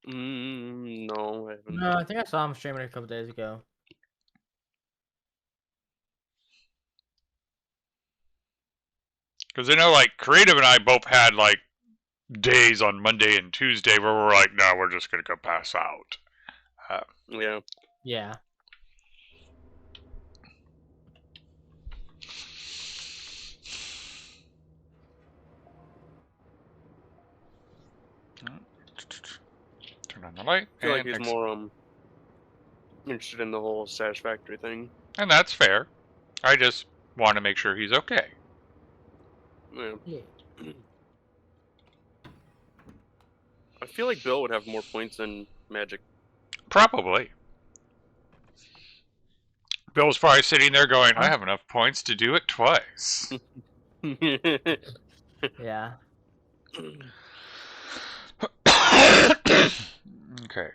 No, I haven't. No, I think I saw him streaming a couple days ago. Because I know, like, Creative and I both had, like, days on Monday and Tuesday where we're like, no, we're just going to go pass out. Yeah. Yeah. Turn on the light. I feel like he's more interested in the whole Satisfactory thing. And that's fair. I just want to make sure he's okay. Yeah. I feel like Bill would have more points than Magic. Probably. Bill's probably sitting there going, I have enough points to do it twice. Yeah. Okay.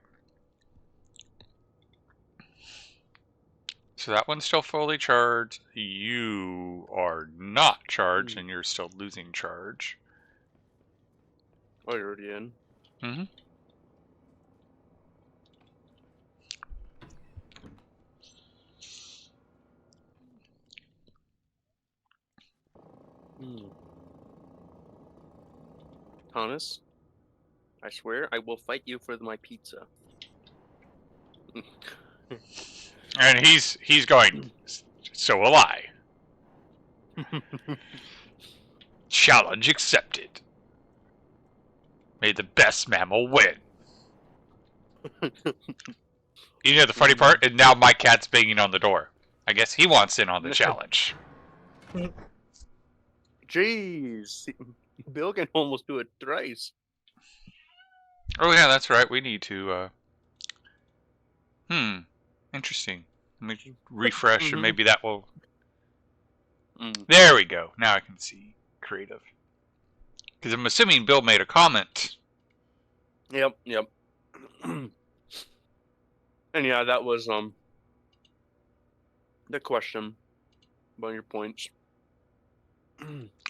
So that one's still fully charged. You are not charged, and you're still losing charge. Oh, you're already in? Mm-hmm. Thomas, I swear I will fight you for my pizza. And he's going, so will I. Challenge accepted. May the best mammal win. You know the funny part? And now my cat's banging on the door. I guess he wants in on the challenge. Jeez. Bill can almost do it thrice. Oh yeah, that's right. We need to, interesting. Let me refresh and maybe that will... There we go. Now I can see Creative. Because I'm assuming Bill made a comment. Yep. And yeah, that was the question about your points.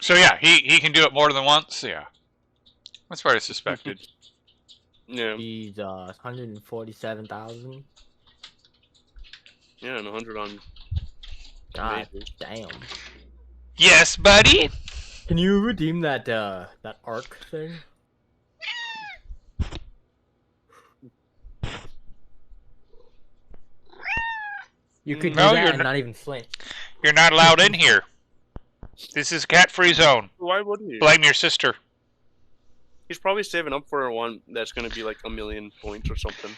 So yeah, he can do it more than once. Yeah, that's what I suspected. Yeah. Jesus, 147,000. Yeah, and 100 on. God damn. Yes, buddy. Can you redeem that that arc thing? You could do that and not even flinch. You're not allowed in here. This is cat-free zone. Why would he? Blame your sister. He's probably saving up for one that's going to be like 1,000,000 points or something.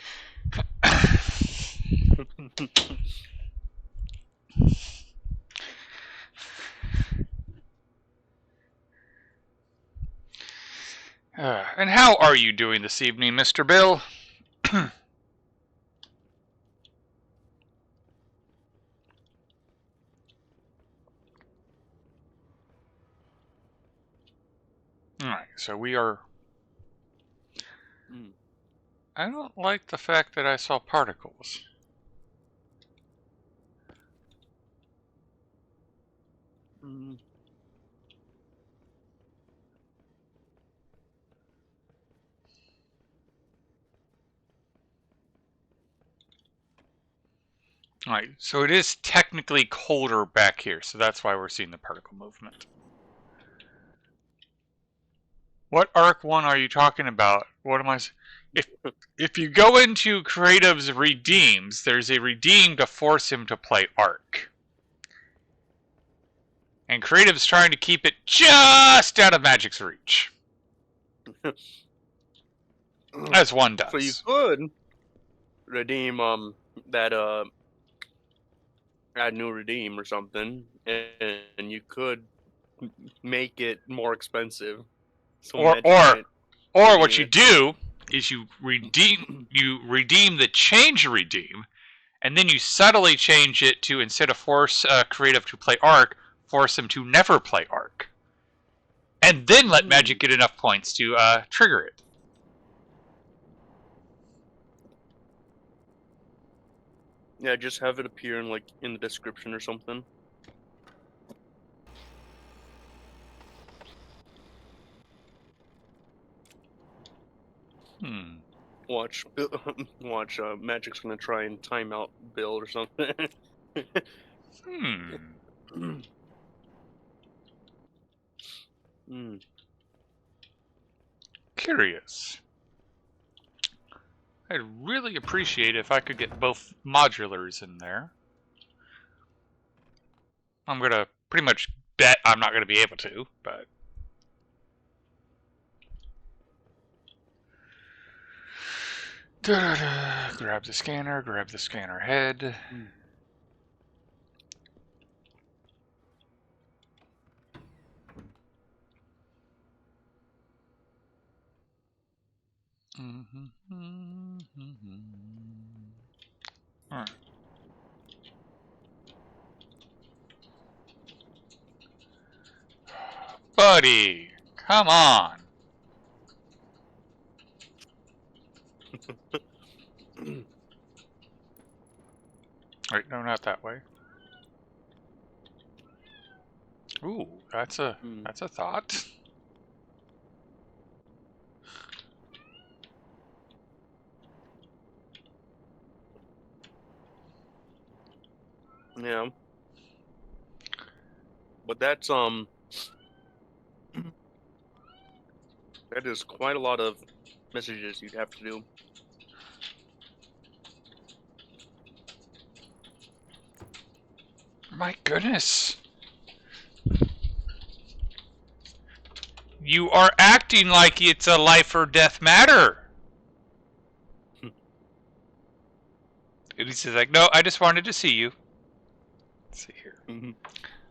And how are you doing this evening, Mr. Bill? Alright, so we are... I don't like the fact that I saw particles. Alright, so it is technically colder back here, so that's why we're seeing the particle movement. What arc one are you talking about? What am I... If you go into Creative's redeems, there's a redeem to force him to play arc. And Creative's trying to keep it just out of Magic's reach. As one does. So you could redeem that add new redeem or something, and you could make it more expensive. So or what you do is you redeem the change redeem, and then you subtly change it to, instead of force Creative to play arc, force him to never play arc, and then let Magic get enough points to trigger it. Yeah, just have it appear in in the description or something. Watch, watch. Magic's gonna try and time out build or something. Hmm. Curious. I'd really appreciate if I could get both modulars in there. I'm gonna pretty much bet I'm not gonna be able to, but... Grab the scanner head. Alright. Buddy, come on. Wait, no, not that way. Ooh, that's a thought. Yeah. But that's that is quite a lot of messages you'd have to do. My goodness. You are acting like it's a life or death matter. And he says like, no, I just wanted to see you. Let's see here. I'm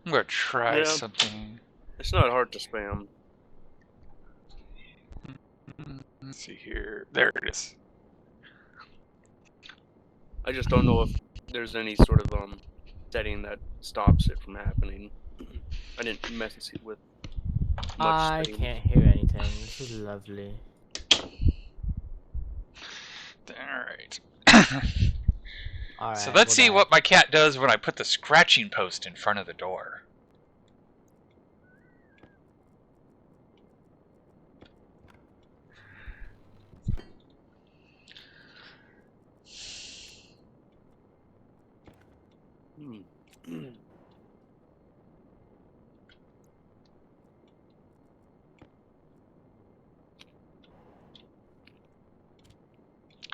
gonna try something. It's not hard to spam. Let's see here. There it is. I just don't know if there's any sort of setting that stops it from happening. I didn't mess with much I settings. can't hear anything. This is lovely. Alright. Alright. So let's see what my cat does when I put the scratching post in front of the door.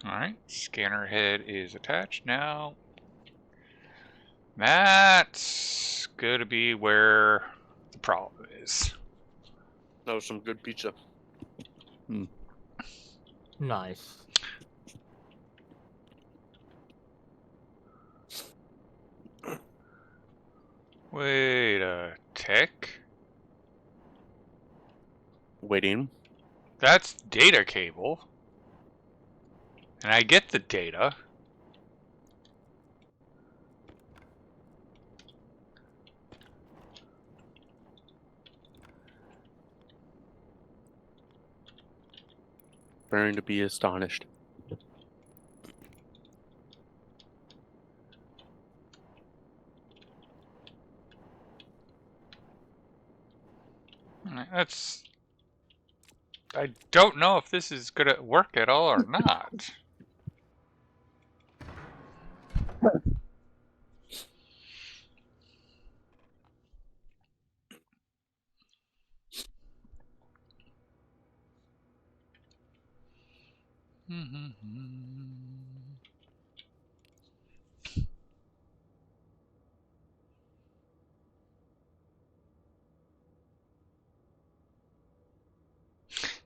Alright, scanner head is attached now. That's going to be where the problem is. That was some good pizza. Nice. Wait a tick. Waiting. That's data cable. And I get the data. Preparing to be astonished. That's... I don't know if this is gonna work at all or not.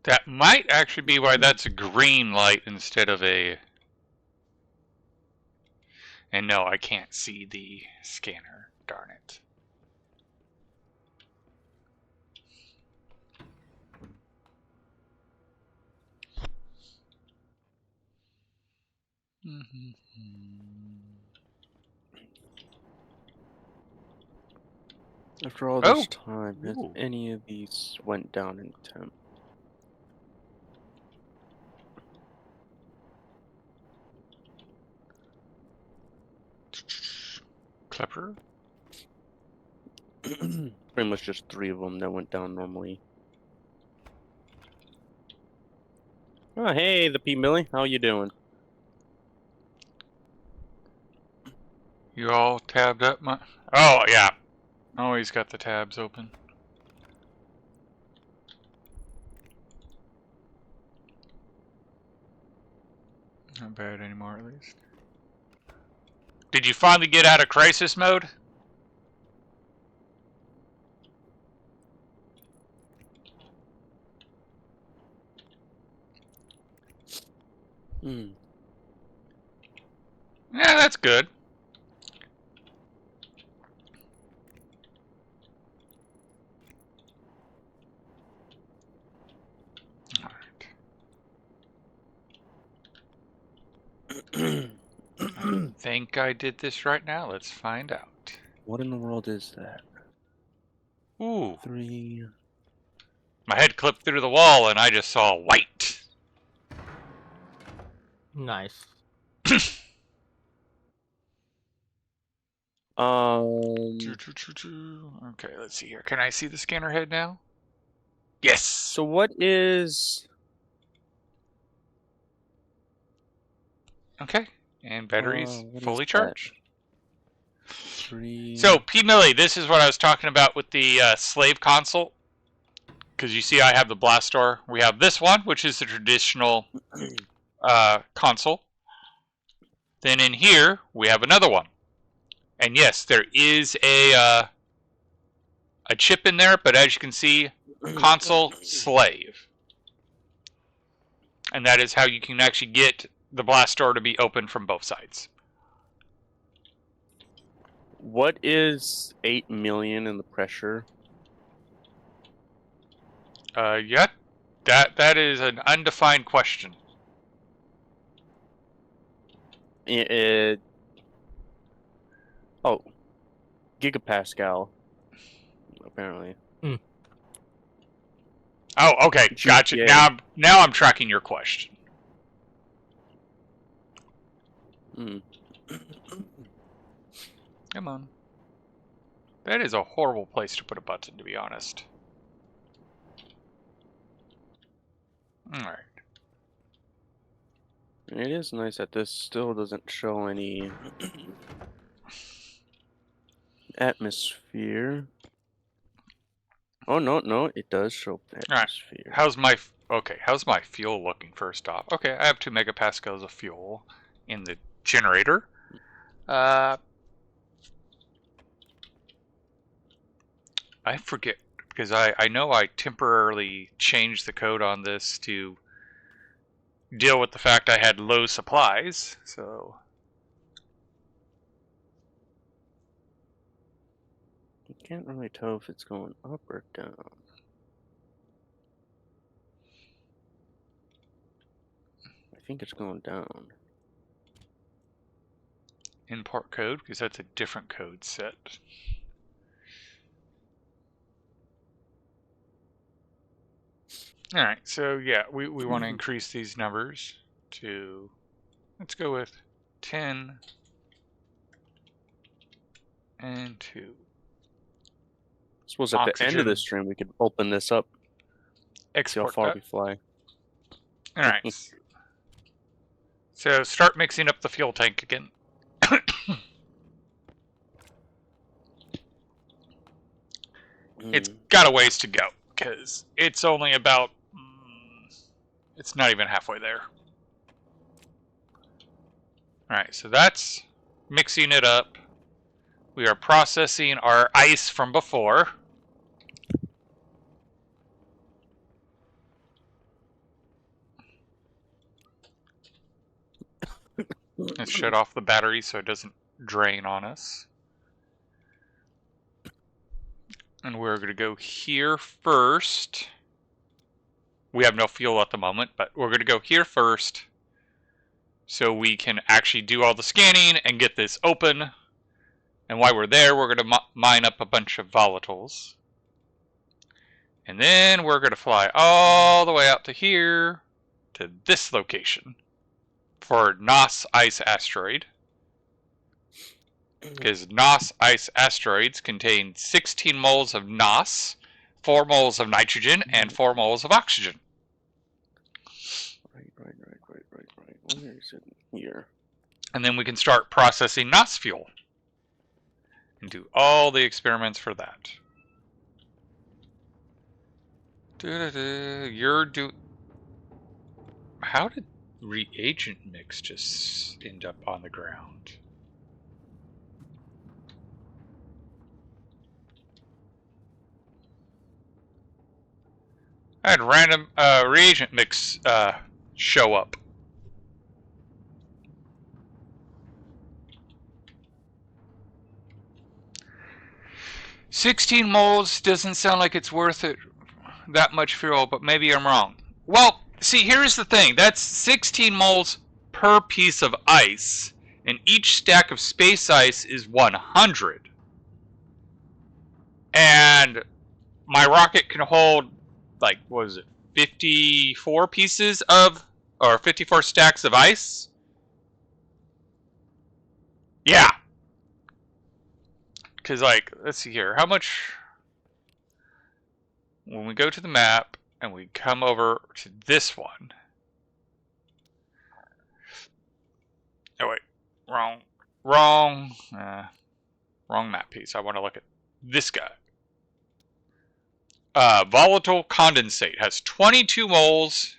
That might actually be why that's a green light instead of a... And no, I can't see the scanner. Darn it. After all this time, has any of these went down in temp? Clipper? Pretty much just 3 of them that went down normally. Oh, hey, the P. Millie. How you doing? You all tabbed up my... Oh, yeah. Always got the tabs open. Not bad anymore, at least. Did you finally get out of crisis mode? Hmm. Yeah, that's good. Alright. I think I did this right now. Let's find out. What in the world is that? Ooh. 3. My head clipped through the wall and I just saw white. Nice. Okay, let's see here. Can I see the scanner head now? Yes. So what is... Okay. And batteries what is fully that? charged. 3. So, P. Millie, this is what I was talking about with the slave console. Because you see I have the blast door. We have this one, which is the traditional console. Then in here, we have another one. And yes, there is a chip in there, but as you can see, console slave. And that is how you can actually get the blast door to be open from both sides. What is 8 million in the pressure? Yeah, that is an undefined question. Oh, gigapascal. Apparently. Oh, okay, gotcha. GPA. Now I'm tracking your question. Hmm. Come on. That is a horrible place to put a button, to be honest. Alright. It is nice that this still doesn't show any atmosphere. Oh, no, it does show atmosphere. How's my fuel looking first off? Okay, I have 2 megapascals of fuel in the generator. I forget, because I know I temporarily changed the code on this to deal with the fact I had low supplies, so... You can't really tell if it's going up or down. I think it's going down. Import code, because that's a different code set. Alright, so yeah, we want to increase these numbers to, let's go with 10 and 2. I suppose at the end of Oxygen. the stream we could open this up, see how Export far that. we fly. Alright. So start mixing up the fuel tank again. It's got a ways to go, because it's only about... it's not even halfway there. Alright, so that's mixing it up. We are processing our ice from before. Let's shut off the battery so it doesn't drain on us. And we're going to go here first. We have no fuel at the moment, but we're going to go here first so we can actually do all the scanning and get this open. And while we're there, we're going to mine up a bunch of volatiles. And then we're going to fly all the way out to here, to this location, for NOS Ice Asteroid. Because NOS Ice Asteroids contain 16 moles of NOS, 4 moles of nitrogen, and 4 moles of oxygen. Where is it? Here. And then we can start processing NOS fuel. And do all the experiments for that. How did reagent mix just end up on the ground? I had random reagent mix show up. $16 moles doesn't sound like it's worth it that much fuel, but maybe I'm wrong. Well, see, here's the thing. That's 16 moles per piece of ice, and each stack of space ice is 100. And my rocket can hold, like, what is it, 54 pieces of, or 54 stacks of ice? Yeah. Because, like, let's see here. How much... When we go to the map and we come over to this one. Oh, wait. Wrong map piece. I want to look at this guy. Volatile condensate has 22 moles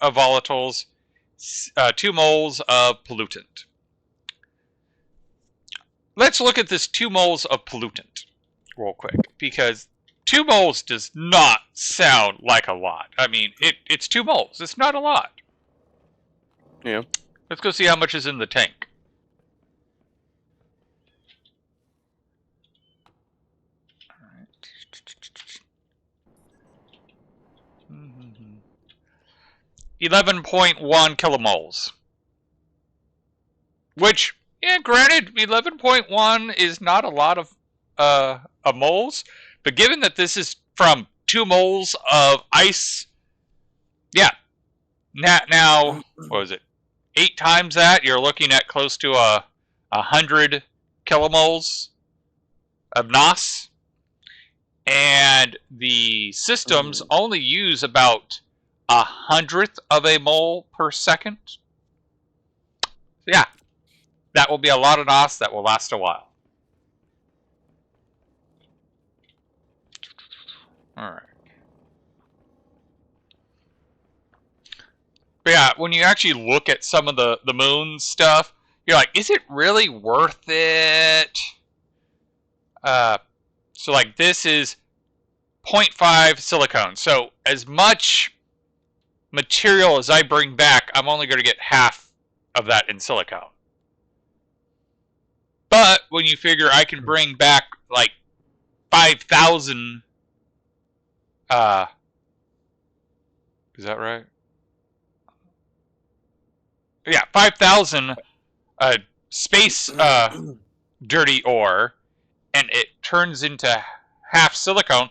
of volatiles, 2 moles of pollutant. Let's look at this 2 moles of pollutant real quick, because 2 moles does not sound like a lot. I mean, it's 2 moles. It's not a lot. Yeah. Let's go see how much is in the tank. All right. 11.1 kilomoles. Which, yeah, granted, 11.1 is not a lot of moles, but given that this is from 2 moles of ice, yeah. Now, what was it? 8 times that, you're looking at close to 100 kilomoles of NOS. And the systems only use about 100th of a mole per second. So yeah, that will be a lot of NOS that will last a while. Alright. But yeah, when you actually look at some of the moon stuff, you're like, is it really worth it? So like this is 0.5 silicone. So as much material as I bring back, I'm only going to get half of that in silicone. But when you figure I can bring back like 5,000, is that right? Yeah, 5,000 space dirty ore, and it turns into half silicone,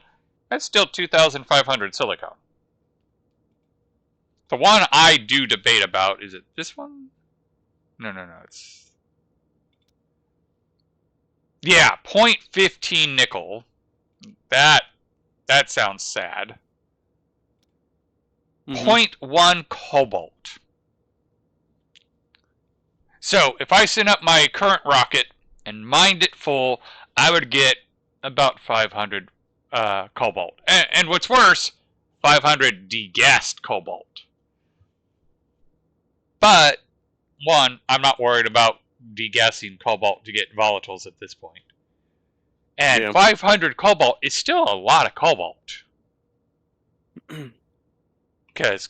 that's still 2,500 silicone. The one I do debate about, is it this one? No, it's... Yeah, 0.15 nickel. That sounds sad. 0.1 cobalt. So, if I send up my current rocket and mined it full, I would get about 500 cobalt. And what's worse, 500 degassed cobalt. But, one, I'm not worried about degassing cobalt to get volatiles at this point. And 500 cobalt is still a lot of cobalt. Because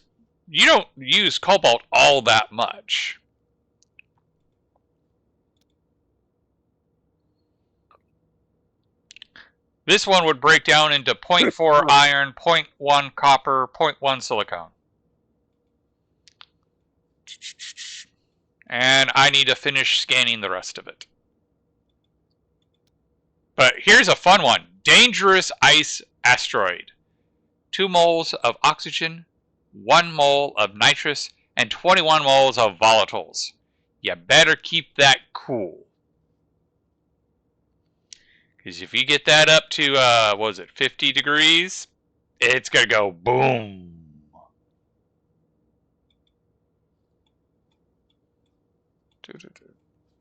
you don't use cobalt all that much. This one would break down into 0.4 iron, 0.1 copper, 0.1 silicone. And I need to finish scanning the rest of it. But here's a fun one. Dangerous ice asteroid. 2 moles of oxygen, 1 mole of nitrous, and 21 moles of volatiles. You better keep that cool. Because if you get that up to, what was it, 50 degrees, it's going to go boom.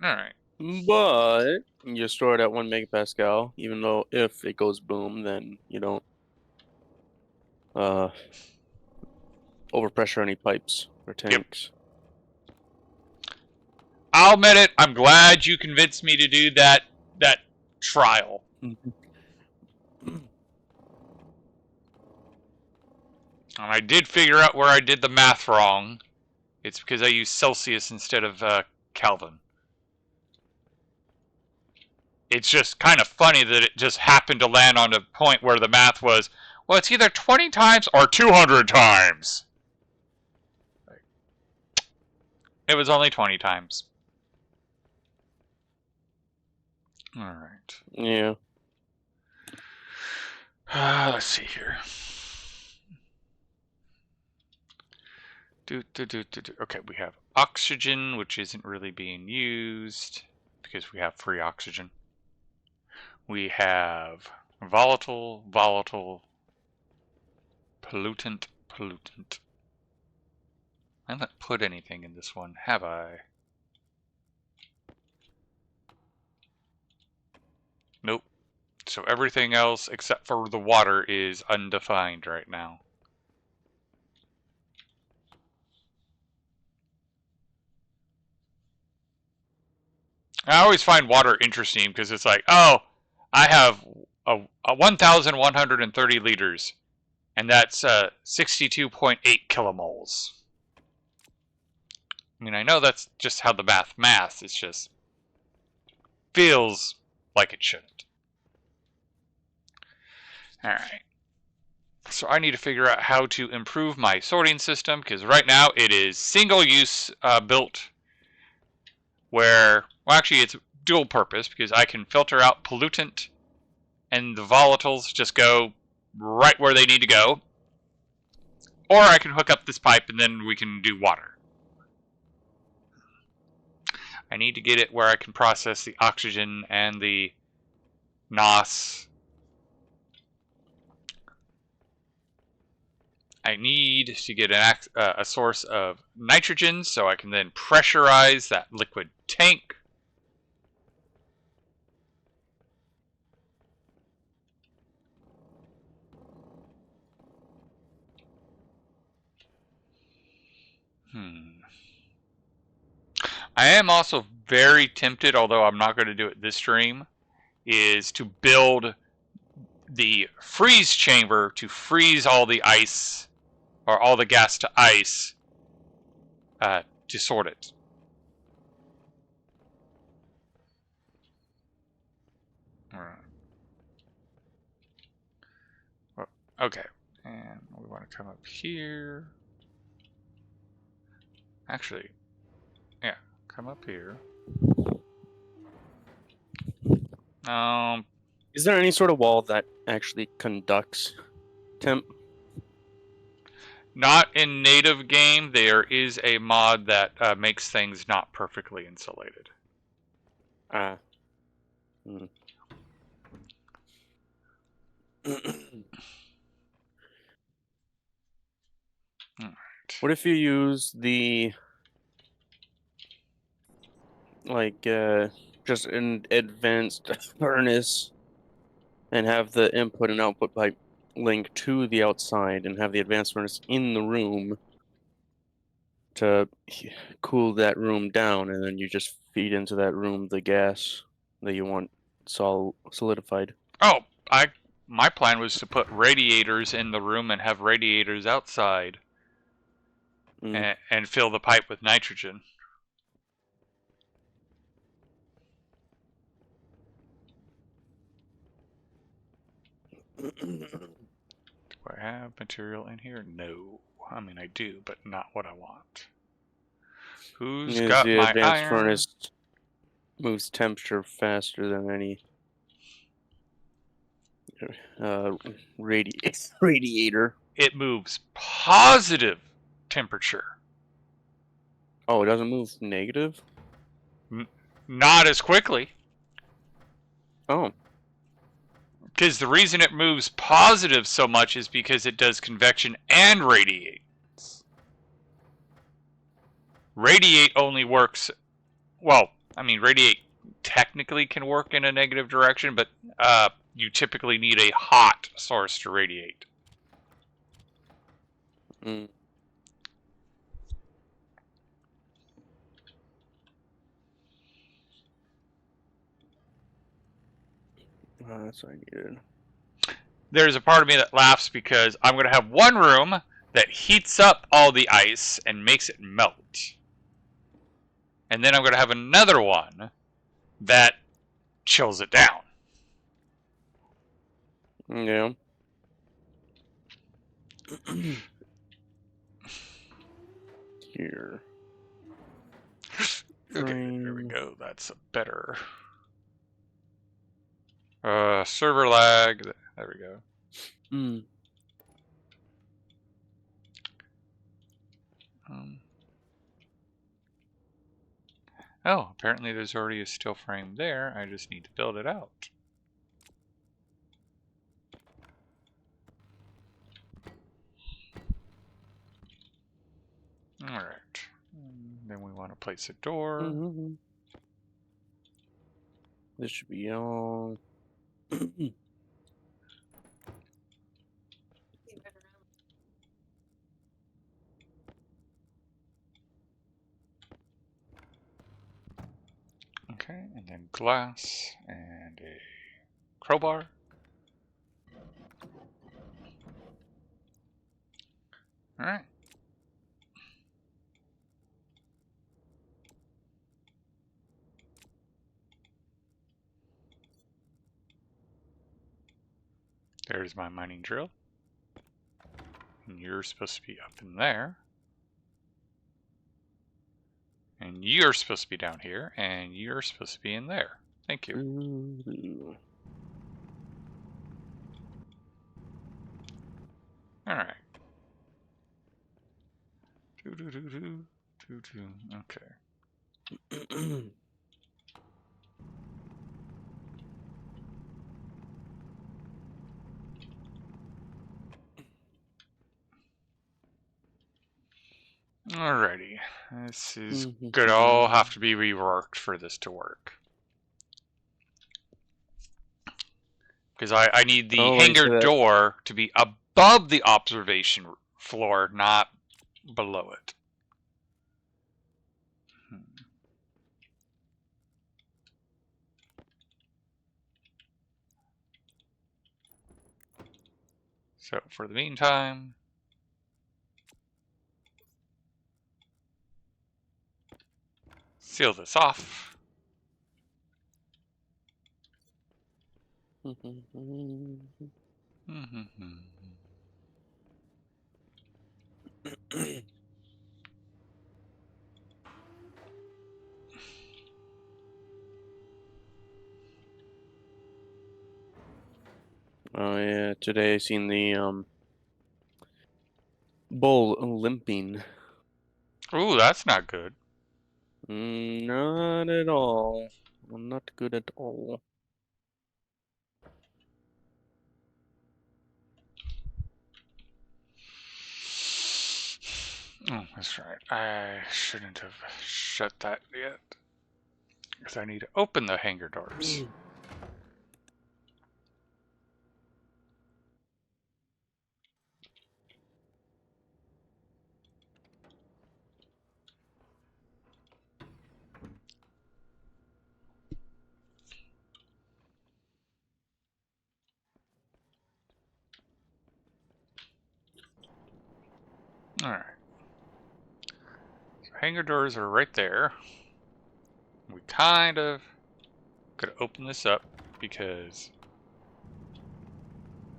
Alright. But you store it at 1 megapascal, even though if it goes boom, then you don't uh overpressure any pipes or Yep. tanks. I'll admit it, I'm glad you convinced me to do that trial. And I did figure out where I did the math wrong. It's because I used Celsius instead of Kelvin. It's just kind of funny that it just happened to land on a point where the math was, well, it's either 20 times or 200 times. It was only 20 times. Alright. Yeah. Let's see here. Okay, we have oxygen, which isn't really being used because we have free oxygen. We have volatile, pollutant. I haven't put anything in this one, have I? Nope. So everything else except for the water is undefined right now. I always find water interesting because it's like, oh, I have a 1,130 liters, and that's 62.8 kilomoles. I mean, I know that's just how the math, it's just feels like it shouldn't. Alright. So I need to figure out how to improve my sorting system, because right now it is single-use built, where, well, actually it's dual purpose, because I can filter out pollutant, and the volatiles just go right where they need to go. Or I can hook up this pipe and then we can do water. I need to get it where I can process the oxygen and the NOS. I need to get a source of nitrogen so I can then pressurize that liquid tank. I am also very tempted, although I'm not going to do it this stream, is to build the freeze chamber to freeze all the ice, or all the gas to ice, to sort it. Alright. Okay, and we want to come up here. Actually, yeah, come up here. Is there any sort of wall that actually conducts temp? Not in native game. There is a mod that makes things not perfectly insulated. Ah. What if you use the just an advanced furnace and have the input and output pipe link to the outside and have the advanced furnace in the room to cool that room down, and then you just feed into that room the gas that you want solidified? Oh, my plan was to put radiators in the room and have radiators outside, and fill the pipe with nitrogen. Do I have material in here? No. I mean, I do, but not what I want. Who's got the my advanced iron? furnace moves temperature faster than any radiator. It moves positive temperature. Oh, it doesn't move negative? Not as quickly. Oh. Because the reason it moves positive so much is because it does convection and radiates. Radiate only works well, I mean, radiate technically can work in a negative direction, but you typically need a hot source to radiate. Mm. Oh, that's what I needed. There's a part of me that laughs because I'm going to have one room that heats up all the ice and makes it melt. And then I'm going to have another one that chills it down. Yeah. Here. Okay, there we Frame. go. That's better. Server lag. There we go. Mm. Oh, apparently there's already a still frame there. I just need to build it out. Alright. Then we want to place a door. Mm-hmm. This should be all. Okay, and then glass and a crowbar. Alright. There's my mining drill. And you're supposed to be up in there. And you're supposed to be down here. And you're supposed to be in there. Thank you. Ooh. Alright. Okay. Alrighty. This is gonna all have to be reworked for this to work. Because I need the hangar door to be above the observation floor, not below it. So for the meantime, seal this off. Oh yeah, today I seen the bull limping. Ooh, that's not good. Not at all. Not good at all. Oh, that's right. I shouldn't have shut that yet. Because I need to open the hangar doors. Alright. So hangar doors are right there. We kind of could open this up because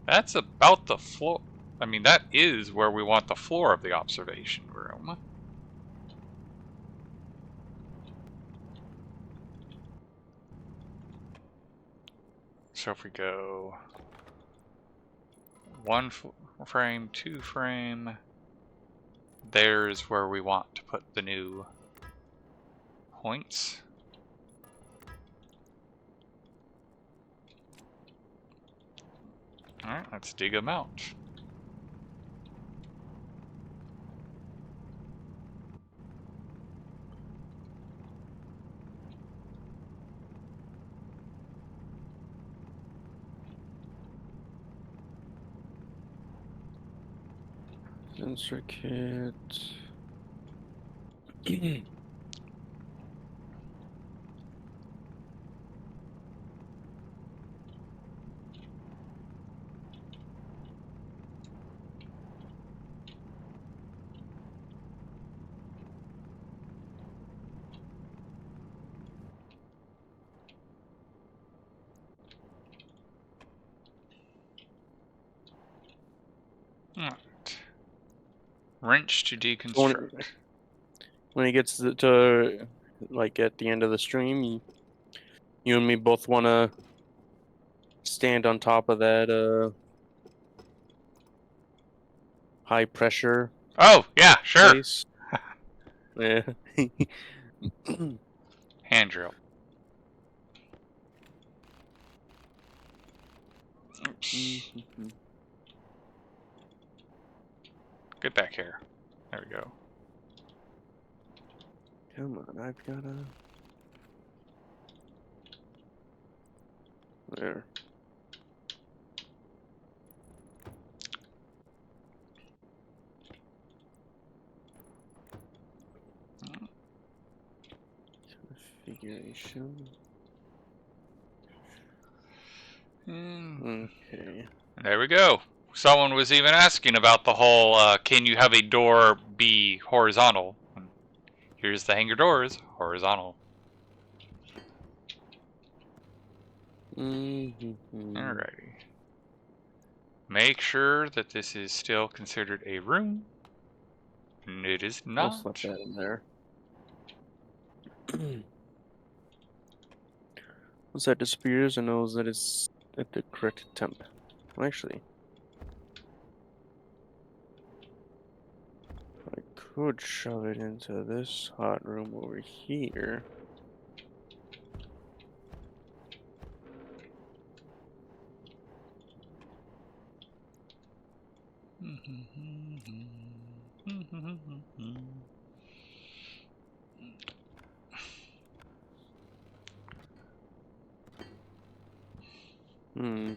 that's about the floor. I mean, that is where we want the floor of the observation room. So if we go 1 frame, 2 frame, there's where we want to put the new points. Alright, let's dig them out. Sensor kit. Alright. Wrench to So deconstruct. when it gets to like at the end of the stream, you and me both want to stand on top of that high pressure Oh, yeah, sure. place. Yeah. Hand drill. Oops. Get back here. There we go. Come on, I've gotta. There. Configuration. Okay. There we go. Someone was even asking about the whole, can you have a door be horizontal? Here's the hanger doors, horizontal. Alrighty. Make sure that this is still considered a room. And it is I'll slap not. that in there. Once that disappears, I know that it's at the correct temp. Well, actually, I could shove it into this hot room over here. Hmm.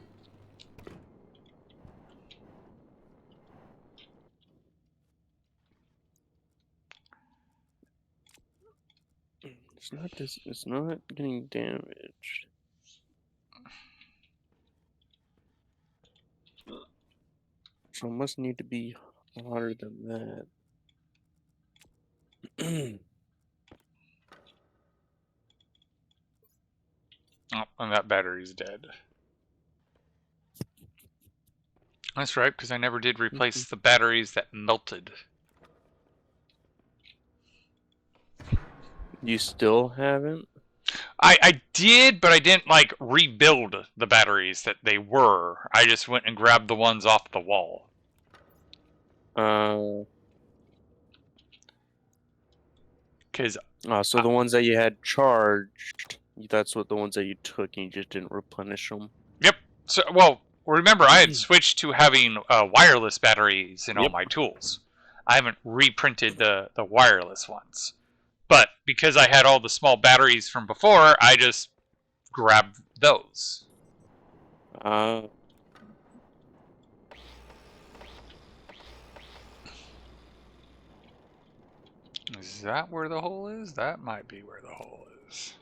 It's not this. It's not getting damaged. So it must need to be hotter than that. Oh, and that battery's dead. That's right, because I never did replace the batteries that melted. You still haven't? I did, but I didn't like rebuild the batteries that they were. I just went and grabbed the ones off the wall. Because So the ones that you had charged, that's what the ones that you took and you just didn't replenish them. Yep. So, well, remember, I had switched to having wireless batteries in all Yep. my tools. I haven't reprinted the wireless ones. But because I had all the small batteries from before, I just grabbed those. Is that where the hole is? That might be where the hole is.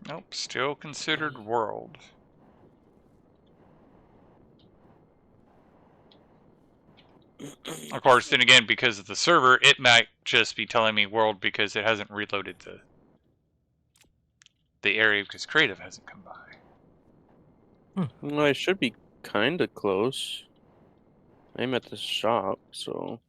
Nope, still considered world. Of course, then again, because of the server, it might just be telling me world because it hasn't reloaded the area because creative hasn't come by. Well, I should be kind of close. I'm at the shop, so.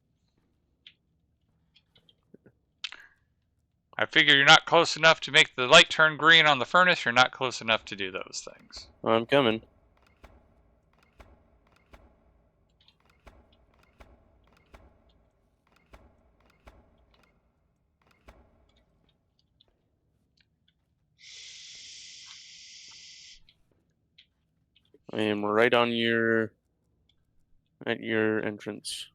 I figure you're not close enough to make the light turn green on the furnace, you're not close enough to do those things. I'm coming. I am right on at your entrance.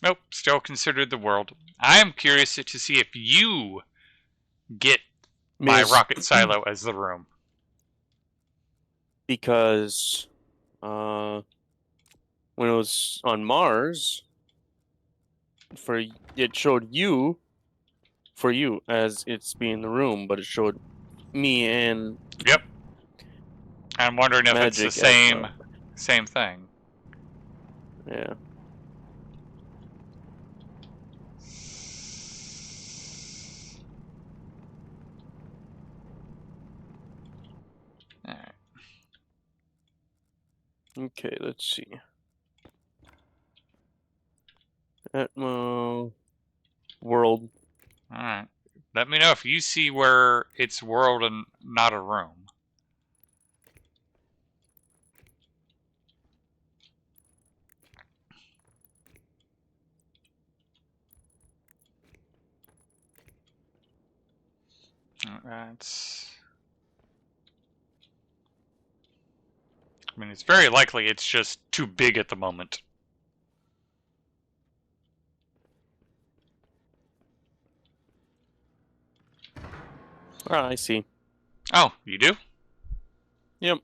Nope, still considered the world. I am curious to see if you get my Miss, rocket silo as the room. because when it was on Mars, it showed you for you as it's being the room, but it showed me and Yep. I'm wondering if it's the Magic as the same thing. yeah. Alright. Okay, let's see. Atmo world. Alright. Let me know if you see where it's world and not a room. That's... I mean, it's very likely it's just too big at the moment. Ah, I see. Oh, you do? Yep.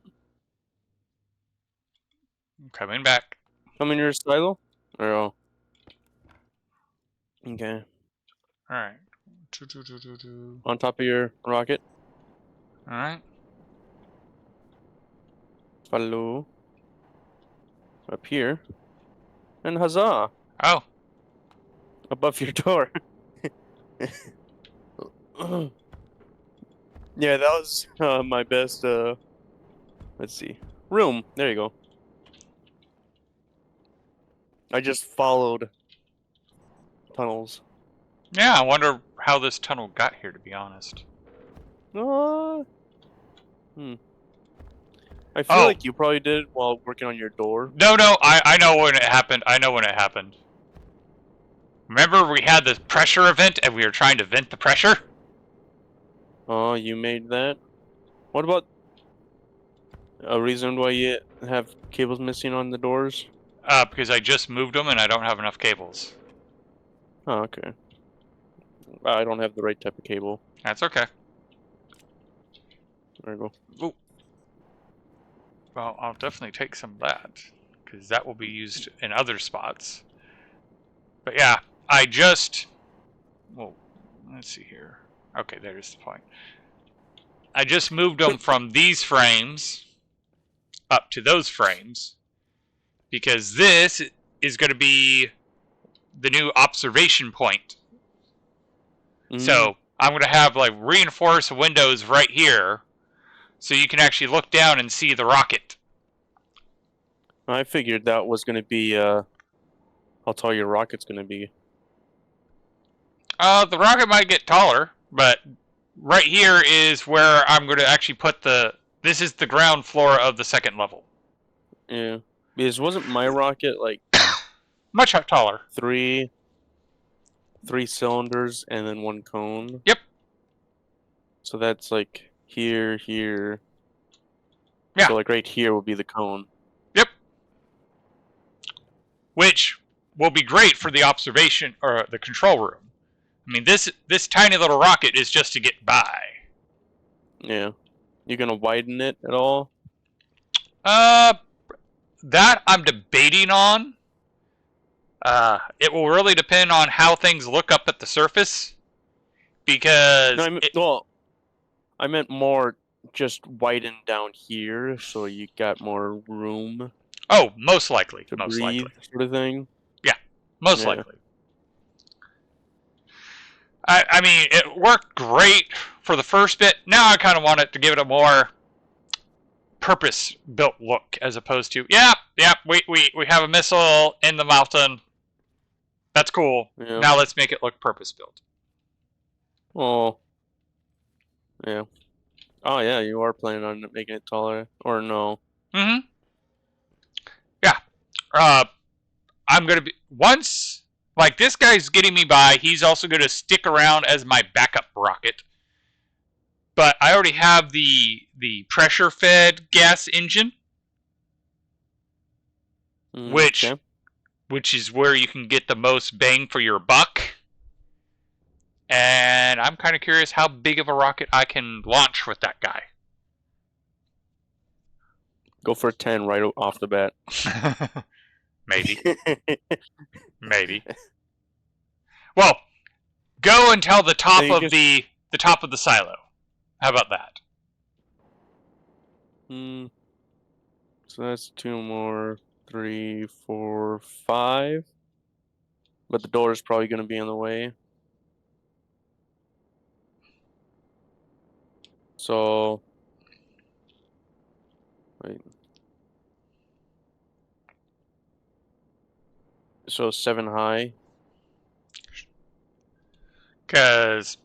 I'm coming back. Come in your silo? Or oh. Okay. Alright. On top of your rocket. Alright. Follow. Up here. And huzzah! Oh. Above your door. Yeah, that was my best let's see. Room. There you go. I just followed tunnels. Yeah, I wonder how this tunnel got here, to be honest. Uh, hmm. I feel Oh. like you probably did it while working on your door. No, I know when it happened. I know when it happened. Remember we had the pressure event and we were trying to vent the pressure? Oh, you made that? What about a reason why you have cables missing on the doors? Because I just moved them and I don't have enough cables. Oh, okay. I don't have the right type of cable. That's okay. There you go. Ooh. Well, I'll definitely take some of that, because that will be used in other spots. But yeah, I just... Well, let's see here. Okay, there's the point. I just moved them from these frames up to those frames, because this is going to be the new observation point. So I'm going to have like reinforced windows right here, so you can actually look down and see the rocket. I figured that was going to be how tall your rocket's going to be. The rocket might get taller, but right here is where I'm going to actually put the... This is the ground floor of the second level. Yeah. Because wasn't my rocket like Much taller. three cylinders and then one cone? Yep. So that's like here. Yeah. So like right here will be the cone. Yep. Which will be great for the observation or the control room. I mean, this tiny little rocket is just to get by. Yeah. You gonna widen it at all? That I'm debating on. It will really depend on how things look up at the surface. Because... No, I meant more just widen down here so you got more room Oh, most likely. to Most breathe, likely. sort of thing. Yeah, most Yeah. likely. I mean, it worked great for the first bit. Now I kind of want it to give it a more purpose-built look, as opposed to, yeah, we have a missile in the mountain. That's cool. Yeah. Now let's make it look purpose-built. Oh. Yeah. Oh yeah, you are planning on making it taller, or no? Mm-hmm. Yeah. I'm gonna be once. Like, this guy's getting me by, he's also going to stick around as my backup rocket. But I already have the pressure-fed gas engine, which Okay. which is where you can get the most bang for your buck. And I'm kind of curious how big of a rocket I can launch with that guy. Go for 10 right off the bat. Maybe. Maybe. Well, go until the top of the top of the silo. How about that? So that's 2 more, 3, 4, 5. But the door is probably going to be in the way. So, wait. So 7 high. Because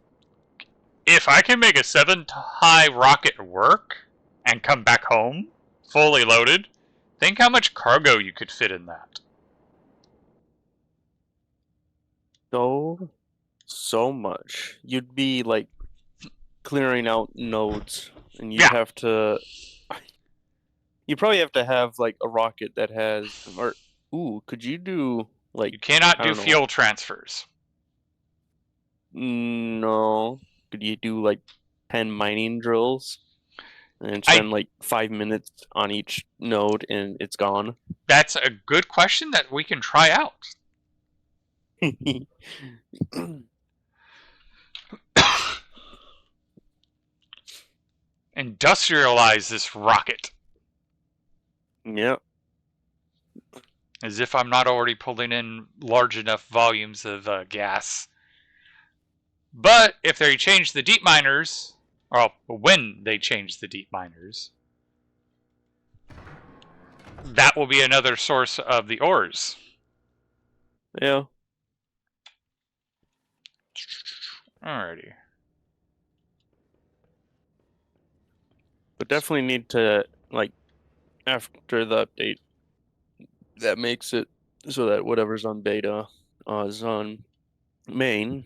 if I can make a 7 high rocket work and come back home fully loaded, think how much cargo you could fit in that. So much. You'd be like clearing out nodes, and you'd Yeah. have to. You probably have to have like a rocket that has, or could you do like? You cannot I do don't know. fuel transfers. No. Could you do like 10 mining drills and spend like 5 minutes on each node and it's gone? That's a good question that we can try out. Industrialize this rocket. Yep. As if I'm not already pulling in large enough volumes of gas. But if they change the deep miners, or when they change the deep miners, that will be another source of the ores. Yeah. Alrighty. But definitely need to, like, after the update, that makes it so that whatever's on beta is on main.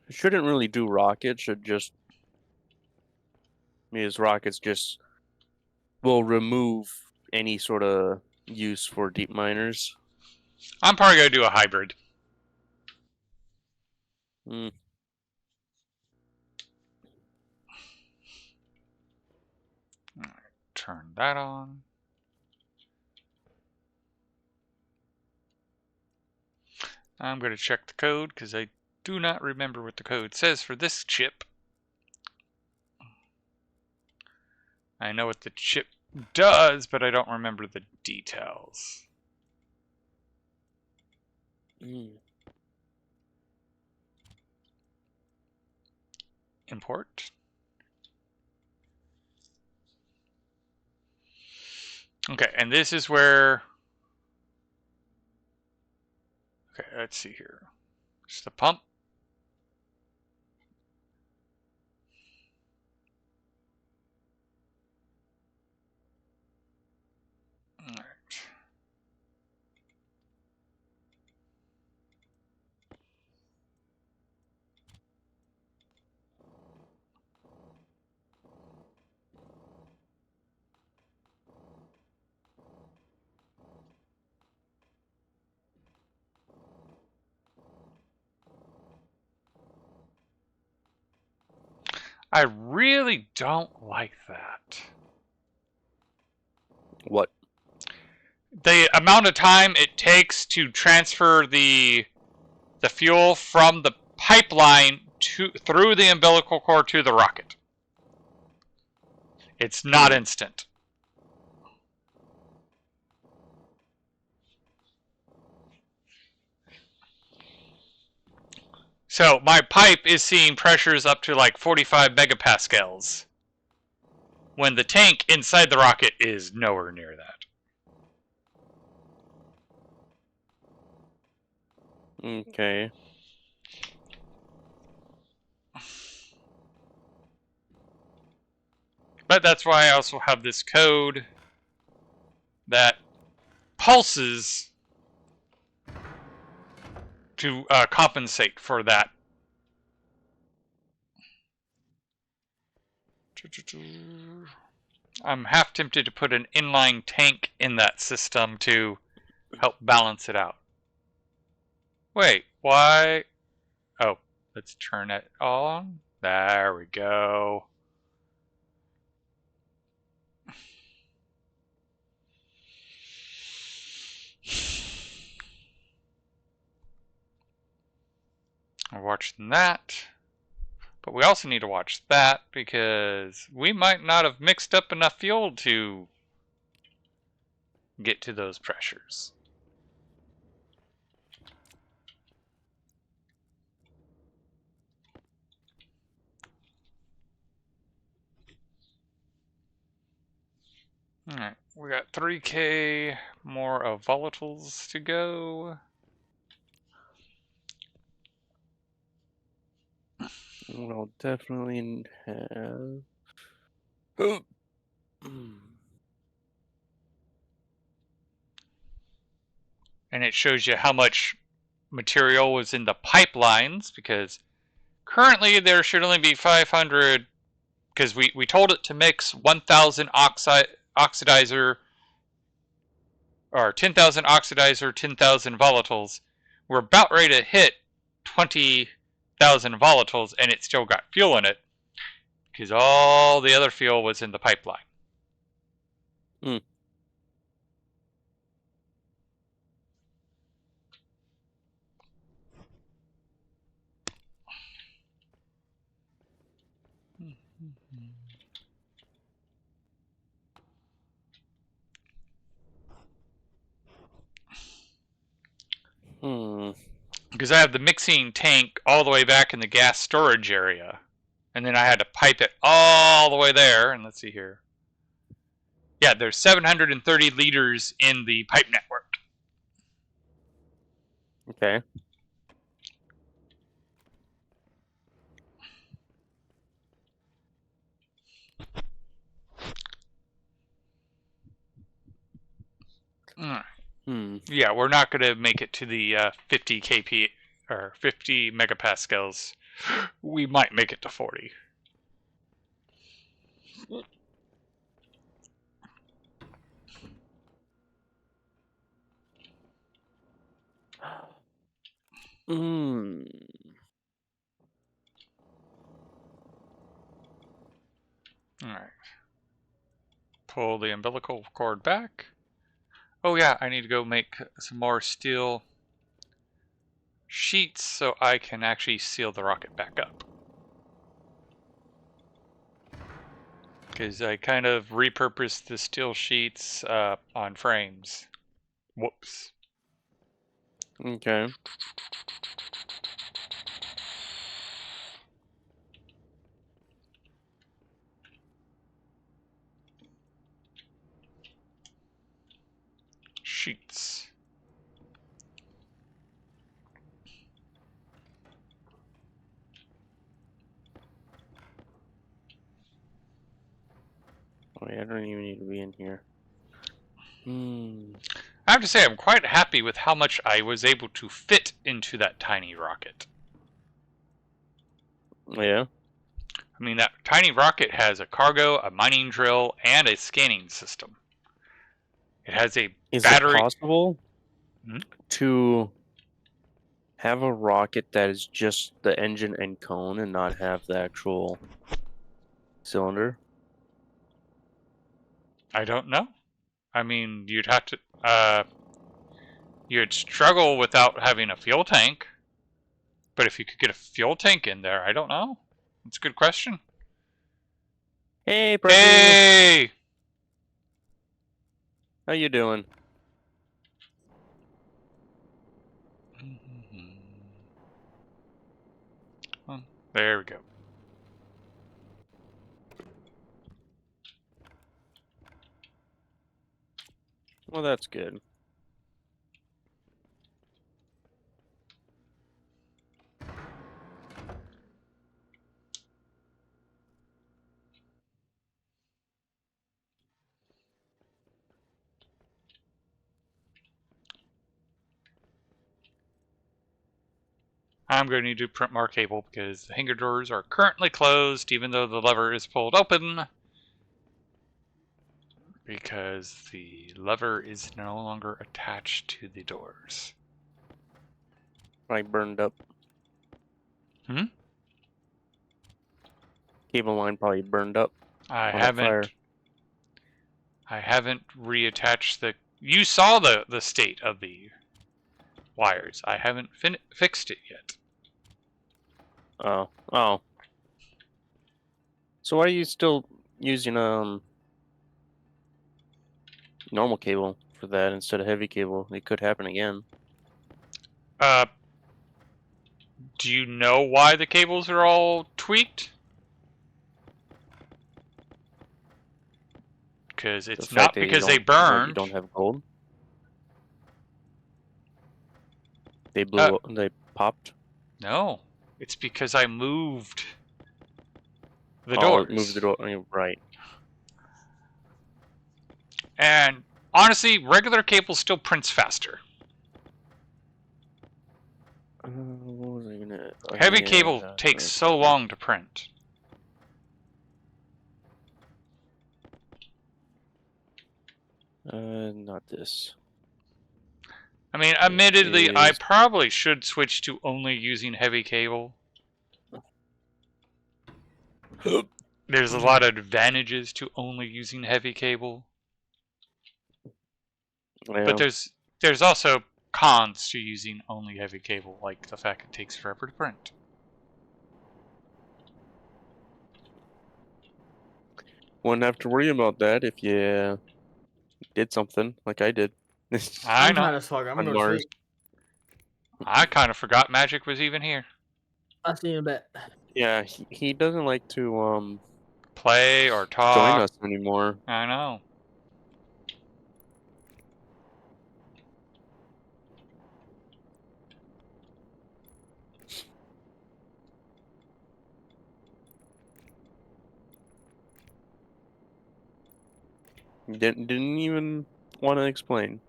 Shouldn't really do rockets, should just. Because rockets just will remove any sort of use for deep miners. I'm probably going to do a hybrid. Mm. Alright, turn that on. I'm going to check the code because I do not remember what the code says for this chip. I know what the chip does, but I don't remember the details. Import. Okay, and this is where... Okay, let's see here. It's the pump. Alright. I really don't like that. What? The amount of time it takes to transfer the fuel from the pipeline through the umbilical cord to the rocket. It's not instant. So my pipe is seeing pressures up to like 45 megapascals, when the tank inside the rocket is nowhere near that. Okay. But that's why I also have this code that pulses to compensate for that. I'm half tempted to put an inline tank in that system to help balance it out. Wait, why? Oh, let's turn it on. There we go. I'm watching that. But we also need to watch that because we might not have mixed up enough fuel to get to those pressures. Alright, we got 3K more of volatiles to go. We'll definitely have. And it shows you how much material was in the pipelines because currently there should only be 500 because we told it to mix 1,000 oxidizer or 10,000 oxidizer, 10,000 volatiles. We're about ready to hit 20,000 volatiles and it still got fuel in it because all the other fuel was in the pipeline. Hmm. Because I have the mixing tank all the way back in the gas storage area. And then I had to pipe it all the way there. And let's see here. Yeah, there's 730 liters in the pipe network. Okay. Alright. Yeah, we're not going to make it to the 50 kp or 50 megapascals. We might make it to 40. Alright. Pull the umbilical cord back. Oh yeah, I need to go make some more steel sheets so I can actually seal the rocket back up. Because I kind of repurposed the steel sheets on frames. Whoops. Okay. Sheets. Oh yeah, I don't even need to be in here. I have to say I'm quite happy with how much I was able to fit into that tiny rocket. Yeah. I mean, that tiny rocket has a cargo, a mining drill, and a scanning system. It has a battery. Is it possible to have a rocket that is just the engine and cone and not have the actual cylinder? I don't know. I mean, you'd have to. You'd struggle without having a fuel tank. But if you could get a fuel tank in there, I don't know. That's a good question. Hey, Preppy! Hey! How you doing? Oh, there we go. Well, that's good. I'm going to need to print more cable because the hangar doors are currently closed even though the lever is pulled open. Because the lever is no longer attached to the doors. Probably burned up. Hmm? Cable line probably burned up I on that fire. haven't reattached the. You saw the state of the wires. I haven't fixed it yet. Oh. So why are you still using normal cable for that instead of heavy cable? It could happen again. Uh, do you know why the cables are all tweaked? Because The it's fact not that you because they don't you burned. don't have gold. They Uh, they popped. no, it's because I moved the Oh, move the doors. door. Right. And honestly, regular cable still prints faster. What was I gonna? Heavy cable Yeah, takes that's so true. long to print. Not this. I mean, It admittedly, I is. probably should switch to only using heavy cable. There's a lot of advantages to only using heavy cable, but Yeah. there's also cons to using only heavy cable, like the fact it takes forever to print. Wouldn't have to worry about that if you did something like I did I I'm know. tired as fuck. I'm on gonna go to Mars. sleep. I kind of forgot magic was even here. I'll see you in a bit. Yeah, he doesn't like to Play or join talk. us anymore. I know. Didn't even want to explain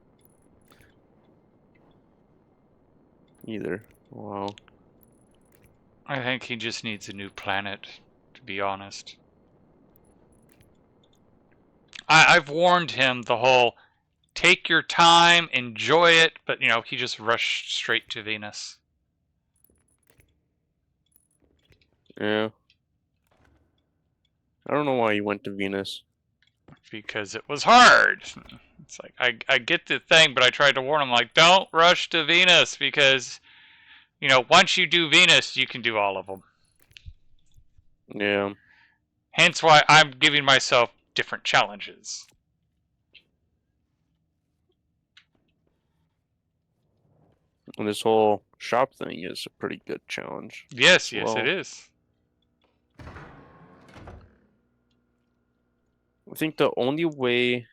either. Wow. I think he just needs a new planet, to be honest. I've warned him the whole take your time, enjoy it, but he just rushed straight to Venus. Yeah. I don't know why you went to Venus. Because it was hard. It's like I get the thing, but I tried to warn him like, don't rush to Venus because once you do Venus, you can do all of them. Yeah. Hence why I'm giving myself different challenges. And this whole shop thing is a pretty good challenge Yes, as yes, it well. is. I think the only way.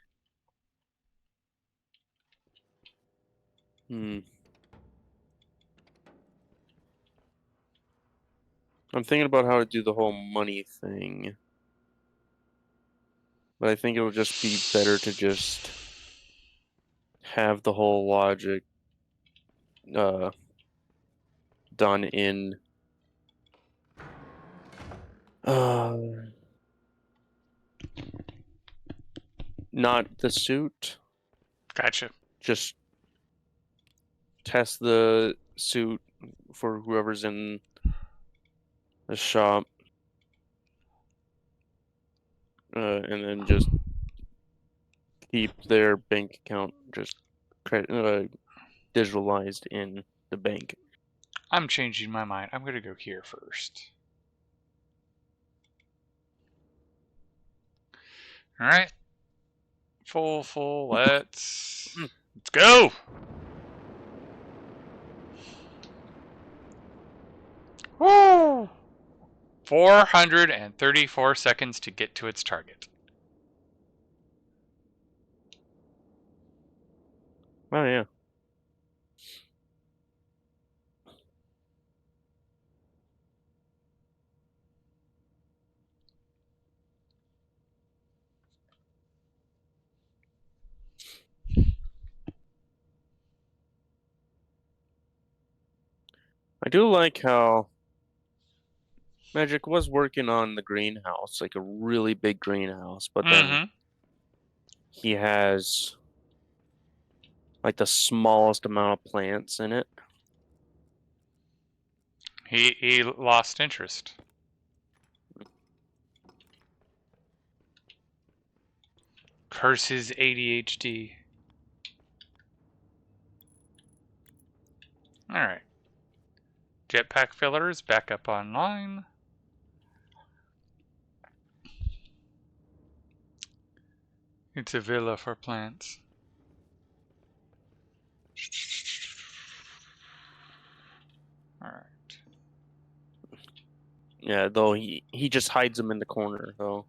I'm thinking about how to do the whole money thing. But I think it'll just be better to just have the whole logic uh done in uh not the suit, Gotcha. just test the suit for whoever's in the shop, and then just keep their bank account just digitalized in the bank. I'm changing my mind. I'm gonna go here first. All right. Full. Let's go. Woo! 434 seconds to get to its target. Oh yeah. I do like how Magic was working on the greenhouse, like a really big greenhouse, but then Mm-hmm. he has like the smallest amount of plants in it. He lost interest. Curse his ADHD. Alright. Jetpack fillers back up online. It's a villa for plants. Alright. Yeah, though he just hides them in the corner though.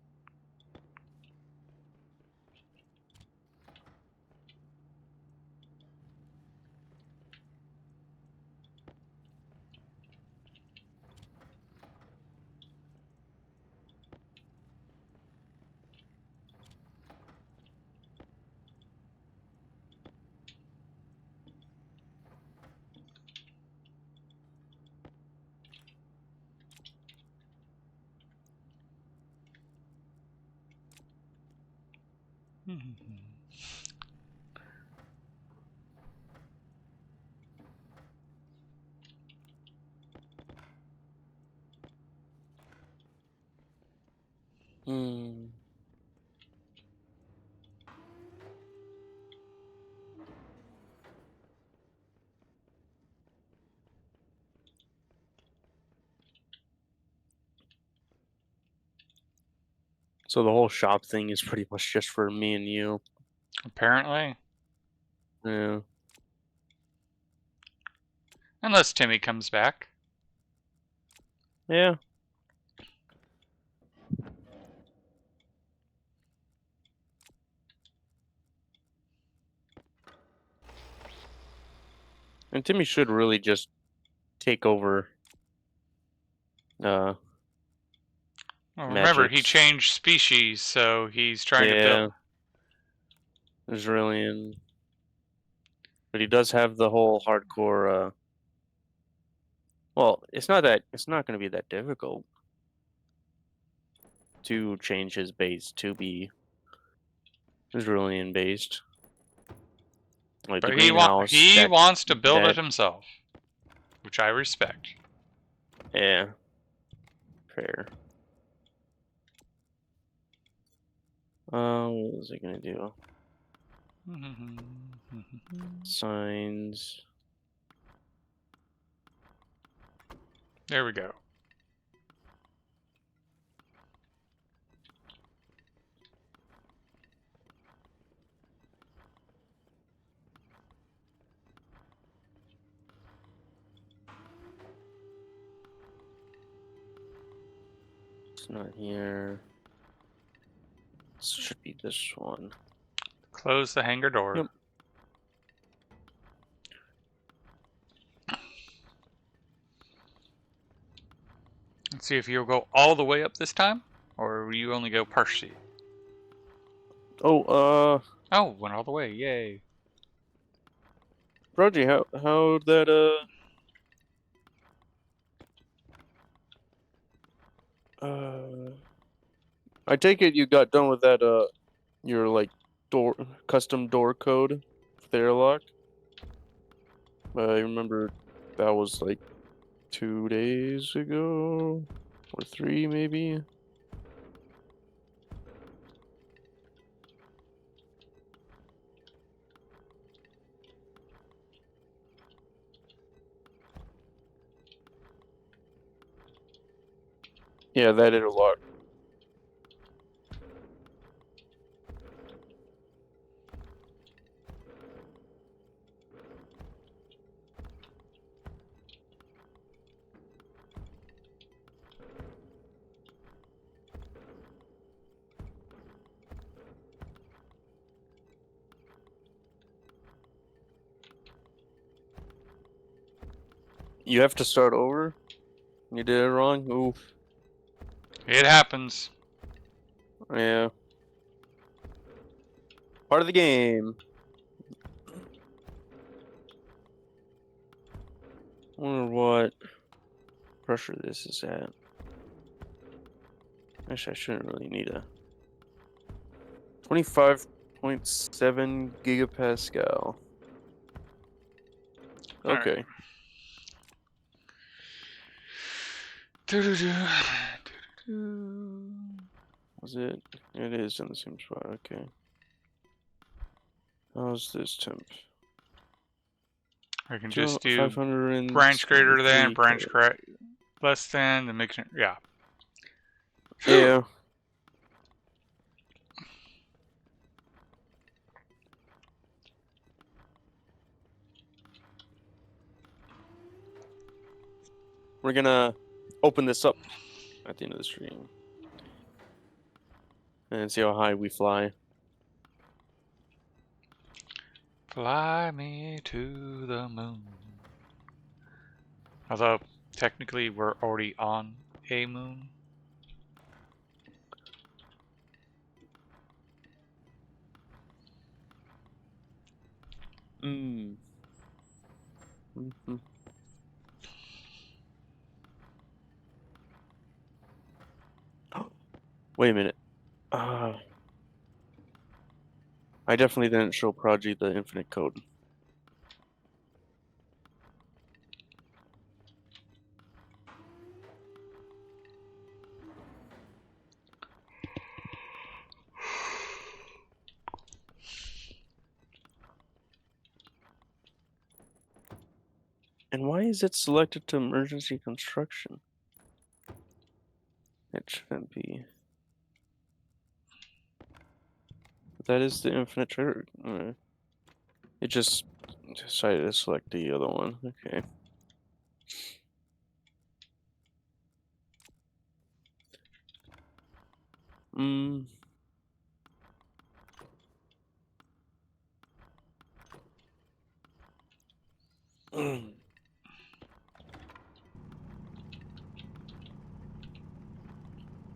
Hmm. So the whole shop thing is pretty much just for me and you. Apparently. Yeah. Unless Timmy comes back. Yeah. And Timmy should really just take over Well, remember, he Magic's. changed species, so he's trying to build. Yeah. Brazilian. But he does have the whole hardcore well, it's not gonna be that difficult to change his base to be Brazilian based. Like the But greenhouse, he wants to build it that himself, which I respect. yeah. Fair. What was it gonna do? Signs. There we go. It's not here. It should be this one. Close the hangar door. Yep. Let's see if you'll go all the way up this time, or will you only go partially? Oh, Oh, went all the way! Yay! Roger, how that I take it you got done with that your like door custom door code for the airlock. I remember that was like 2 days ago or 3 maybe. Yeah, that airlock. You have to start over? You did it wrong? Oof. It happens. Yeah. Part of the game. Wonder what pressure this is at. Actually, I shouldn't really need a 25 0.7 gigapascal. Okay. Alright. Doo-doo-doo. Doo-doo-doo. Was it? It is in the same spot. Okay. How's this temp? I can just do 573 branch greater than, branch K. less than, the mixture. Yeah. Yeah. We're gonna open this up at the end of the stream and see how high we fly. Fly me to the moon. Although, technically, we're already on a moon. Mm. Mm-hmm. Wait a minute. I definitely didn't show Prodigy the infinite code. And why is it selected to emergency construction? It shouldn't be. That is the infinite trigger. It just decided to select the other one. Okay. Mm.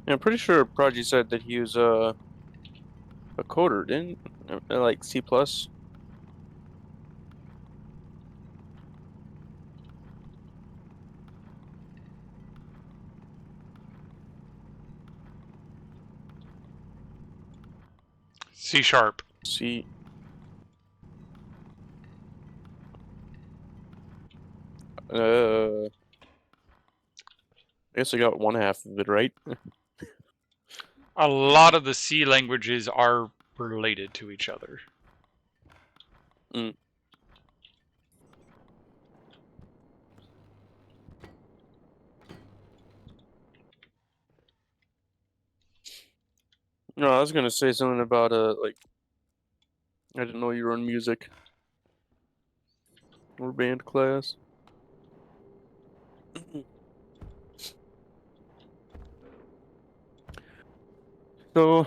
Yeah, I'm pretty sure Prodigy said that he was a coder, didn't like C plus. C sharp. C. I guess I got one half of it right. A lot of the C languages are related to each other. Mm. No, I was gonna say something about like I didn't know you were in music or band class. So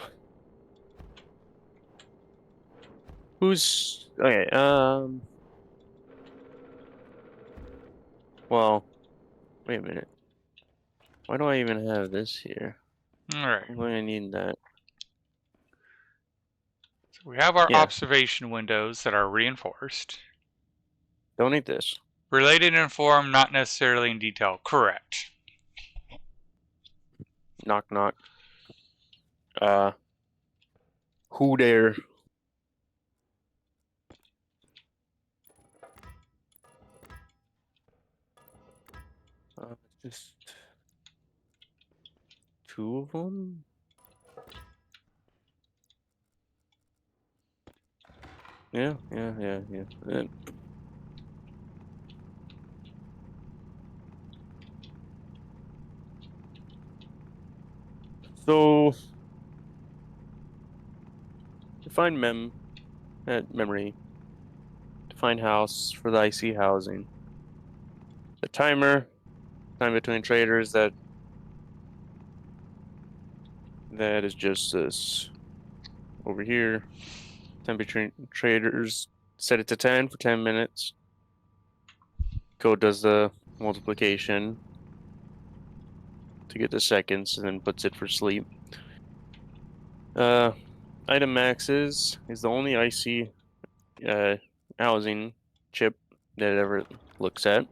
who's okay? Well, wait a minute. Why do I even have this here? Alright. I'm going to need that. So we have our Yeah, observation windows that are reinforced. don't need this. Related in form, not necessarily in detail. Correct. Knock knock. Who there? Just two of them. Yeah. So define memory. Define house for the IC housing. The timer, time between traders. That is just this over here. Time between traders. Set it to 10 for 10 minutes. Code does the multiplication to get the seconds and then puts it for sleep. Item maxes is the only IC housing chip that it ever looks at.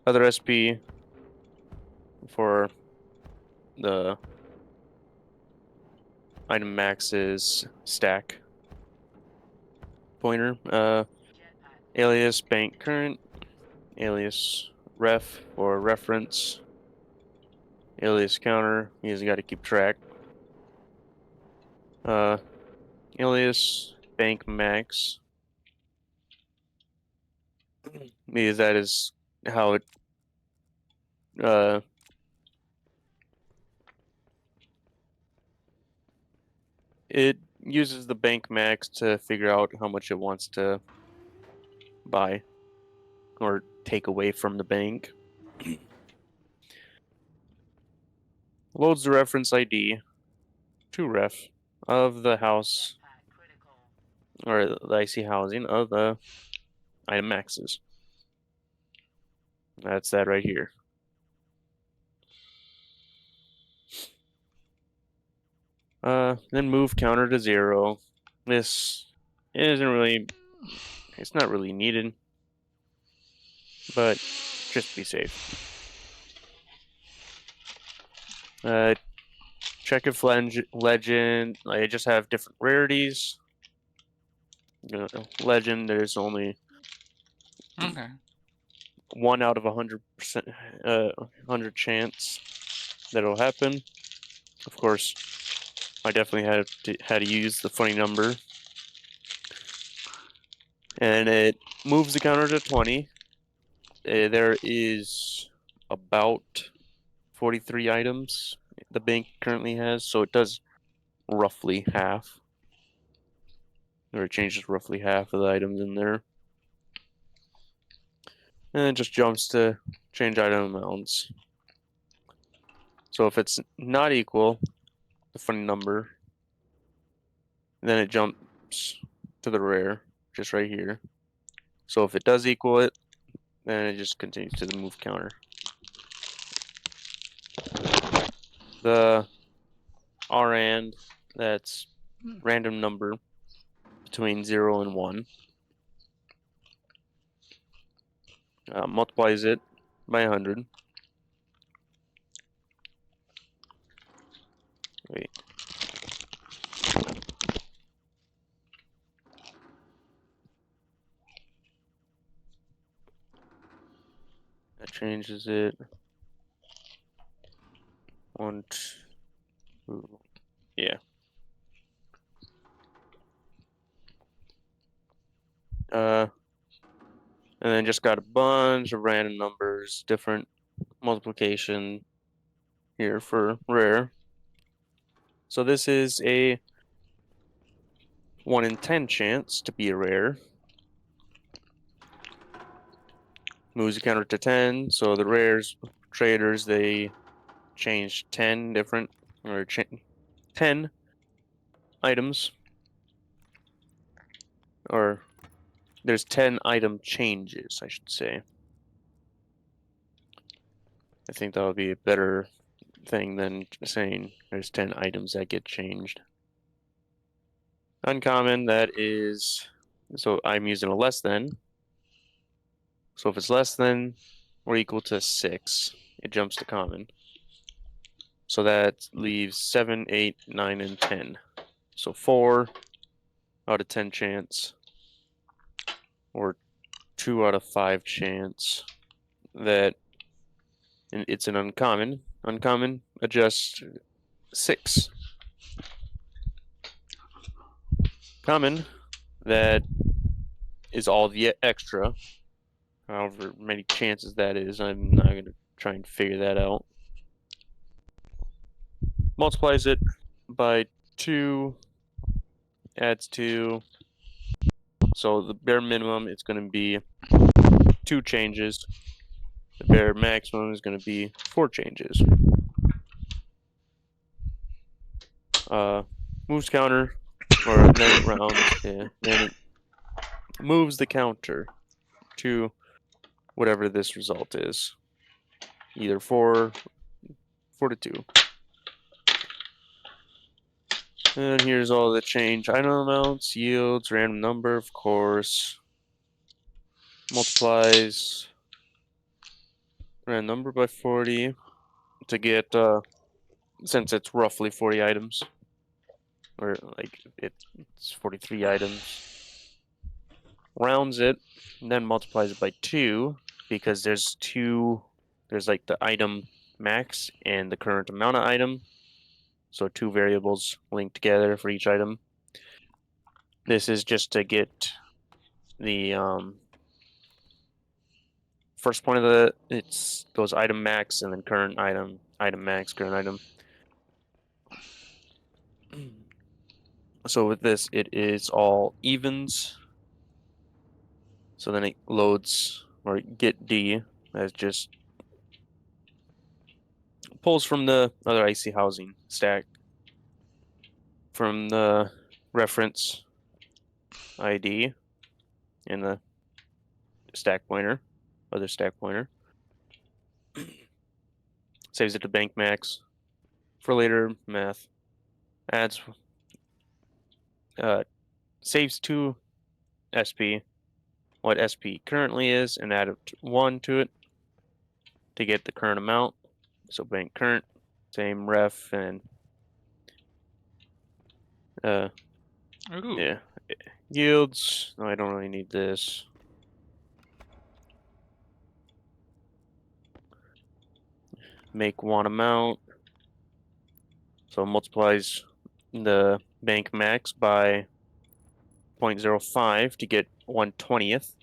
Other SP for the item maxes stack pointer. Alias bank current, alias ref or reference, alias counter. You got to keep track. Uh, alias bank max, because that is how uh it uses the bank max to figure out how much it wants to buy or take away from the bank. Loads the reference ID to ref of the house or the IC housing of the item maxes. That's that right here. Then move counter to 0. This isn't really, it's not really needed, but just be safe. Check if legend, I just have different rarities. Legend, there's only Okay. 1 out of 100%, 100 chance that it'll happen. Of course, I definitely had to use the funny number, and it moves the counter to 20. There is about 43 items the bank currently has, so it does roughly half, or it changes roughly half of the items in there. And it just jumps to change item amounts. So if it's not equal, the funny number, then it jumps to the rare, just right here. So if it does equal it, then it just continues to the move counter. The RAND, that's random number between 0 and 1, multiplies it by 100. Wait. That changes it. 1, 2. Yeah. And then just got a bunch of random numbers, different multiplication here for rare. So this is a 1 in 10 chance to be a rare. Moves the counter to 10, so the rares traders, they change 10 different, or 10 items, or there's 10 item changes, I should say. I think that would be a better thing than saying there's 10 items that get changed. Uncommon, that is, so I'm using a less than. So if it's less than or equal to 6, it jumps to common. So that leaves 7, 8, 9, and 10. So 4 out of 10 chance, or 2 out of 5 chance that it's an uncommon. Uncommon, adjust 6. Common, that is all the extra. However many chances that is, I'm not going to try and figure that out. Multiplies it by 2, adds 2. So the bare minimum, it's going to be 2 changes. The bare maximum is going to be 4 changes. Moves counter, or then it rounds, yeah. Then it moves the counter to whatever this result is. Either 4 to 2. And here's all the change item amounts, yields, random number, of course. Multiplies random number by 40 to get, since it's roughly 40 items. or like it's 43 items. Rounds it, and then multiplies it by 2 because there's like the item max and the current amount of item. So 2 variables linked together for each item. This is just to get the first point of it goes item max and then current item, item max, current item. So with this, it is all evens. So then it loads or get D as just pulls from the other icy housing stack from the reference ID in the stack pointer, other stack pointer. Saves it to bank max for later math. Adds saves to SP what SP currently is and add 1 to it to get the current amount. So bank current, same ref and Ooh. yeah. Yields. No, I don't really need this. Make one amount. So it multiplies the bank max by 0.05 to get 1/20th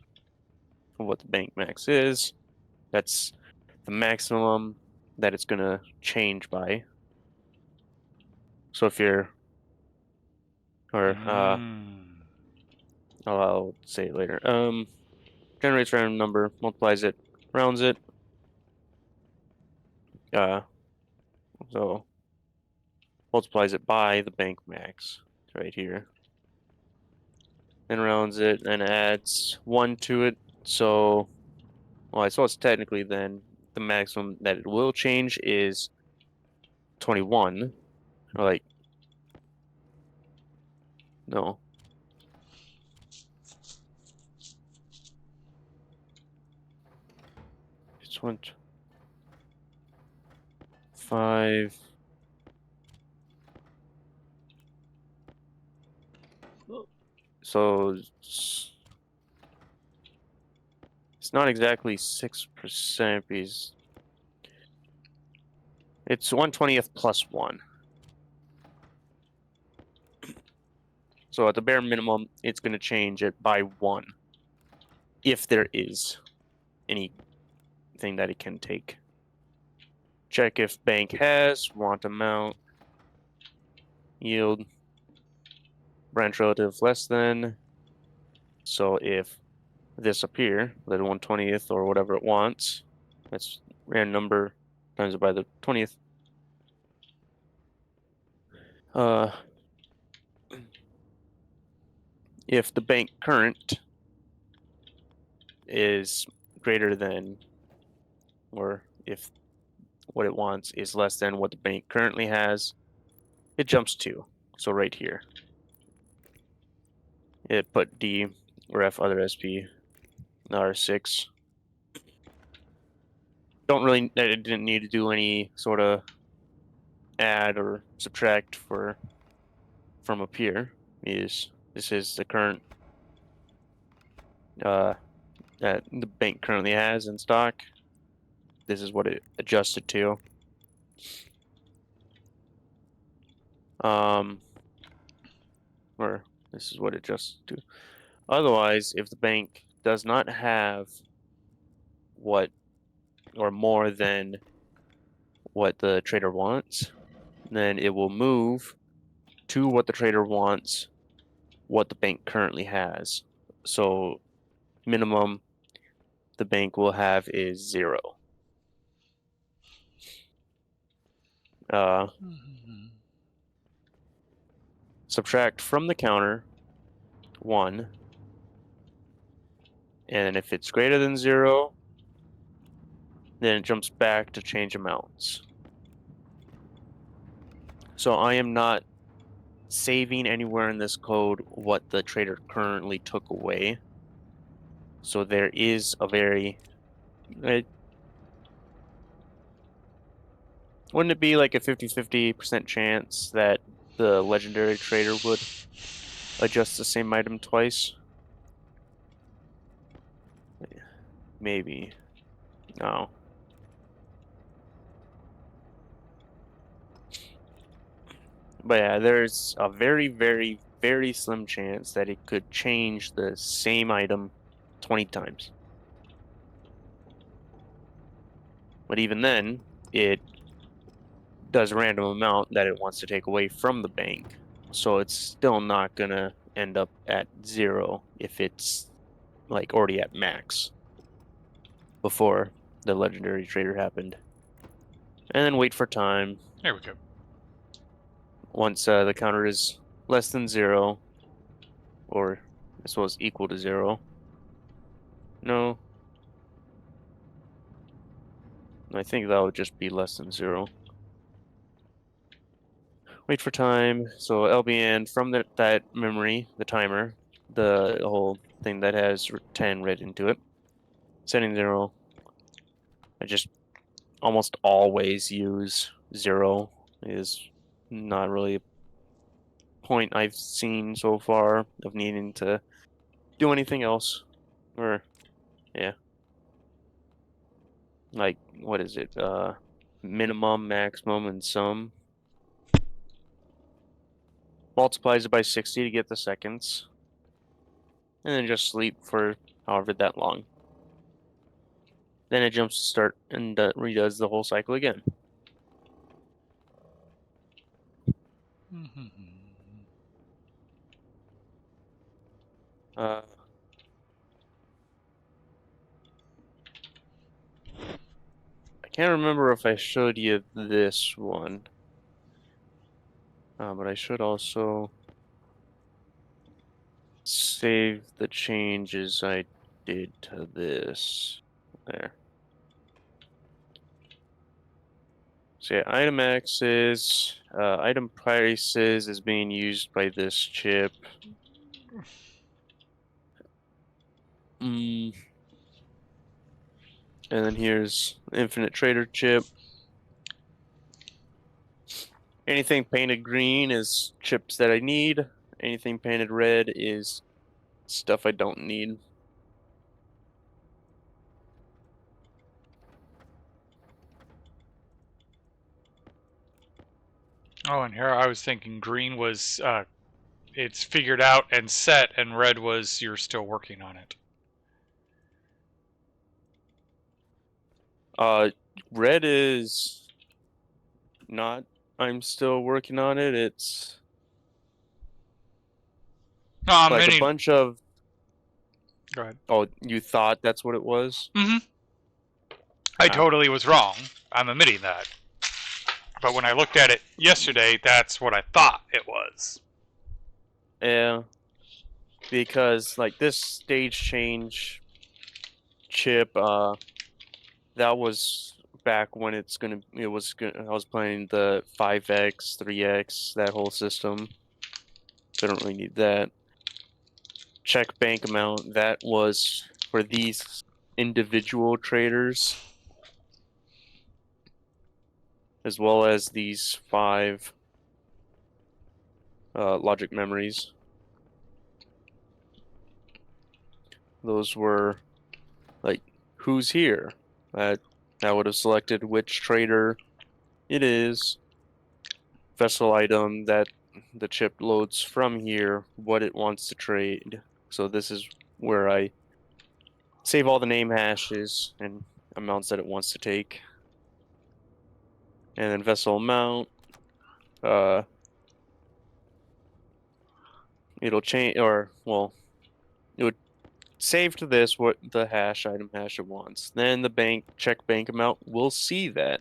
of what the bank max is. That's the maximum that it's gonna change by. So if you're or I'll say it later. Generates random number, multiplies it, rounds it. So multiplies it by the bank max right here. Then rounds it and adds 1 to it. So, well, I suppose technically then the maximum that it will change is 21. Or like, no. It's 5. So it's not exactly 6% because it's 1/20th plus 1. So at the bare minimum, it's going to change it by 1 if there is anything that it can take. Check if bank has, want amount, yield, branch relative less than. So if this up here, the 1/20th or whatever it wants, that's random number times it by the 20th. If the bank current is greater than, or if what it wants is less than what the bank currently has, it jumps 2. So right here, it put D, ref other SP, R6. It didn't need to do any sort of add or subtract from up here. This is the current that the bank currently has in stock. This is what it adjusted to. Or this is what it adjusts to. Otherwise, if the bank does not have what or more than what the trader wants, then it will move to what the trader wants, what the bank currently has. So minimum the bank will have is 0. Subtract from the counter 1, and if it's greater than 0, then it jumps back to change amounts. So I am not saving anywhere in this code what the trader currently took away. So there is a very wouldn't it be like a 50-50% chance that the legendary trader would adjust the same item twice. Maybe. No. But yeah, there's a very, very, very slim chance that it could change the same item 20 times. But even then, it does a random amount that it wants to take away from the bank. So it's still not gonna end up at 0 if it's like already at max before the legendary trader happened. And then wait for time. There we go. Once the counter is less than 0, or as well as equal to 0. No, I think that would just be less than 0. Wait for time. So LBN from that memory, the timer, the whole thing that has 10 read into it. Setting 0. I just almost always use 0. Is not really a point I've seen so far of needing to do anything else. Or yeah. Like what is it? Minimum, maximum, and sum. Multiplies it by 60 to get the seconds. And then just sleep for however that long. Then it jumps to start and redoes the whole cycle again. Uh, I can't remember if I showed you this one. But I should also save the changes I did to this. There. So yeah, item axes, item prices is being used by this chip. And then here's Infinite Trader chip. Anything painted green is chips that I need. Anything painted red is stuff I don't need. Oh, and here I was thinking green was it's figured out and set, and red was you're still working on it. Red is not. I'm still working on it. It's No, I'm like a meaning. bunch of. Go ahead. Oh, you thought that's what it was? Mm-hmm. I Ah, totally was wrong. I'm admitting that. But when I looked at it yesterday, that's what I thought it was. yeah, because like this stage change chip, that was back when it was gonna, I was playing the 5x, 3x, that whole system. So I don't really need that. Check bank amount, that was for these individual traders, as well as these 5 logic memories. Those were like who's here. That would have selected which trader it is. Vessel item that the chip loads from here, what it wants to trade. So this is where I save all the name hashes and amounts that it wants to take. And then vessel amount, uh, it'll change, or well, it would save to this what the item hash it wants. Then the check bank amount will see that.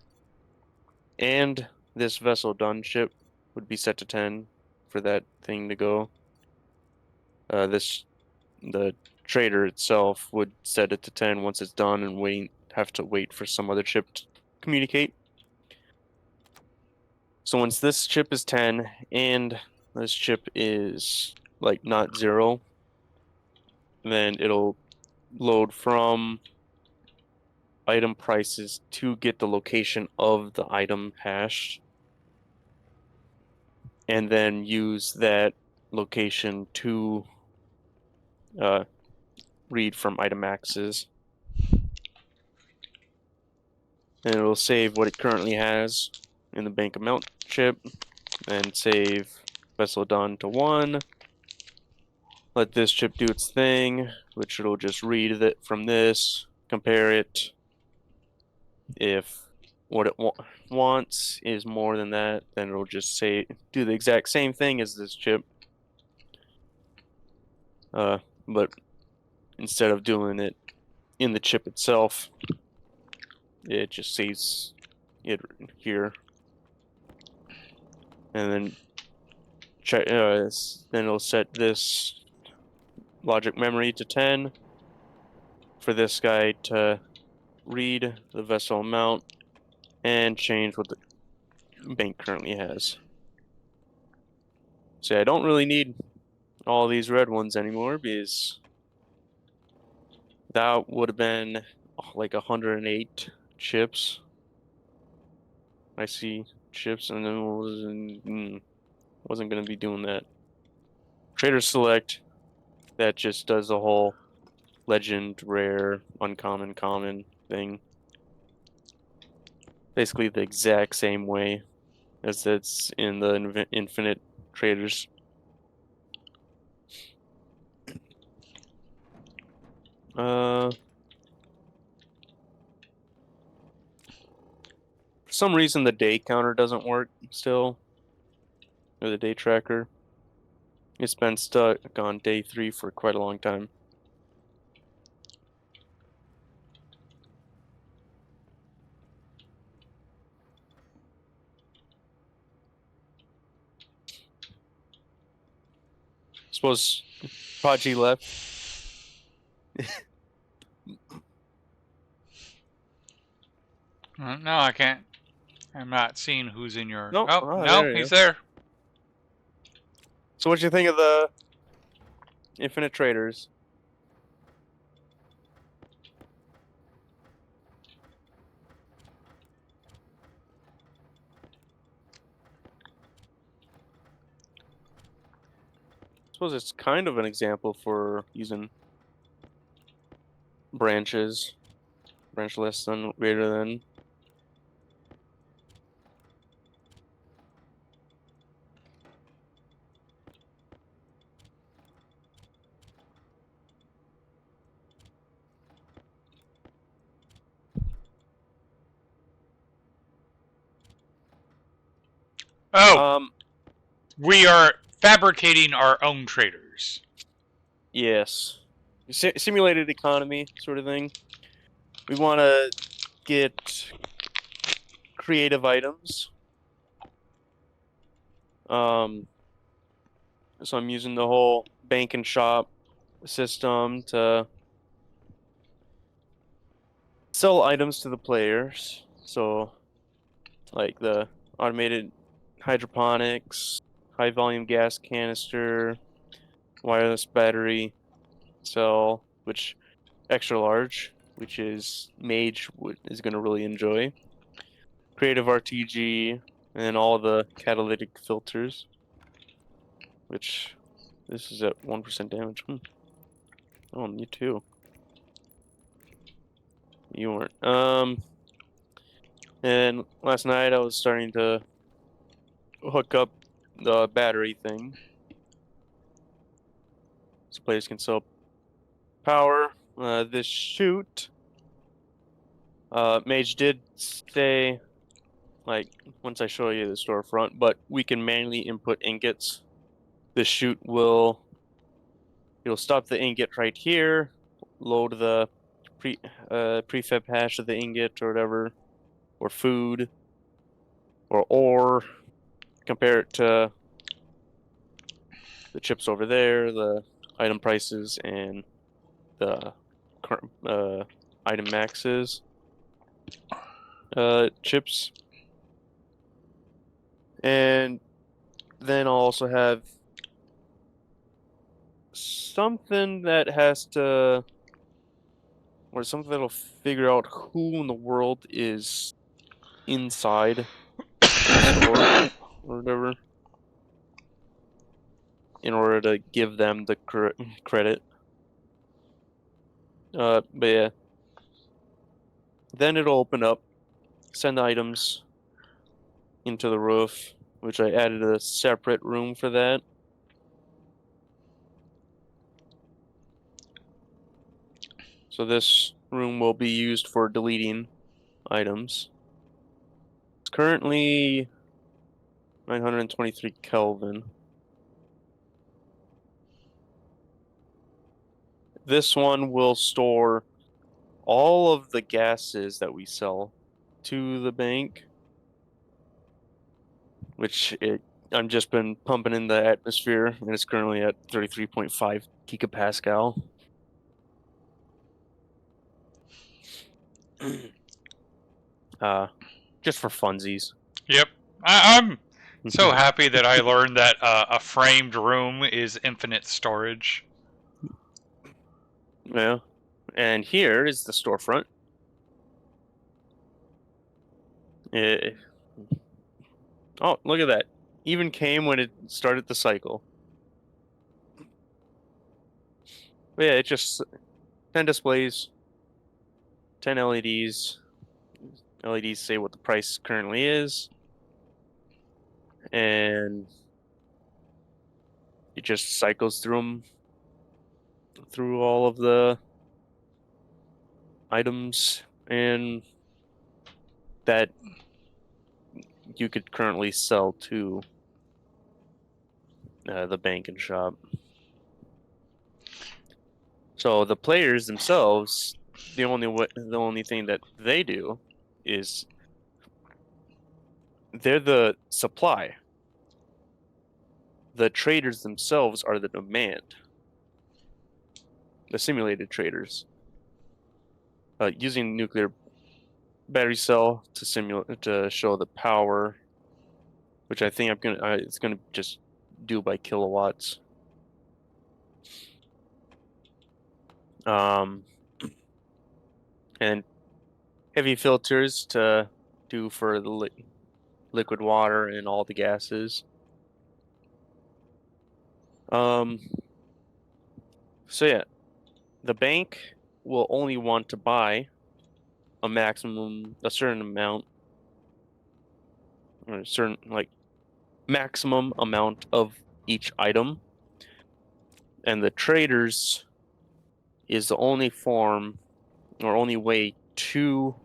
And this vessel done chip would be set to 10 for that thing to go. The trader itself would set it to 10 once it's done and have to wait for some other chip to communicate. So once this chip is 10 and this chip is like not 0, then it'll load from item prices to get the location of the item hash. and then use that location to read from item axes. And it'll save what it currently has in the bank amount chip, and save vessel done to 1. Let this chip do its thing, which it'll just read it from this, compare it. If what it wants is more than that, then it'll just say do the exact same thing as this chip. But instead of doing it in the chip itself, it just saves it here, and then check. Then it'll set this logic memory to 10 for this guy to read the vessel amount and change what the bank currently has. See, I don't really need all these red ones anymore because that would have been like 108 chips. I see chips, and then wasn't gonna be doing that. Trader select, that just does the whole legend, rare, uncommon, common thing. Basically the exact same way as it's in the infinite traders. For some reason the day counter doesn't work still, or the day tracker. It's been stuck on day 3 for quite a long time. Suppose Podgy left. No, I can't. I'm not seeing who's in your. Nope. Oh, Ah, no, there you he's go. there. So what you think of the infinite traders? I suppose it's kind of an example for using branches, branch less than, greater than. Oh, we are fabricating our own traders. Yes. Simulated economy sort of thing. We want to get creative items. So I'm using the whole bank and shop system to sell items to the players. So, like the automated hydroponics, high volume gas canister, wireless battery cell, which extra large, which is Mage is going to really enjoy. Creative RTG, and then all the catalytic filters, which this is at 1% damage. Oh, you too. You weren't. And last night I was starting to hook up the battery thing, so players can sell power. This chute, Mage did say, like, once I show you the storefront, but we can manually input ingots. The chute it'll stop the ingot right here, load the prefab hash of the ingot or whatever, or food, or ore, compare it to the chips over there, the item prices, and the item maxes chips. And then I'll also have something that has to, or something that'll figure out who in the world is inside the store or whatever. in order to give them the credit. But yeah, then it'll open up, send items into the roof, which I added a separate room for that. So this room will be used for deleting items. It's currently 923 Kelvin. This one will store all of the gases that we sell to the bank, I've just been pumping in the atmosphere, and it's currently at 33.5 gigapascal. uh, just for funsies. Yep. I'm so happy that I learned that a framed room is infinite storage. Yeah. And here is the storefront. Eh, oh, look at that. Even came when it started the cycle. But yeah, it just 10 displays, 10 LEDs. LEDs say what the price currently is, and it just cycles through them, through all of the items and that you could currently sell to the bank and shop. So the players themselves, the only thing that they do is they're the supply. The traders themselves are the demand. The simulated traders, using nuclear battery cell to simulate to show the power, which I think it's gonna just do by kilowatts. Um, and heavy filters to do for the liquid water and all the gases. Um, so yeah, the bank will only want to buy a certain amount, or a certain like maximum amount of each item, and the traders is the only form or only way to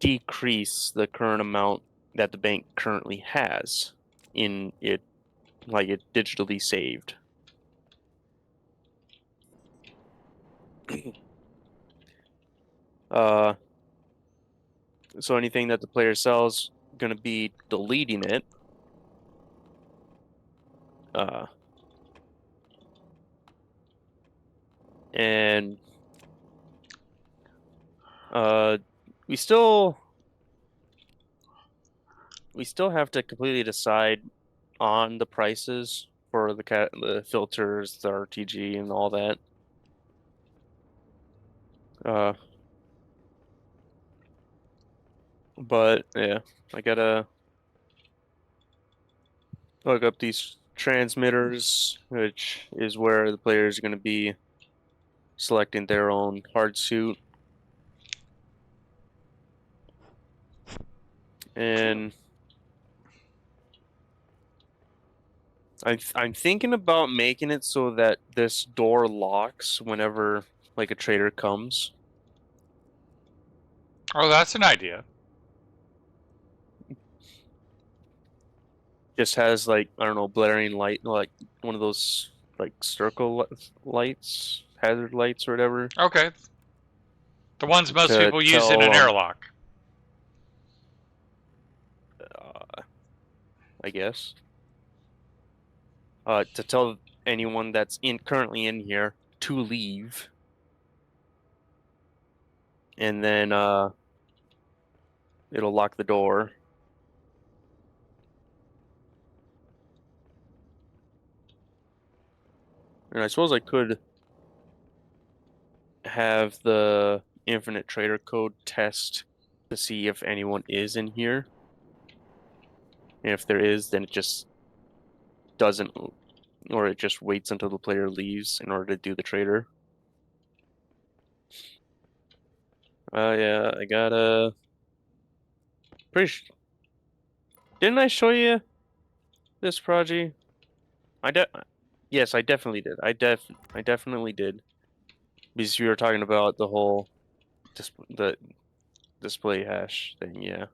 decrease the current amount that the bank currently has in it, like it digitally saved. Uh, so anything that the player sells, gonna be deleting it. Uh, and uh, we still we still have to completely decide on the prices for the filters, the RTG, and all that. Uh, but yeah, I gotta look up these transmitters, which is where the players are gonna be selecting their own hard suit. And I'm thinking about making it so that this door locks whenever like a trader comes. Oh, that's an idea. Just has like I don't know, blaring light, like one of those like lights, hazard lights or whatever Okay. The ones most to people use in tell an airlock. uh, I guess to tell anyone that's in currently in here to leave, and then it'll lock the door. And I suppose I could have the infinite trader code test to see if anyone is in here. And if there is, then it just doesn't, or it just waits until the player leaves in order to do the trader. Yeah, I got a. Pretty. Didn't I show you this project? I de Yes, I definitely did. I definitely did. Because you were talking about the whole the display hash thing, yeah.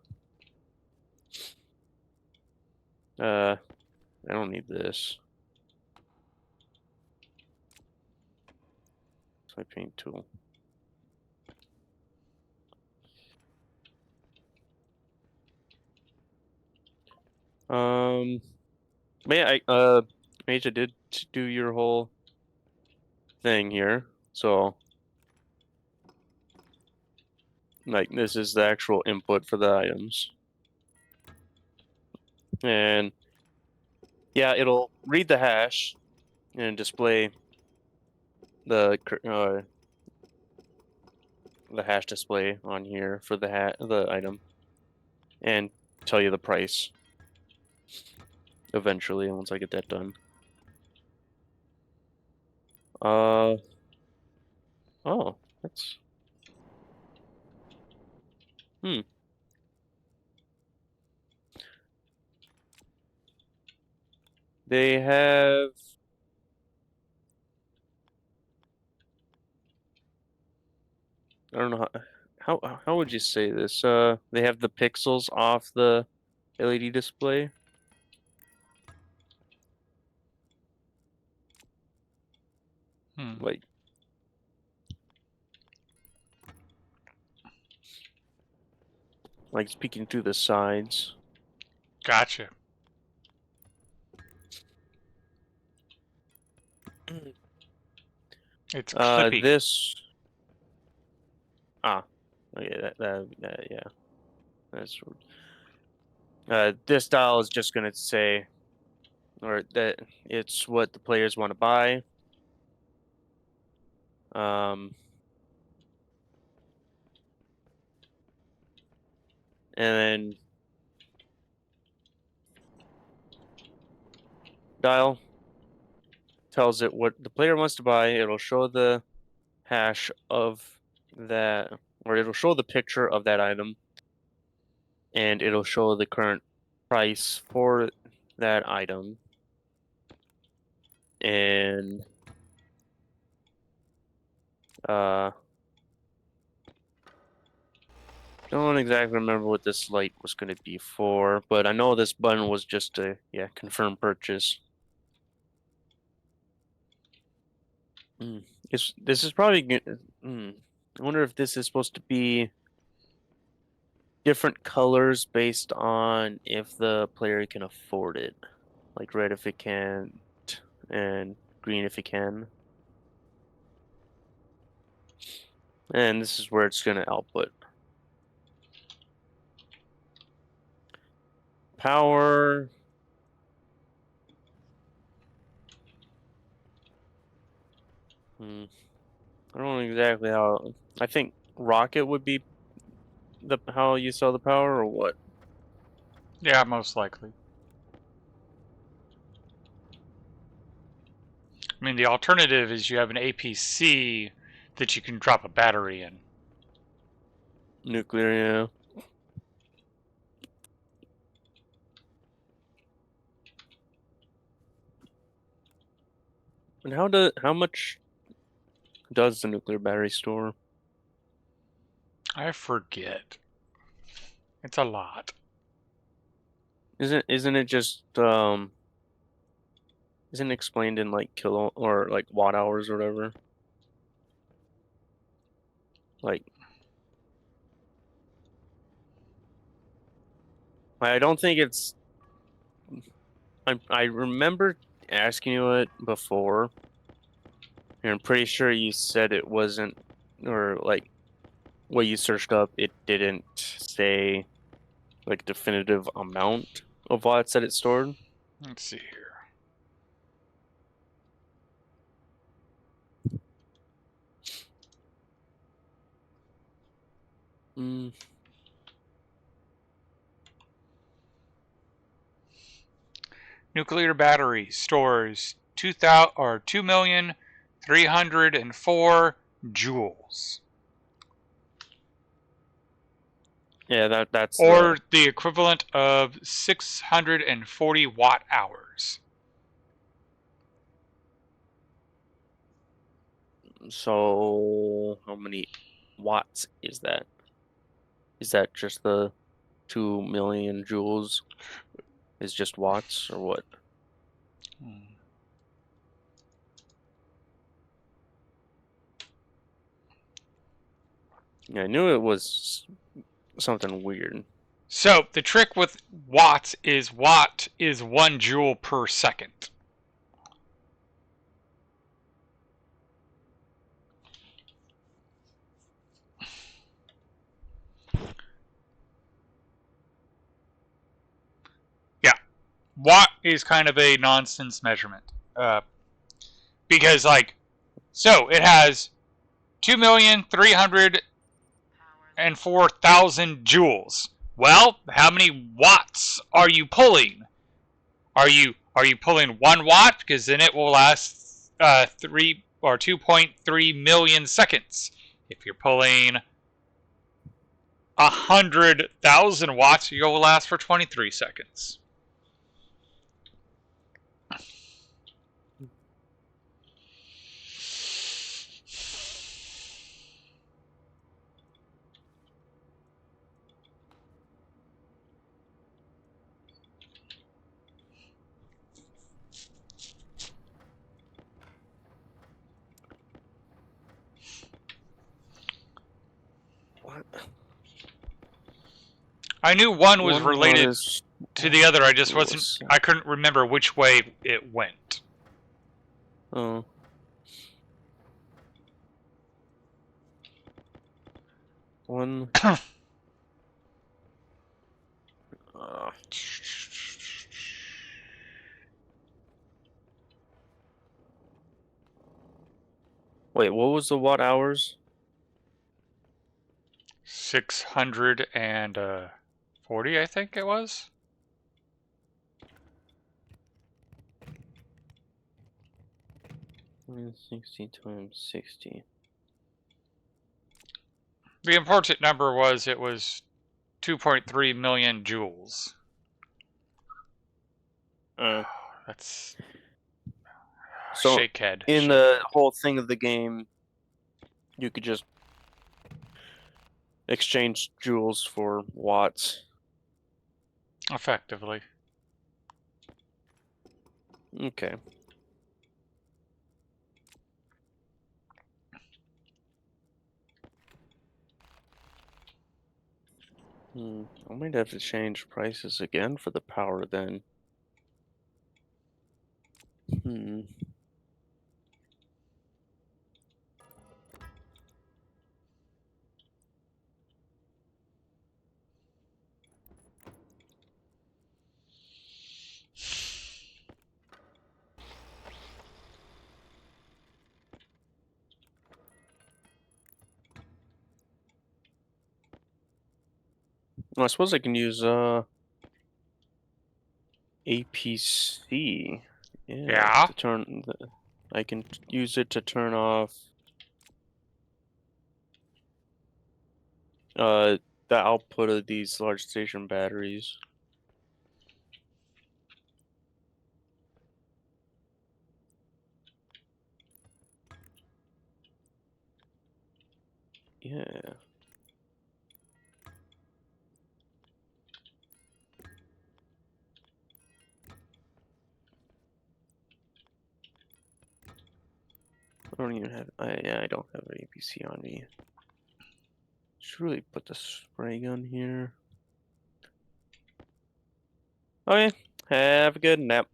I don't need this. It's my paint tool. May I Mage, I did do your whole thing here. So like this is the actual input for the items. And yeah, it'll read the hash and display the the hash display on here for the item and tell you the price eventually once I get that done. Uh oh, that's hmm. They have I don't know how would you say this? They have the pixels off the LED display. Hmm. Like it's peeking through the sides. Gotcha. It's clippy. This ah, okay, yeah, that's this dial is just gonna say or that it's what the players want to buy. Um, and then dial tells it what the player wants to buy. It'll show the hash of that, or it'll show the picture of that item, and it'll show the current price for that item. And uh, don't exactly remember what this light was going to be for, but I know this button was just to confirm purchase. Mm. This is probably good. I wonder if this is supposed to be different colors based on if the player can afford it. Like red if it can't, and green if it can. And this is where it's gonna output. Power. Hmm, I don't know exactly how. I think rocket would be the how you sell the power or what? Yeah, most likely. I mean, the alternative is you have an APC that you can drop a battery in. Nuclear, yeah. And how much does the nuclear battery store? I forget. It's a lot. Isn't it just isn't it explained in like kilo or like watt hours or whatever? Like I don't think it's I remember asking you it before, and I'm pretty sure you said it wasn't or like what you searched up, it didn't say like definitive amount of watts that it stored. Let's see here. Mm, nuclear battery stores 2,304 joules, Yeah, that's or the equivalent of 640 watt hours. So how many watts is that? Is that just the 2 million joules? Is just watts or what? Yeah, I knew it was something weird. So the trick with watts is watt is 1 joule per second. Yeah, watt is kind of a nonsense measurement. Because, like, so it has 2,304,000 joules. Well, how many watts are you pulling? Are you pulling 1 watt? Because then it will last 3 or 2.3 million seconds. If you're pulling 100,000 watts, you'll last for 23 seconds. What? I knew one was One watt related is to the other. I just wasn't. joules. I couldn't remember which way it went. Oh. One. Wait, what was the watt hours? 640, I think it was. -60 times 60. The important number was it was 2.3 million joules. That's So shake head. in the whole thing of the game, you could just exchange joules for watts. Effectively. Okay. I might have to change prices again for the power then. Well, I suppose I can use APC. Yeah. To turn I can use it to turn off the output of these large station batteries. Yeah. I don't even have I don't have an APC on me. Should really put the spray gun here. Okay, have a good nap.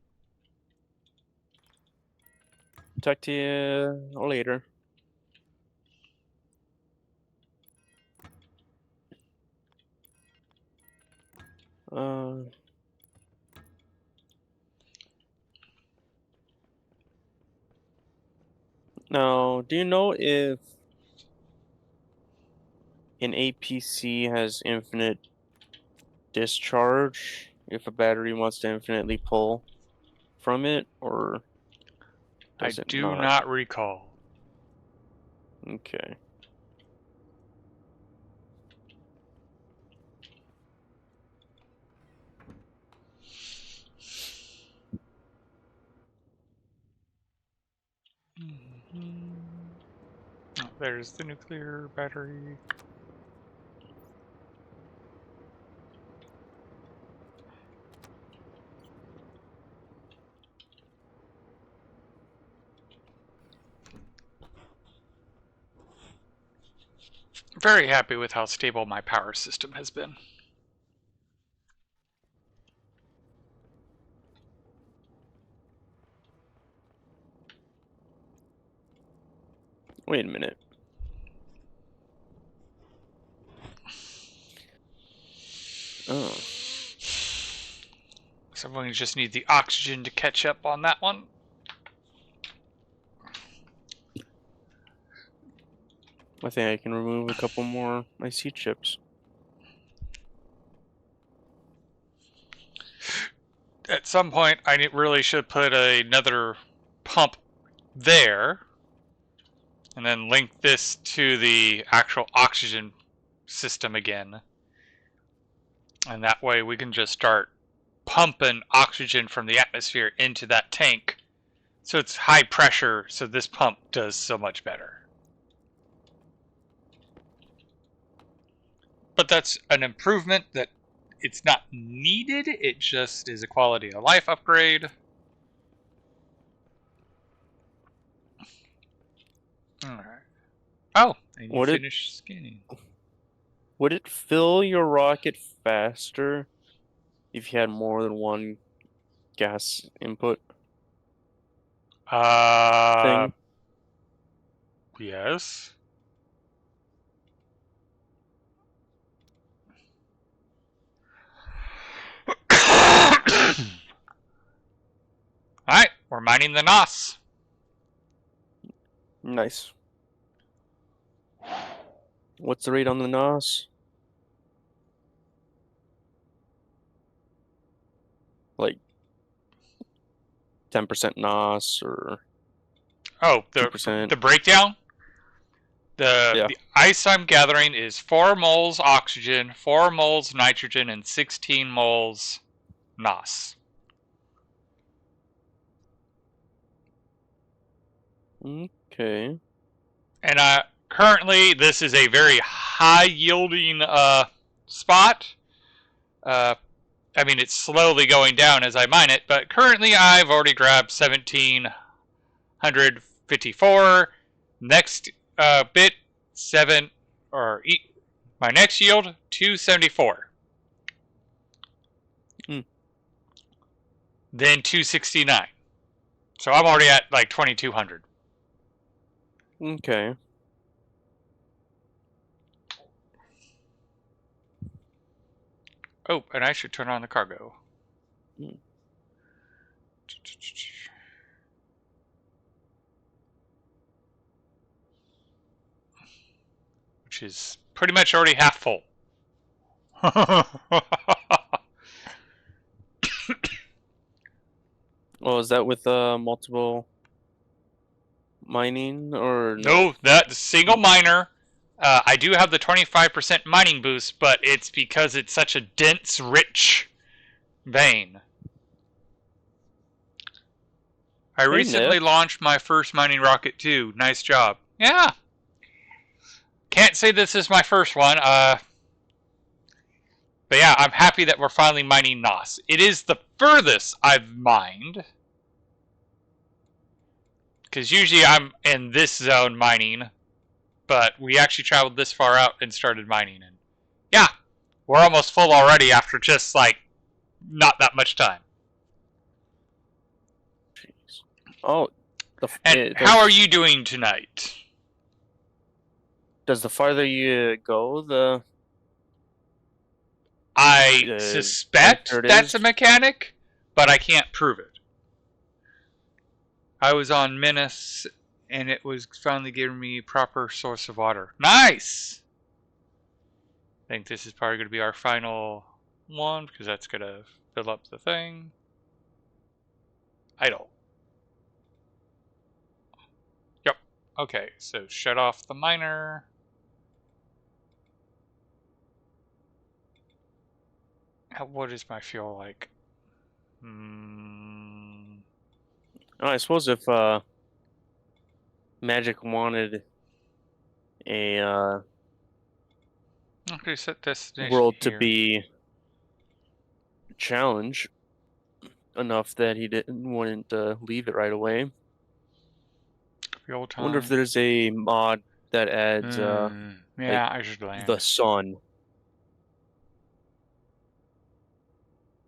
Talk to you later. Now, do you know if an APC has infinite discharge? If a battery wants to infinitely pull? from it, or I does it do not? not recall. Okay. Oh, there's the nuclear battery. Very happy with how stable my power system has been. Wait a minute. Oh. So we just need the oxygen to catch up on that one. I think I can remove a couple more IC chips. At some point, I really should put another pump there, and then link this to the actual oxygen system again. And that way we can just start pumping oxygen from the atmosphere into that tank. So it's high pressure, so this pump does so much better. But that's an improvement that it's not needed, it just is a quality of life upgrade. Alright. Oh, and you finished scanning. Would it fill your rocket faster if you had more than one gas input thing? Yes. Alright, we're mining the NOS. Nice. What's the rate on the NOS? Like 10% NOS or Oh, 2%? the breakdown? Yeah. The ice I'm gathering is 4 moles oxygen, 4 moles nitrogen, and 16 moles NOS. Okay. And currently, this is a very high yielding spot. I mean, it's slowly going down as I mine it, but currently I've already grabbed 1754. Next bit, 7, or my next yield, 274. Hmm. Then 269. So I'm already at like 2200. Okay. Oh, and I should turn on the cargo. Hmm. Which is pretty much already half full. Oh, is that with multiple mining or no? No, that single miner. I do have the 25% mining boost, but it's because it's such a dense, rich vein. I Hey, recently Nip. launched my first mining rocket too. Nice job. Yeah. Can't say this is my first one. But yeah, I'm happy that we're finally mining NOS. It is the furthest I've mined. Because usually I'm in this zone mining. But we actually traveled this far out and started mining. And yeah, we're almost full already after just like not that much time. Jeez. Oh, And how are you doing tonight? does the farther you go, the I denser suspect it that's a is? mechanic, but I can't prove it. I was on Menace, and it was finally giving me proper source of water. Nice! I think this is probably going to be our final one, because that's going to fill up the thing. Idle. Yep. Okay, so shut off the miner. What is my fuel like? I suppose if Magic wanted a Okay, set destination world to here. be a challenge enough that he wouldn't leave it right away. Fuel I wonder if time. there's a mod that adds Yeah, like I should land. the sun.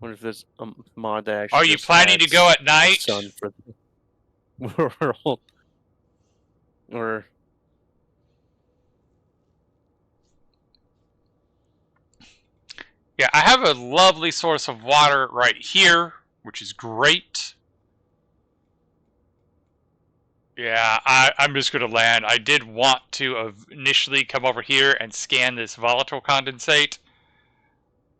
Wonder if there's a mod that actually Are you just planning to go adds at the night? sun for the world, or Yeah, I have a lovely source of water right here, which is great. Yeah, I'm just going to land. I did want to initially come over here and scan this volatile condensate,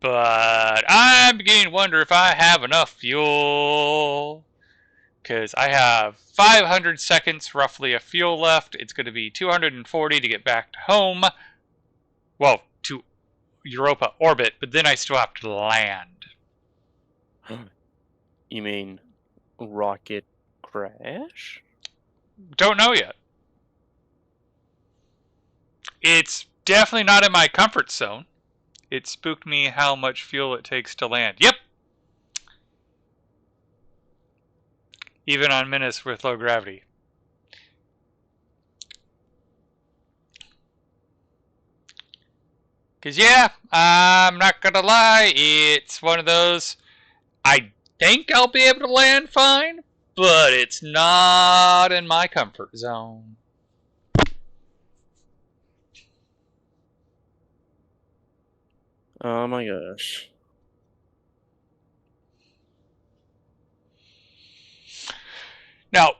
but I'm beginning to wonder if I have enough fuel. Because I have 500 seconds roughly of fuel left. It's going to be 240 to get back to home. Well, to Europa orbit, but then I still have to land. you mean rocket crash? Don't know yet. It's definitely not in my comfort zone. It spooked me how much fuel it takes to land. Yep! Even on Menace with low gravity. Because, yeah, I'm not going to lie, it's one of those, I think I'll be able to land fine, but it's not in my comfort zone. Oh my gosh. Now,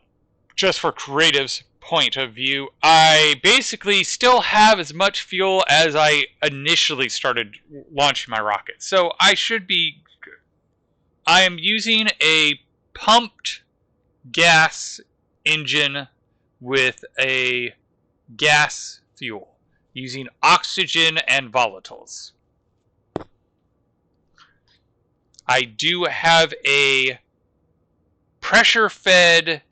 just for creative's point of view, I basically still have as much fuel as I initially started launching my rocket. So I should be good. I am using a pumped gas engine with a gas fuel, using oxygen and volatiles. I do have a pressure-fed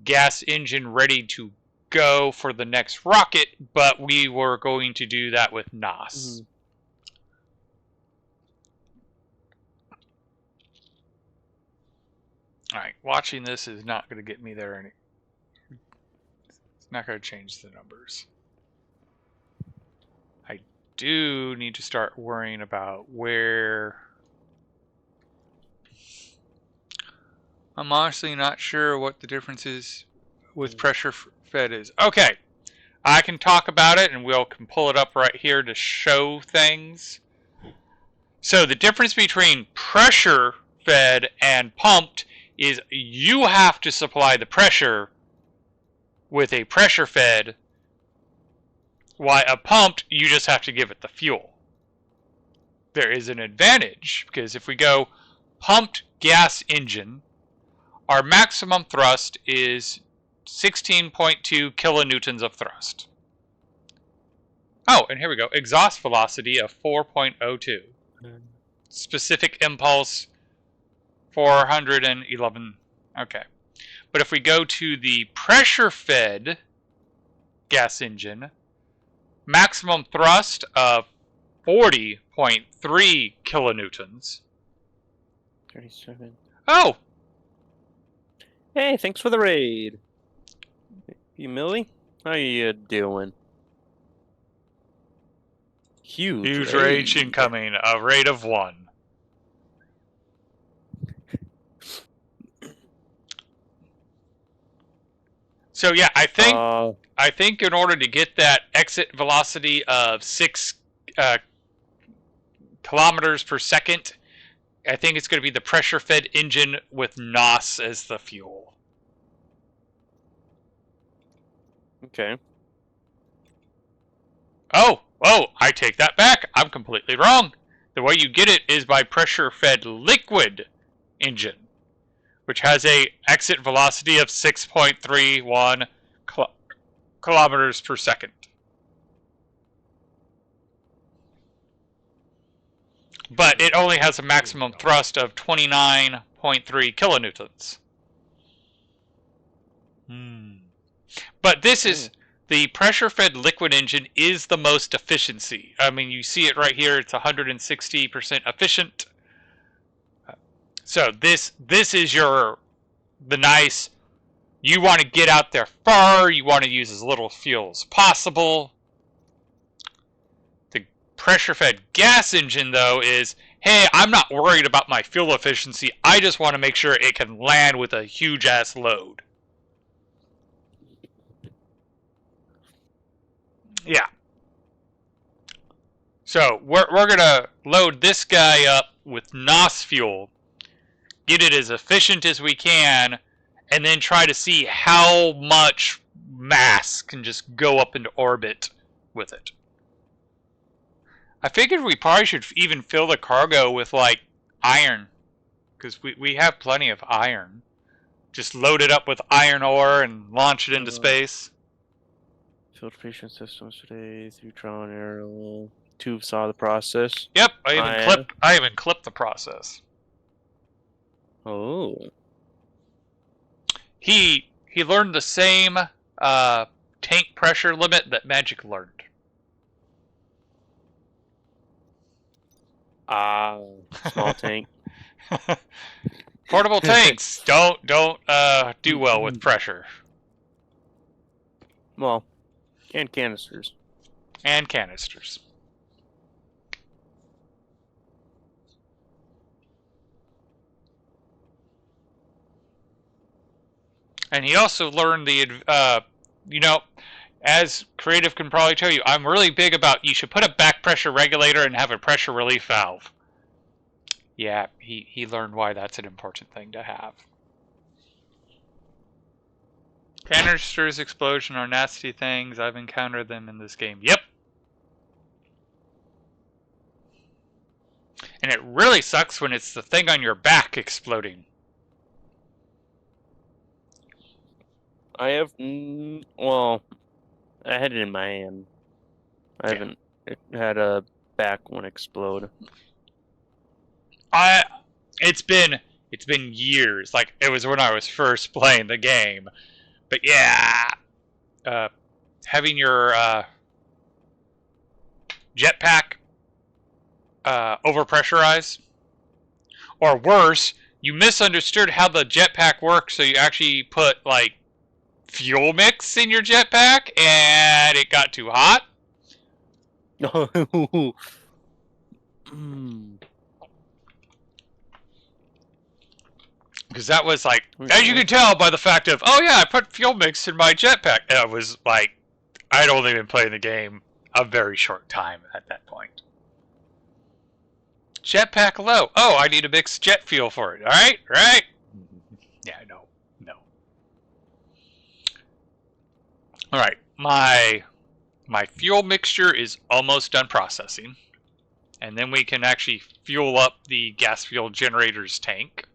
gas engine ready to go for the next rocket, but we were going to do that with NOS. Alright, watching this is not going to get me there any. It's not going to change the numbers. I do need to start worrying about where. I'm honestly not sure what the difference is with pressure fed is. Okay, I can talk about it and can pull it up right here to show things. So the difference between pressure fed and pumped is you have to supply the pressure with a pressure fed, while a pumped, you just have to give it the fuel. There is an advantage, because if we go pumped gas engine, our maximum thrust is 16.2 kilonewtons of thrust. Oh, and here we go. Exhaust velocity of 4.02. Specific impulse 411. Okay. But if we go to the pressure-fed gas engine, maximum thrust of 40.3 kilonewtons. 37. Oh! Hey, thanks for the raid. You Millie? How you doing? Huge rage incoming. A rate of 1. So yeah, I think in order to get that exit velocity of 6 kilometers per second, I think it's going to be the pressure-fed engine with NOS as the fuel. Okay. Oh, I take that back. I'm completely wrong. The way you get it is by pressure-fed liquid engine, which has a exit velocity of 6.31 kilometers per second. But it only has a maximum thrust of 29.3 kilonewtons. But this is the pressure-fed liquid engine is the most efficiency. I mean, you see it right here. It's 160% efficient. So this is the nice. You want to get out there far. You want to use as little fuel as possible. The pressure-fed gas engine, though, is, hey, I'm not worried about my fuel efficiency. I just want to make sure it can land with a huge-ass load. Yeah. So we're going to load this guy up with NOS fuel, get it as efficient as we can, and then try to see how much mass can just go up into orbit with it. I figured we probably should even fill the cargo with, like, iron, because we have plenty of iron. Just load it up with iron ore and launch it into space. Filtration systems today, Neutron Aerial. Tube saw the process. Yep, I even clipped the process. Oh. He learned the same tank pressure limit that Magic learned. Small tank. Portable tanks don't do well with pressure. Well, and canisters. And canisters. And he also learned the, as Creative can probably tell you, I'm really big about you should put a back pressure regulator and have a pressure relief valve. Yeah, he learned why that's an important thing to have. Canisters explosion are nasty things. I've encountered them in this game. Yep. And it really sucks when it's the thing on your back exploding. I have, well, I had it in my hand. I haven't had a back one explode. It's been years. Like, it was when I was first playing the game. But yeah, having your jetpack overpressurize, or worse, you misunderstood how the jetpack works, so you actually put, like, fuel mix in your jetpack, and it got too hot. Because that was like, as you can tell by the fact of, oh yeah, I put fuel mix in my jetpack. And I was like, I'd only been playing the game a very short time at that point. Jetpack low. Oh, I need to mix jet fuel for it. All right, right? Yeah, no. All right, my fuel mixture is almost done processing, and then we can actually fuel up the gas fuel generator's tank.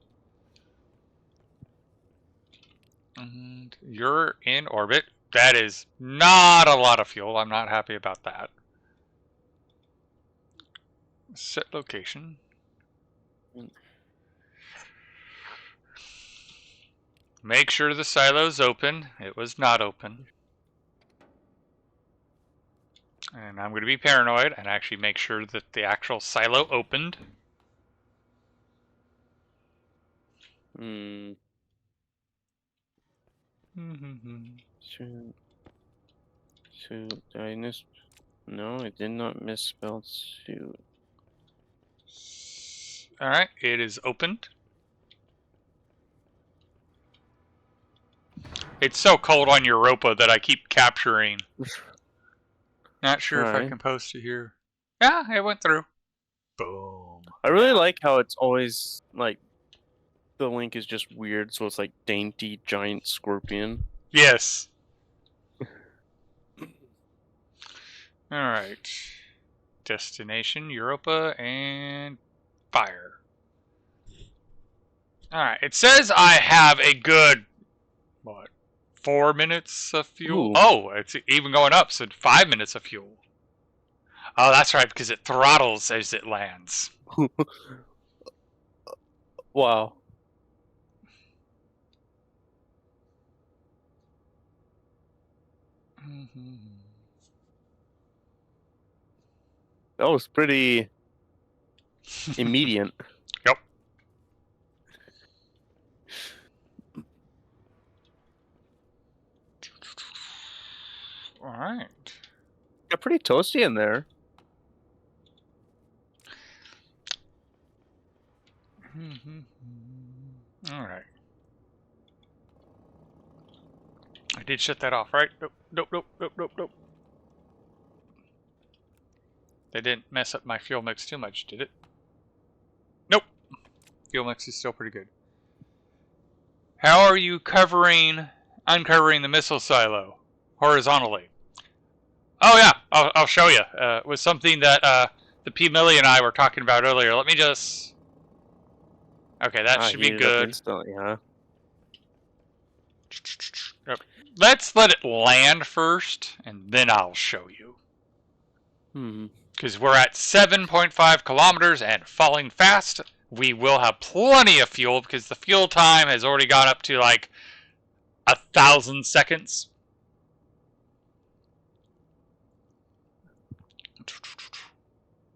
And you're in orbit. That is not a lot of fuel. I'm not happy about that. Set location. Make sure the silo's open. It was not open. And I'm going to be paranoid and actually make sure that the actual silo opened. Suit. Did I miss? No, I did not misspell suit. Alright, it is opened. It's so cold on Europa that I keep capturing. Not sure if I can post it here. Yeah, it went through. Boom. I really like how it's always, like, the link is just weird, so it's like dainty giant scorpion. Yes. Alright. Destination, Europa, and fire. Alright, it says I have a good, what, 4 minutes of fuel? Ooh. Oh, it's even going up, so 5 minutes of fuel. Oh, that's right, because it throttles as it lands. Wow. That was pretty immediate. Yep. Alright. Got pretty toasty in there. Alright. I did shut that off, right? Nope. They didn't mess up my fuel mix too much, did it? Nope. Fuel mix is still pretty good. How are you uncovering the missile silo horizontally? Oh yeah, I'll show you. It was something that the P. Millie and I were talking about earlier. Let me just... Okay, that should be Heated up good. instantly, huh? Yep. Let's let it land first, and then I'll show you. Because we're at 7.5 kilometers and falling fast. We will have plenty of fuel because the fuel time has already gone up to like 1,000 seconds.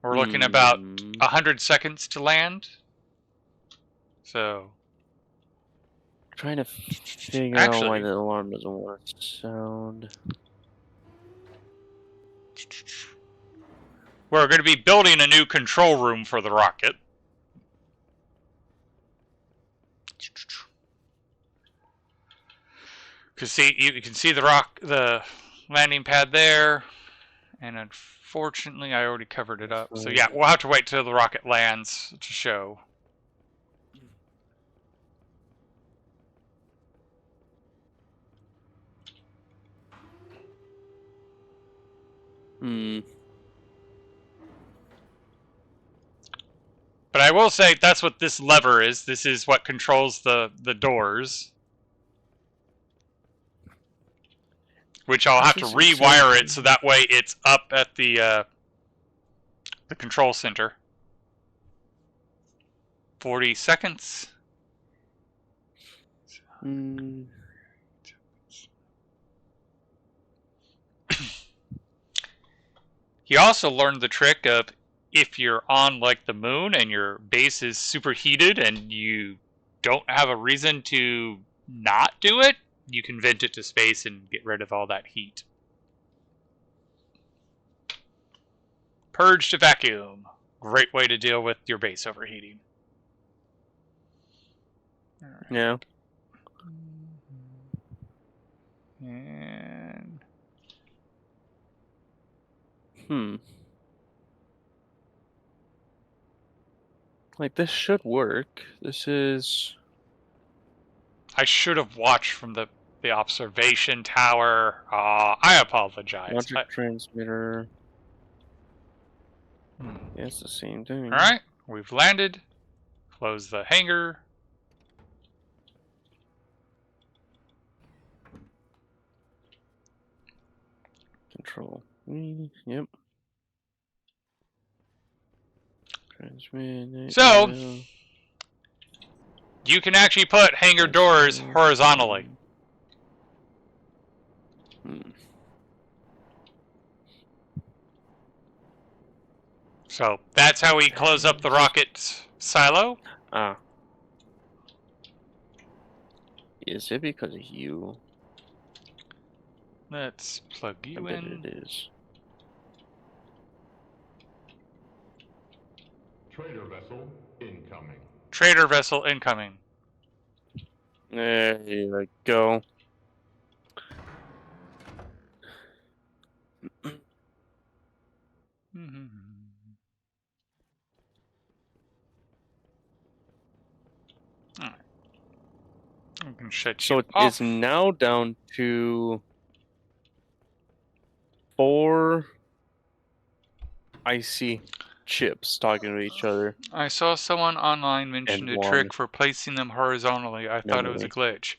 We're looking about 100 seconds to land. So... Trying to figure out why the alarm doesn't want to sound. We're going to be building a new control room for the rocket. Cause see, you can see the landing pad there, and unfortunately, I already covered it up. So yeah, we'll have to wait till the rocket lands to show. But I will say that's what this lever is. This is what controls the doors. Which I'll have to rewire it so that way it's up at the control center. 40 seconds. He also learned the trick of if you're on like the moon and your base is superheated and you don't have a reason to not do it, you can vent it to space and get rid of all that heat. Purge to vacuum. Great way to deal with your base overheating. All right. Yeah. And... Like, this should work. This is... I should have watched from the observation tower. I apologize. Logic transmitter. Yeah, it's the same thing. Alright, we've landed. Close the hangar. Control. Yep. Transmit. So, you can actually put hangar doors horizontally. So, that's how we close up the rocket silo. Is it because of you? Let's plug you in. It is. Trader vessel incoming. Trader vessel incoming. There you go. Alright. I can shut So you it off. is now down to 4 IC. chips talking to each other I saw someone online mention and a one trick for placing them horizontally. I thought it was a memory. glitch.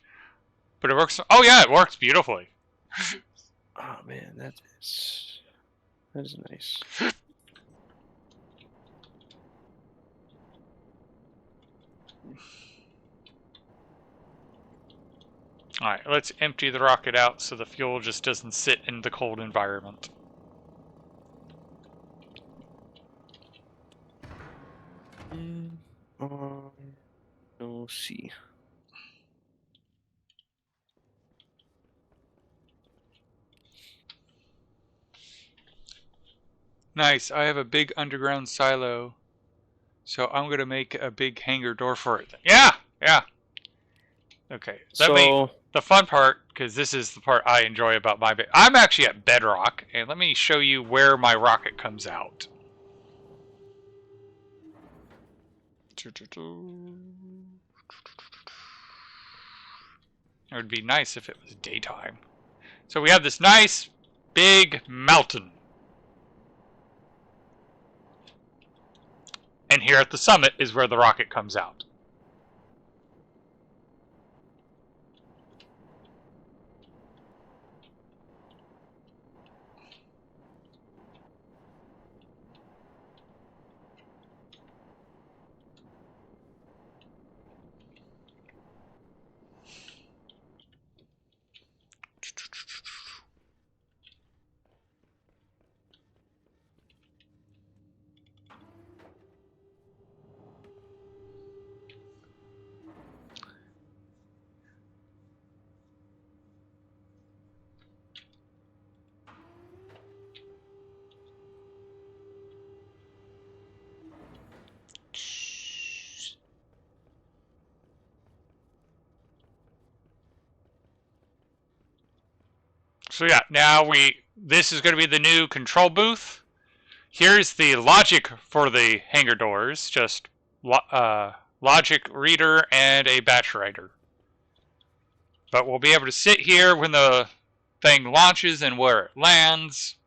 But it works. Oh, yeah, it works beautifully. Oh man, that is nice. Alright, let's empty the rocket out so the fuel just doesn't sit in the cold environment. No see. Nice, I have a big underground silo. So I'm going to make a big hangar door for it. Yeah! Yeah! Okay, So the fun part, because this is the part I enjoy about my base. I'm actually at bedrock, and let me show you where my rocket comes out. It would be nice if it was daytime. So we have this nice, big mountain. And here at the summit is where the rocket comes out. So yeah, now this is going to be the new control booth. Here's the logic for the hangar doors, just logic reader and a batch writer. But we'll be able to sit here when the thing launches and where it lands.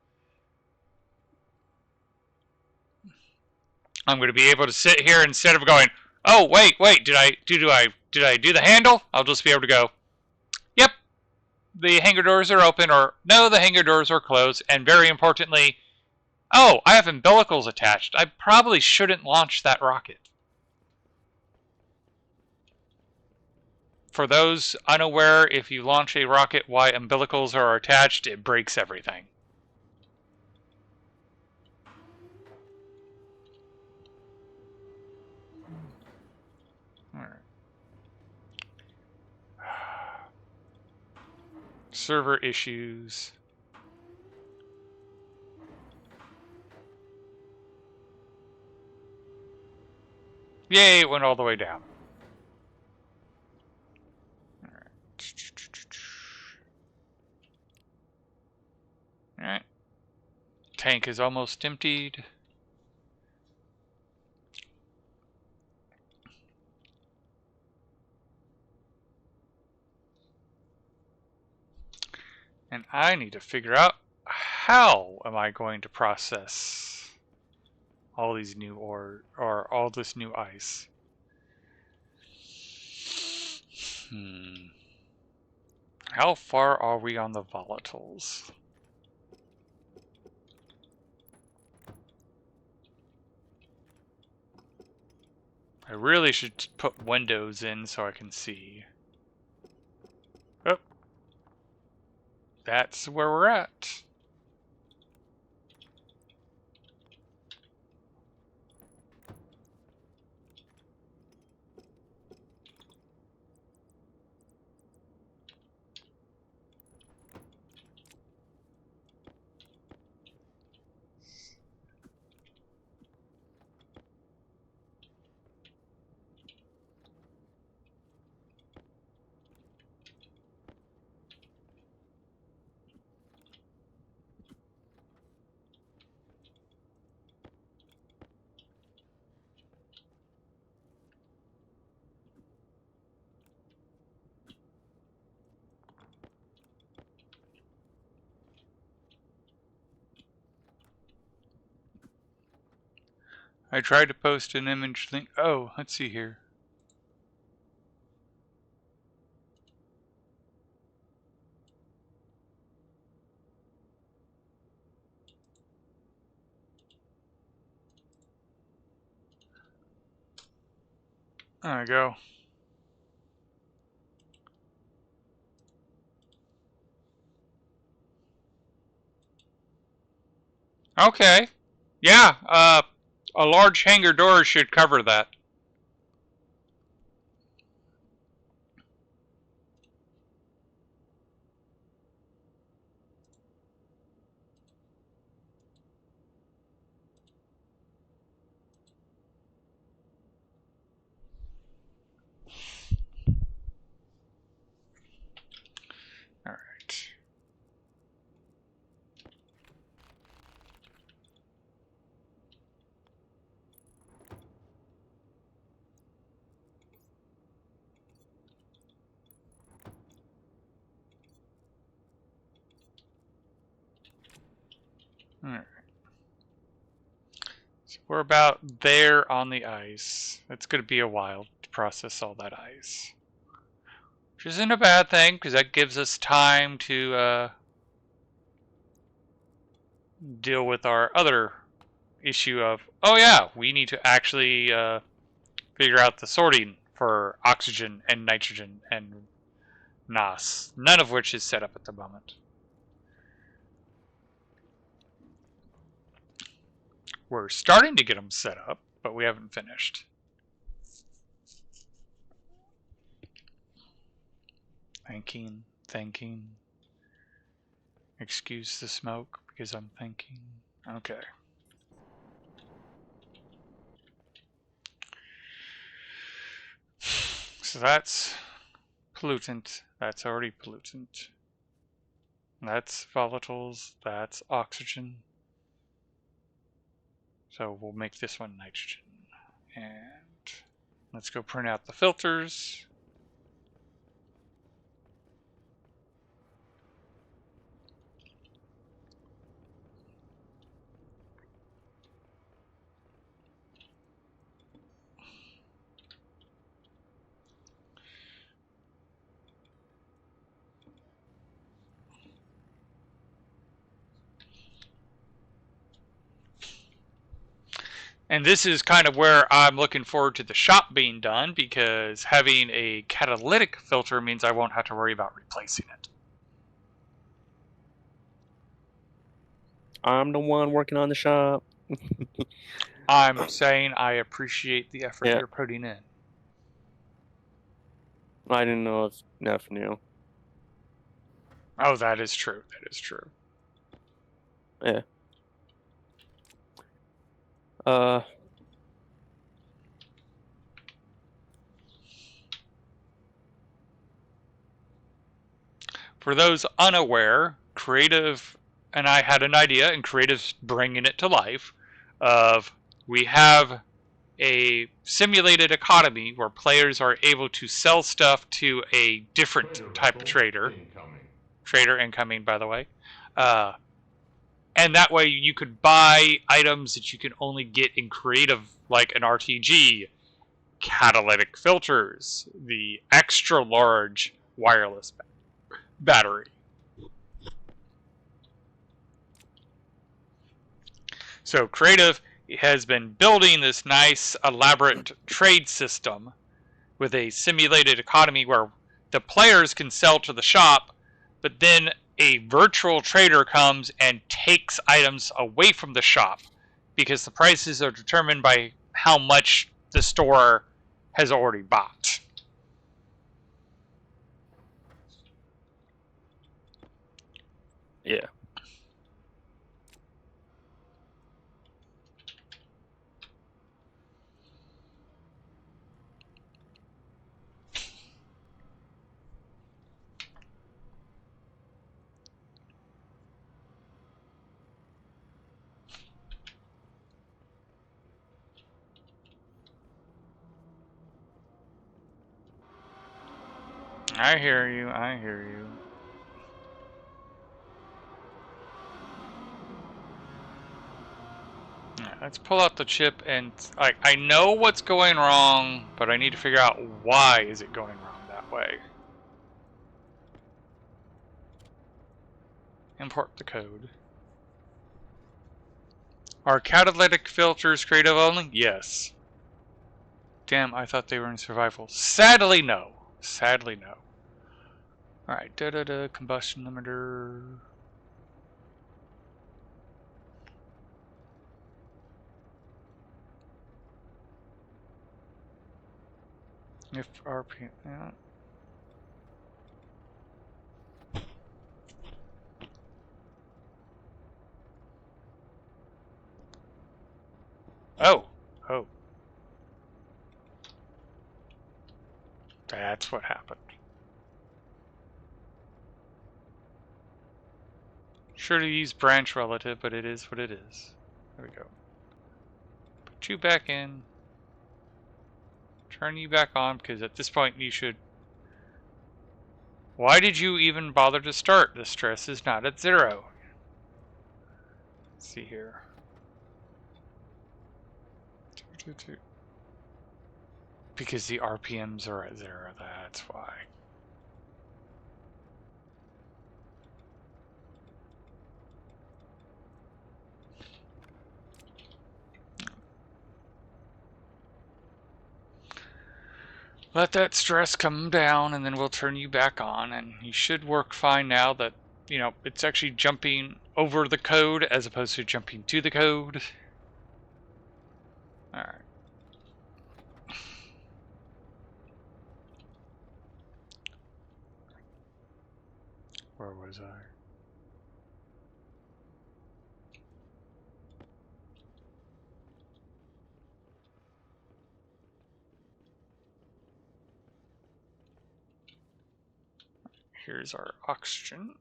I'm going to be able to sit here instead of going, oh wait, did I do the handle? I'll just be able to go, yep, the hangar doors are open, or no, the hangar doors are closed, and very importantly, oh, I have umbilicals attached. I probably shouldn't launch that rocket. For those unaware, if you launch a rocket while umbilicals are attached, it breaks everything. Alright. Server issues. Yay, it went all the way down. Alright. Tank is almost emptied. And I need to figure out how am I going to process all these new or all this new ice. How far are we on the volatiles? I really should put windows in so I can see. Oh. That's where we're at. I tried to post an image link. Oh, let's see here. There we go. Okay. Yeah, a large hangar door should cover that. All right. All right. So we're about there on the ice. It's going to be a while to process all that ice. Which isn't a bad thing, because that gives us time to deal with our other issue of, oh yeah, we need to actually figure out the sorting for oxygen and nitrogen and NOS, none of which is set up at the moment. We're starting to get them set up, but we haven't finished. Thinking. Excuse the smoke because I'm thinking. Okay. So that's pollutant. That's already pollutant. That's volatiles. That's oxygen. So we'll make this one nitrogen. And let's go print out the filters. And this is kind of where I'm looking forward to the shop being done, because having a catalytic filter means I won't have to worry about replacing it. I'm the one working on the shop. I'm saying I appreciate the effort Yeah. you're putting in. I didn't know if Neff knew. Oh, that is true. That is true. Yeah. For those unaware, Creative and I had an idea, and Creative's bringing it to life, of we have a simulated economy where players are able to sell stuff to a different type of trader. Trader incoming, by the way. And that way you could buy items that you can only get in Creative, like an RTG, catalytic filters, the extra large wireless battery. So Creative has been building this nice, elaborate trade system with a simulated economy where the players can sell to the shop, but then a virtual trader comes and takes items away from the shop, because the prices are determined by how much the store has already bought. Yeah. I hear you, I hear you. Yeah. Let's pull out the chip and I know what's going wrong, but I need to figure out why is it going wrong that way. Import the code. Are catalytic filters creative only? Yes. Damn, I thought they were in survival. Sadly, no. Sadly, no. Alright, combustion limiter. If RPM, yeah. Oh, oh. That's what happened. Sure to use branch relative, but it is what it is. There we go. Put you back in. Turn you back on, because at this point you should... Why did you even bother to start? The stress is not at 0. Let's see here. Because the RPMs are at 0, that's why. Let that stress come down and then we'll turn you back on, and you should work fine now that, you know, it's actually jumping over the code as opposed to jumping to the code. Alright. Where was I? Here's our oxygen.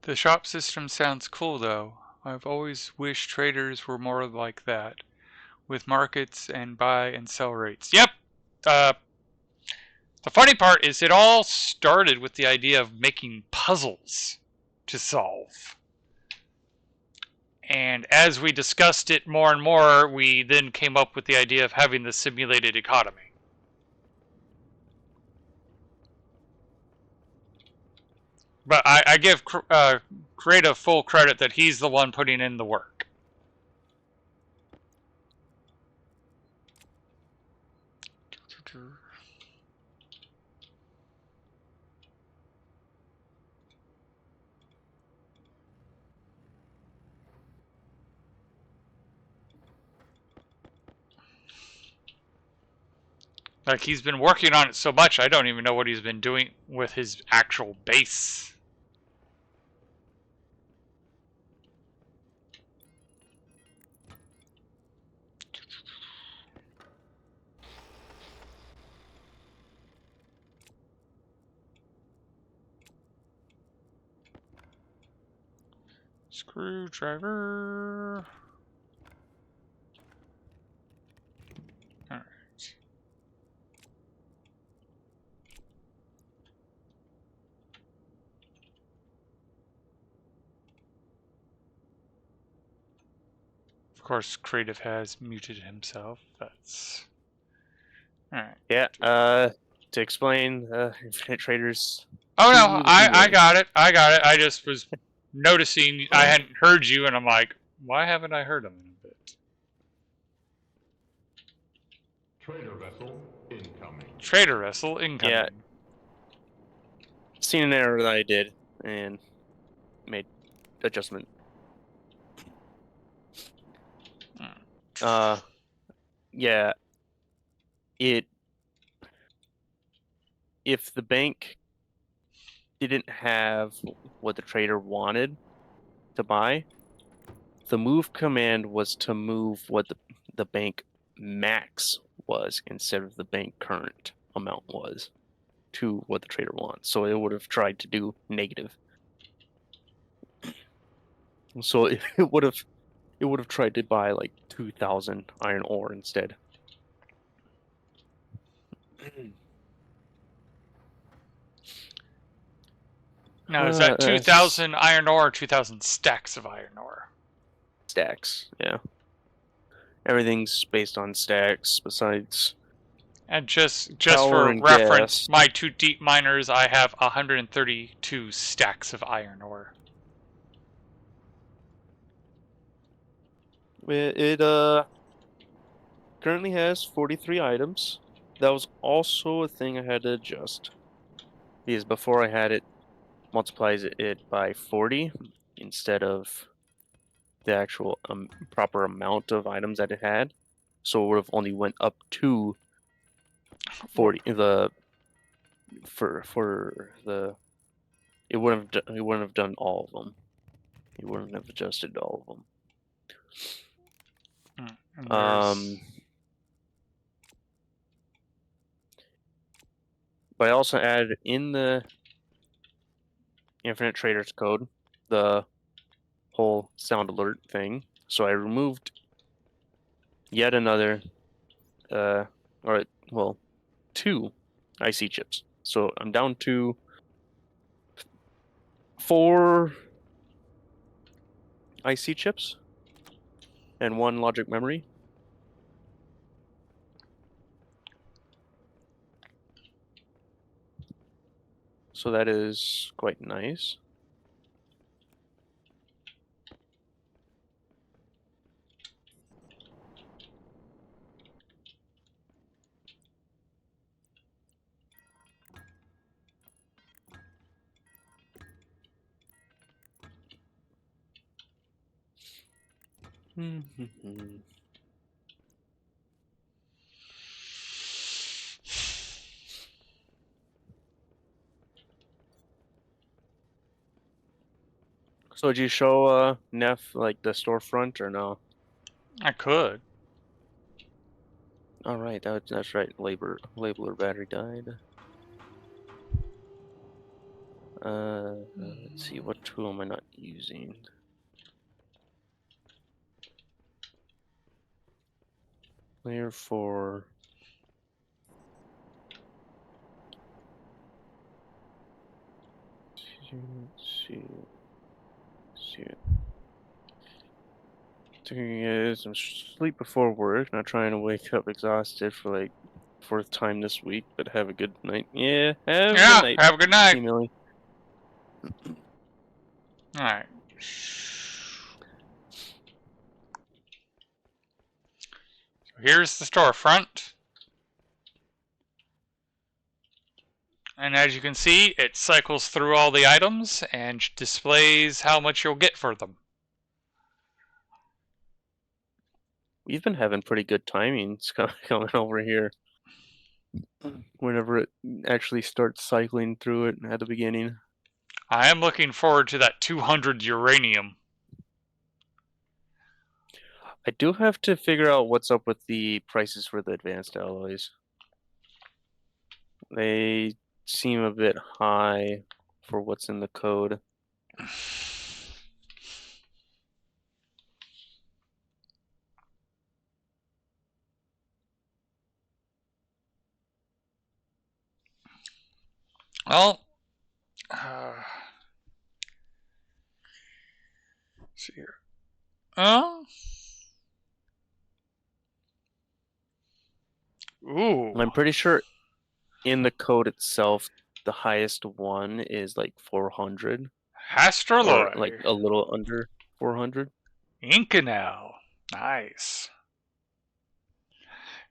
The shop system sounds cool though. I've always wished traders were more like that, with markets and buy and sell rates. Yep! The funny part is it all started with the idea of making puzzles to solve. And as we discussed it more and more, we then came up with the idea of having the simulated economy. But I give Creative full credit that he's the one putting in the work. Like, he's been working on it so much, I don't even know what he's been doing with his actual base. Screwdriver. All right. Of course, Creative has muted himself. That's all right. Yeah. To explain, Infinite Traders. Oh no, 2 I DA. got it. I got it. I just was noticing I hadn't heard you, and I'm like, why haven't I heard him in a bit? Trader vessel incoming. Trader vessel incoming. Yeah. Seen an error that I did and made adjustment. Yeah. If the bank didn't have what the trader wanted to buy, the move command was to move what the bank max was instead of the bank current amount was. to what the trader wants. So it would have tried to do negative. So it would have tried to buy like 2,000 iron ore instead. Now, is that That's 2,000 iron ore or 2,000 stacks of iron ore? stacks, yeah. Everything's based on stacks besides And just power for and reference, gas. my 2 deep miners, I have 132 stacks of iron ore. It currently has 43 items. That was also a thing I had to adjust. Because before I had it multiplies it by 40 instead of the actual proper amount of items that it had. So it would have only went up to 40 for the it wouldn't have done all of them. It wouldn't have adjusted all of And them. But I also added in the Infinite Traders code the whole sound alert thing. So I removed yet another, or 2 IC chips. So I'm down to 4 IC chips and 1 logic memory. So that is quite nice. So did you show Neff like the storefront or no? I could. All right, that's right. Labeler battery died. Let's see, what tool am I not using? Layer 4. Let's see. Thing is, I'm sleep before work, not trying to wake up exhausted for like 4th time this week, but have a good night. Yeah, have a good Yeah, night, have a good night. Millie. Alright. Here's the storefront. And as you can see, it cycles through all the items and displays how much you'll get for them. We've been having pretty good timings coming over here. Whenever it actually starts cycling through it at the beginning. I am looking forward to that 200 uranium. I do have to figure out what's up with the prices for the advanced alloys. They seem a bit high for what's in the code. Well, let's see here. Ooh. I'm pretty sure in the code itself, the highest one is like 400, or Astroloy. like a little under 400. Incanal. Nice.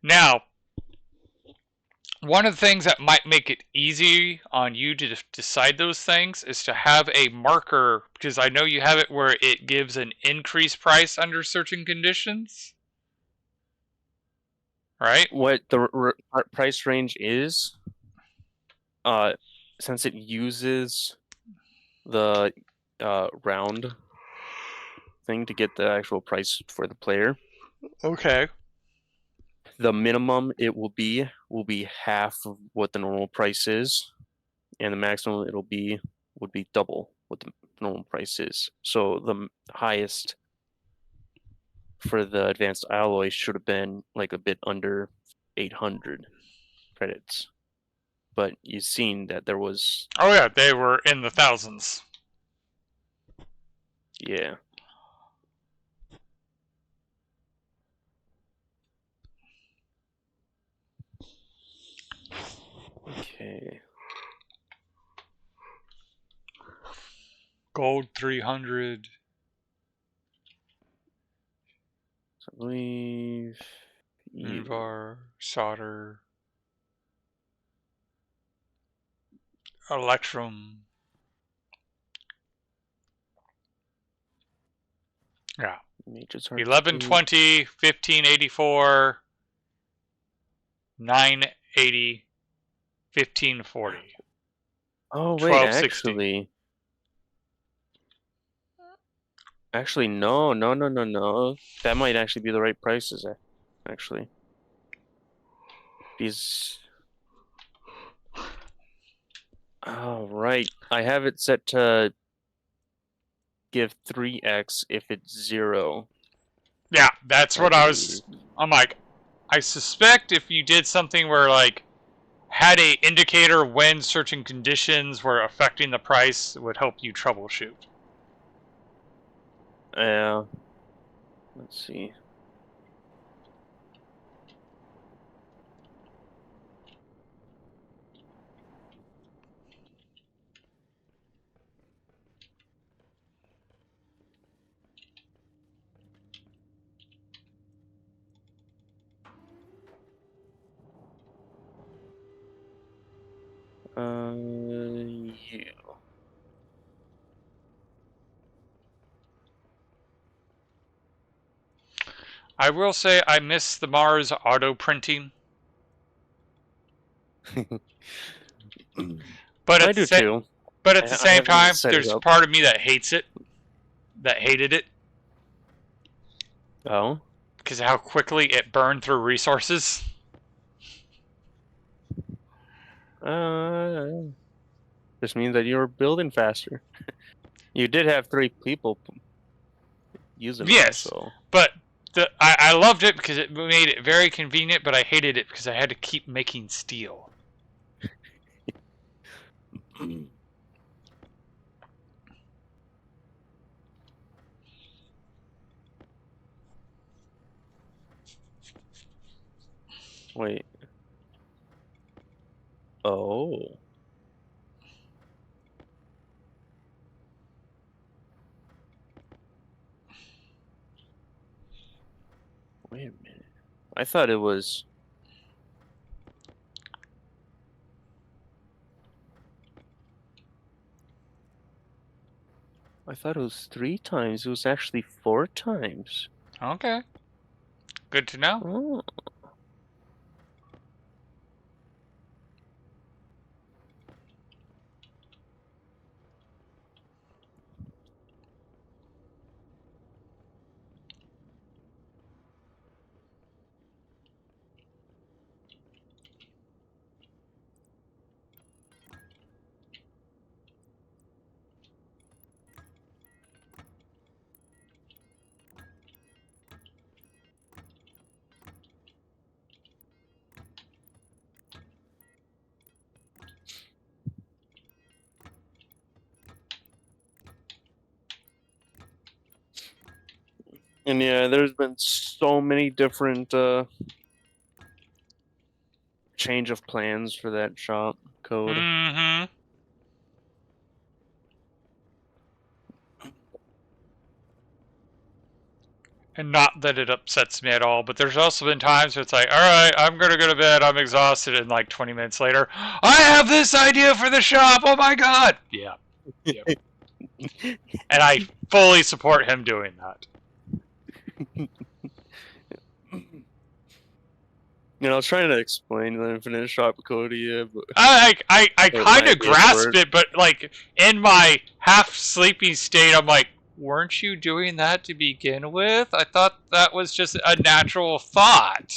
Now, one of the things that might make it easy on you to decide those things is to have a marker, because I know you have it where it gives an increased price under certain conditions. Right? What the price range is, since it uses the round thing to get the actual price for the player, Okay. the minimum it will be half of what the normal price is. and the maximum would be double what the normal price is. So the highest for the advanced alloy should have been like a bit under 800 credits. But you've seen that there was, Oh yeah, they were in the thousands. yeah. Okay. Gold 300. So I believe Invar, solder, electrum. Yeah. Nature's Heart 1120, 1584, 980, 1540, Oh wait, 1260. actually no. That might actually be the right prices actually. These Oh right. I have it set to give 3x if it's 0, Yeah, that's I what I believe. was. I'm like, I suspect if you did something where like had a indicator when certain conditions were affecting the price, it would help you troubleshoot. Yeah. Let's see. Yeah. I will say I miss the Mars auto printing, but I at the do same too. but at the I same haven't time, set it there's a up. part of me that hates it, that hated it, Oh. because of how quickly it burned through resources. This means that you're building faster. You did have 3 people using them, Yes, so. but I loved it because it made it very convenient, but I hated it because I had to keep making steel. Wait. Oh. Wait a minute. I thought it was. I thought it was 3 times. It was actually 4 times. Okay, good to know. Oh. And yeah, there's been so many different change of plans for that shop code. Mm-hmm. And not that it upsets me at all, but there's also been times where it's like, all right, I'm going to go to bed. I'm exhausted. And like 20 minutes later, I have this idea for the shop. Oh my God. Yeah. Yep. And I fully support him doing that. You know, I was trying to explain the infinite shop code to you, but I or kind my of idea for grasp it, but like in my half sleeping state, I'm like, weren't you doing that to begin with? I thought that was just a natural thought.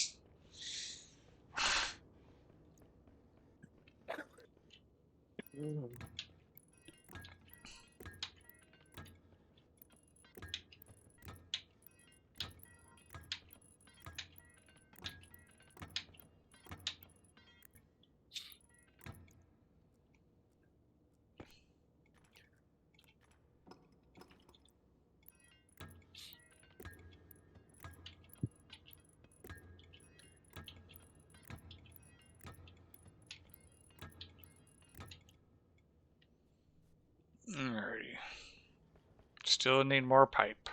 Alrighty. Still need more pipe.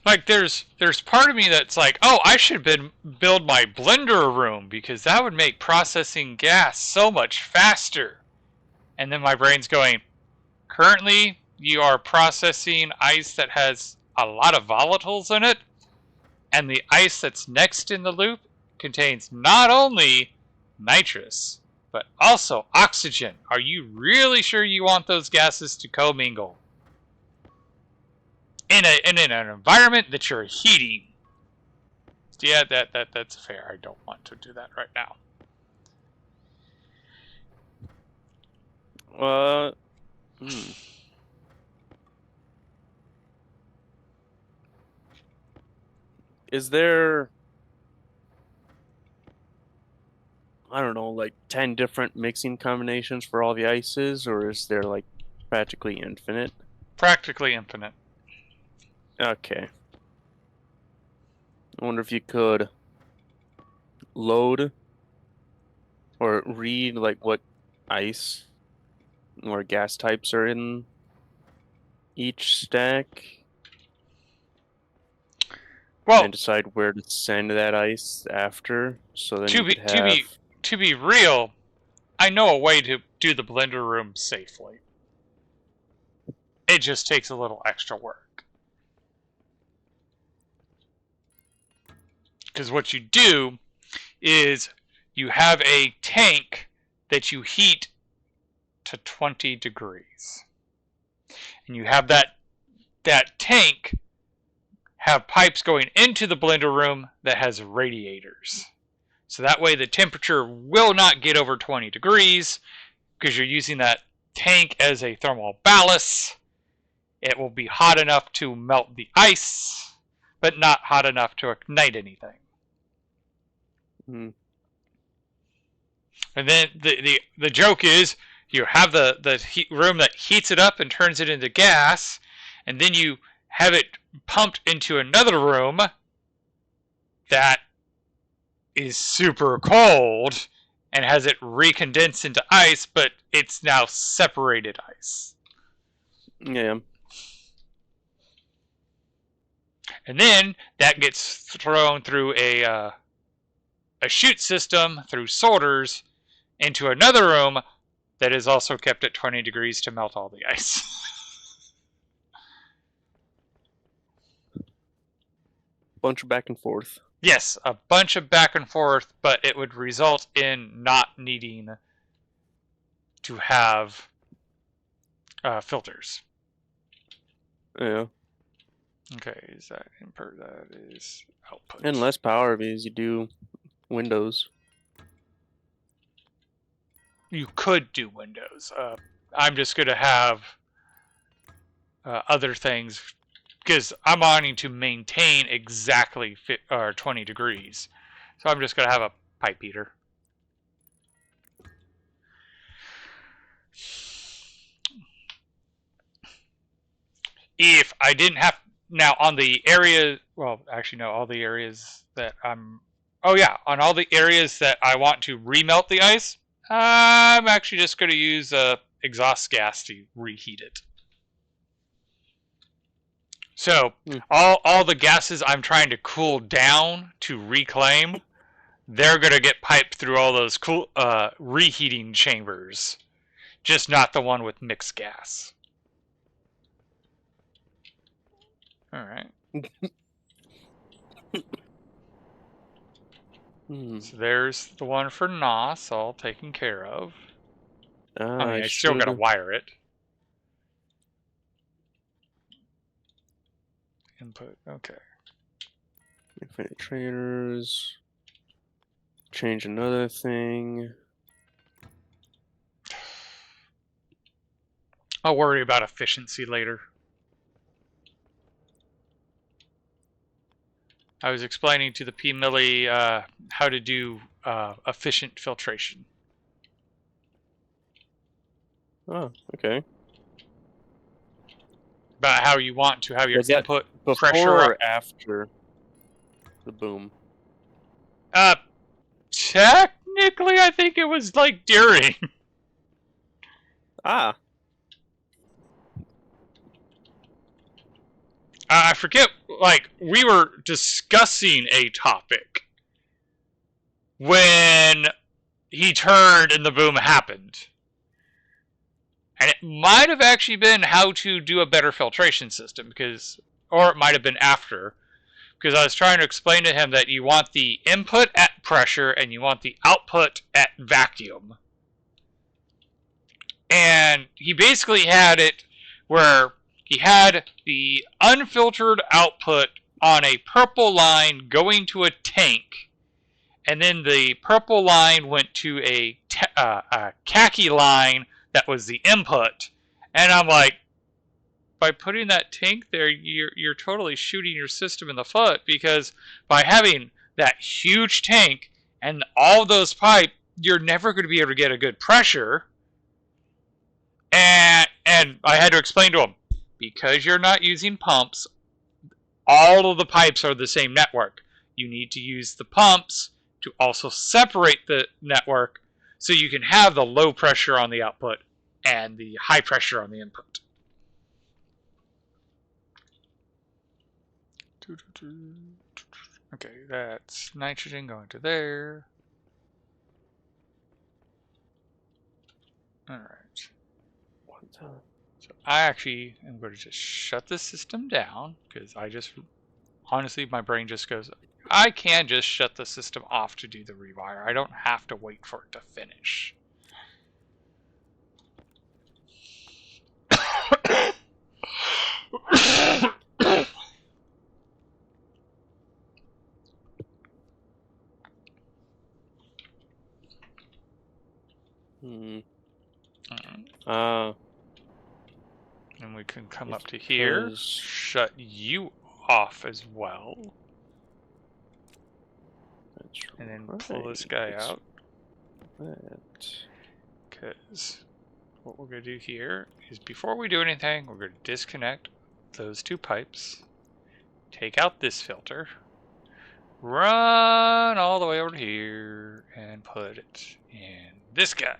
Like there's part of me that's like, oh, I should build my blender room because that would make processing gas so much faster. And then my brain's going, currently you are processing ice that has a lot of volatiles in it, and the ice that's next in the loop contains not only nitrous but also oxygen. Are you really sure you want those gases to commingle in an environment that you're heating? Yeah, that's fair. I don't want to do that right now. Is there, I don't know, like 10 different mixing combinations for all the ices, or is there like practically infinite? Practically infinite. Okay. I wonder if you could load or read like what ice or gas types are in each stack Well, and decide where to send that ice after, so then you could have... to be real, I know a way to do the blender room safely. It just takes a little extra work. Because what you do is you have a tank that you heat to 20 degrees. And you have that tank have pipes going into the blender room that has radiators. So that way the temperature will not get over 20 degrees because you're using that tank as a thermal ballast. It will be hot enough to melt the ice, but not hot enough to ignite anything. Mm. And then the joke is you have the heat room that heats it up and turns it into gas, and then you have it pumped into another room that is super cold and has it recondensed into ice, but it's now separated ice. Yeah. And then that gets thrown through a chute system through sorters into another room that is also kept at 20 degrees to melt all the ice. Bunch of back and forth. Yes, a bunch of back and forth, but it would result in not needing to have filters. Yeah. Okay, is that input? That is output. And less power because you do Windows. You could do Windows. I'm just going to have other things because I'm wanting to maintain exactly 20 degrees. So I'm just going to have a pipe heater. If I didn't have... Now, on the area... Well, actually, no. All the areas that I'm... Oh, yeah. On all the areas that I want to remelt the ice, I'm actually just going to use exhaust gas to reheat it. So, all the gases I'm trying to cool down to reclaim, they're going to get piped through all those cool reheating chambers. Just not the one with mixed gas. Alright. So there's the one for NOS, all taken care of. I mean, I I still gotta should wire it. Input, okay. infinite traders. Change another thing. I'll worry about efficiency later. I was explaining to the P-Millie how to do efficient filtration. Oh, okay. About how you want to have your Was that input before pressure. or after the boom? Technically, I think it was like during. Ah, I forget, like, we were discussing a topic when he turned and the boom happened. And it might have actually been how to do a better filtration system, because, or it might have been after, because I was trying to explain to him that you want the input at pressure and you want the output at vacuum. And he basically had it where he had the unfiltered output on a purple line going to a tank, and then the purple line went to a khaki line that was the input. And I'm like, by putting that tank there, you're totally shooting your system in the foot, because by having that huge tank and all those pipe, you're never going to be able to get a good pressure. And I had to explain to him, because you're not using pumps, all of the pipes are the same network. You need to use the pumps to also separate the network so you can have the low pressure on the output and the high pressure on the input. Okay, that's nitrogen going to there. Alright. what the? So I actually am going to just shut this system down, because I just, honestly, my brain just goes, I can just shut the system off to do the rewire. I don't have to wait for it to finish. Hmm. Alright. Ah, And we can come it's up to here, because shut you off as well, that's and then pull this guy right. out. That. Because what we're going to do here is, before we do anything, we're going to disconnect those two pipes, take out this filter, run all the way over here, and put it in this guy.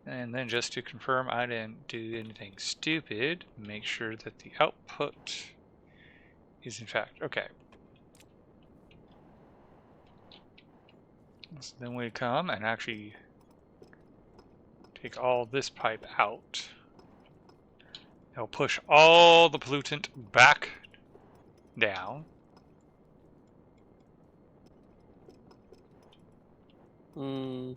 And then, just to confirm I didn't do anything stupid, make sure that the output is in fact okay. So then we come and actually take all this pipe out. It'll push all the pollutant back down. Hmm.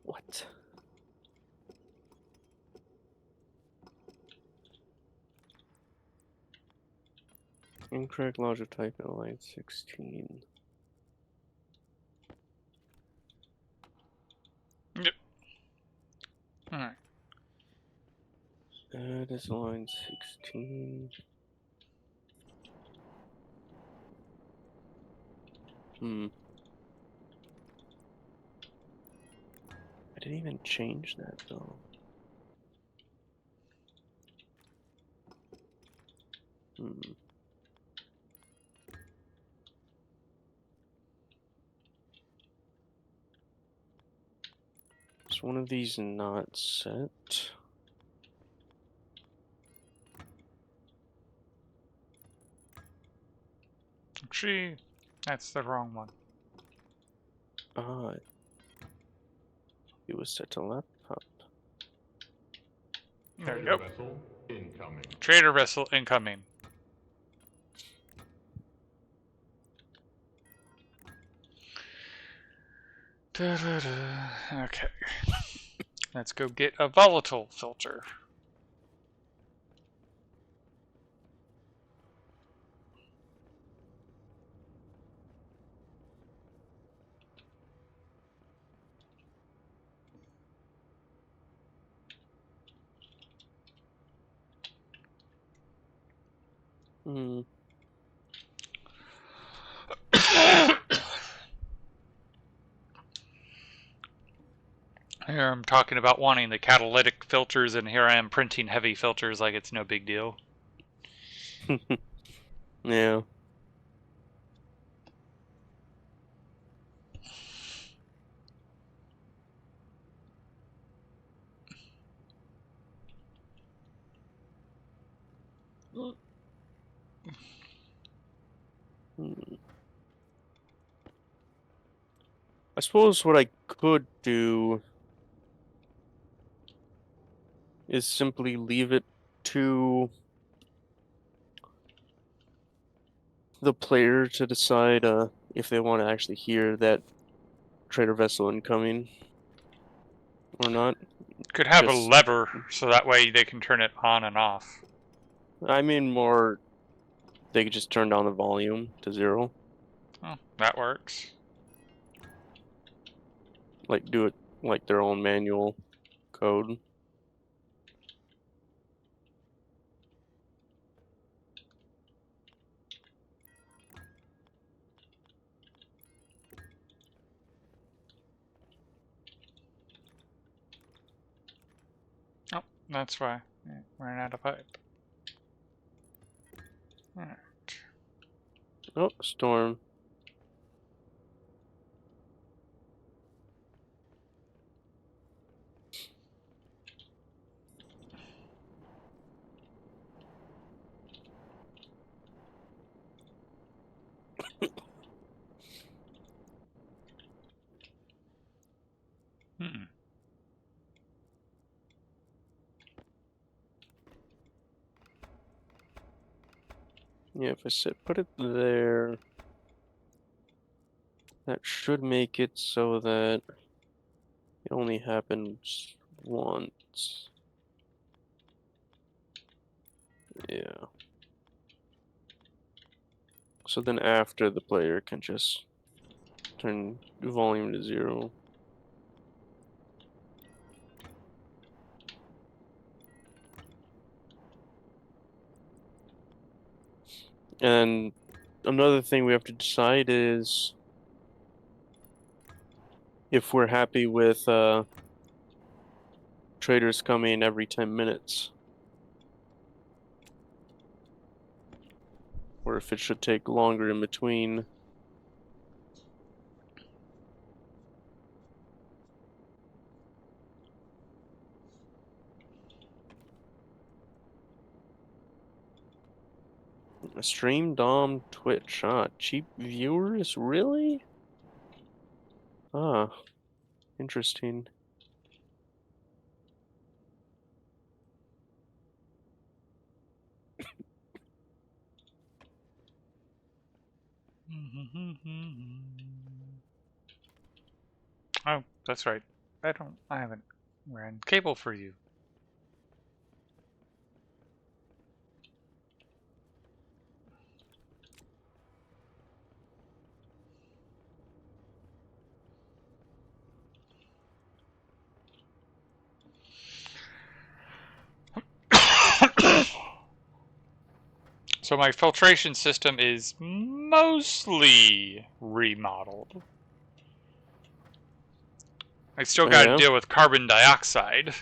What? Incorrect logic type in line 16. Yep. Alright. That is line 16. Hmm. I didn't even change that though. Hmm. Is one of these not set? Actually, that's the wrong one. It was set to laptop. There we Trader go. vessel incoming. Trader vessel incoming. Okay. Let's go get a volatile filter. Hmm. Here I'm talking about wanting the catalytic filters, and here I am printing heavy filters like it's no big deal. Yeah. Hmm. I suppose what I could do is simply leave it to the player to decide if they want to actually hear that trader vessel incoming or not. Could have a Just, lever so that way they can turn it on and off. I mean, more they could just turn down the volume to 0, Oh, that works. like do it like their own manual code. Oh, that's why. Yeah, ran out of pipe. Alright. Oh, storm. Hmm. Yeah, if I said put it there, that should make it so that it only happens once. Yeah. So then after the player can just turn the volume to 0. And another thing we have to decide is if we're happy with traders coming every 10 minutes, or if it should take longer in between. Stream Dom Twitch, cheap viewers, really? Ah, interesting. Oh, that's right. I haven't ran cable for you. So my filtration system is mostly remodeled. I still Oh, got to yeah? deal with carbon dioxide.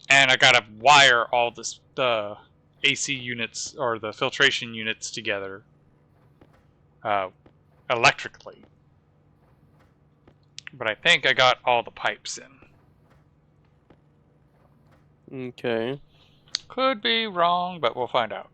And I got to wire all the AC units or the filtration units together electrically. But I think I got all the pipes in. Okay. Could be wrong, but we'll find out.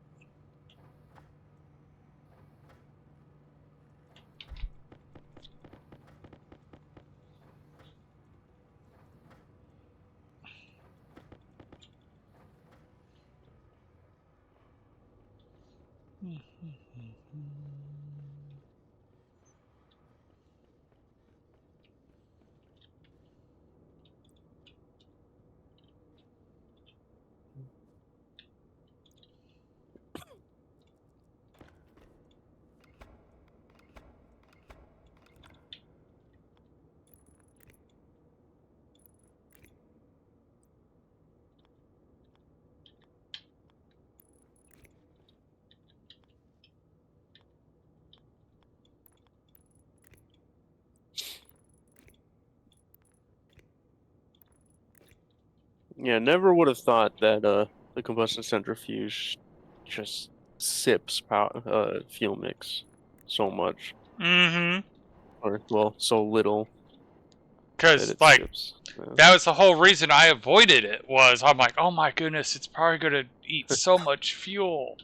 Yeah, never would have thought that the combustion centrifuge just sips fuel mix so much, Mm-hmm. or well, so little that Because, it like, sips. Yeah. that was the whole reason I avoided it, was I'm like, oh my goodness, it's probably going to eat so much fuel.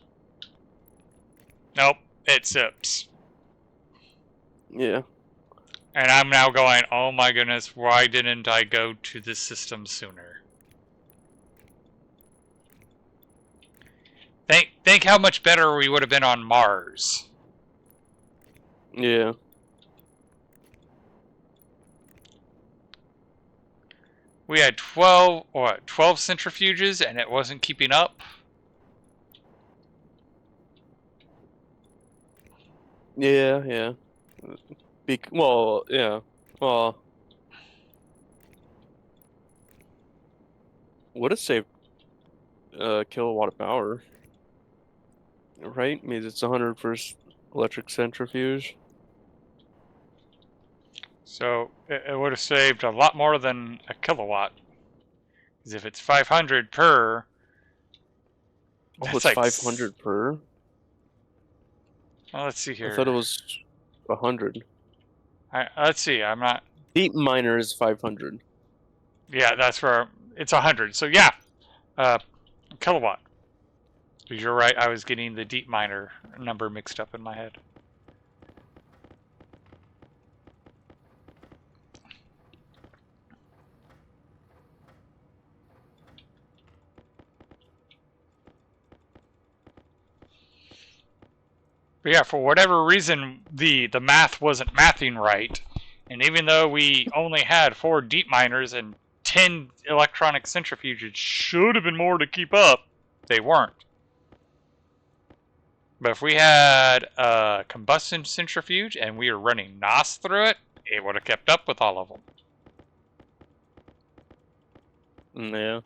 Nope, it sips. Yeah. And I'm now going, oh my goodness, why didn't I go to this system sooner? Think how much better we would have been on Mars. Yeah. We had 12 centrifuges and it wasn't keeping up. Yeah, yeah. Well, yeah. Well, would have saved kilowatt of power, right? Means it's 100 for electric centrifuge. So it would have saved a lot more than a kilowatt. Because if it's 500 per, Oh, that's it's like, 500 per? well, let's see I thought it here. was 100. Let's see, I'm not, Deep miner is 500. yeah, that's where, it's 100. So yeah, kilowatt. You're right, I was getting the deep miner number mixed up in my head. But yeah, for whatever reason, the math wasn't mathing right. And even though we only had 4 deep miners and 10 electronic centrifuges, should have been more to keep up, they weren't. But if we had a combustion centrifuge and we were running NOS through it, it would have kept up with all of them. Yeah.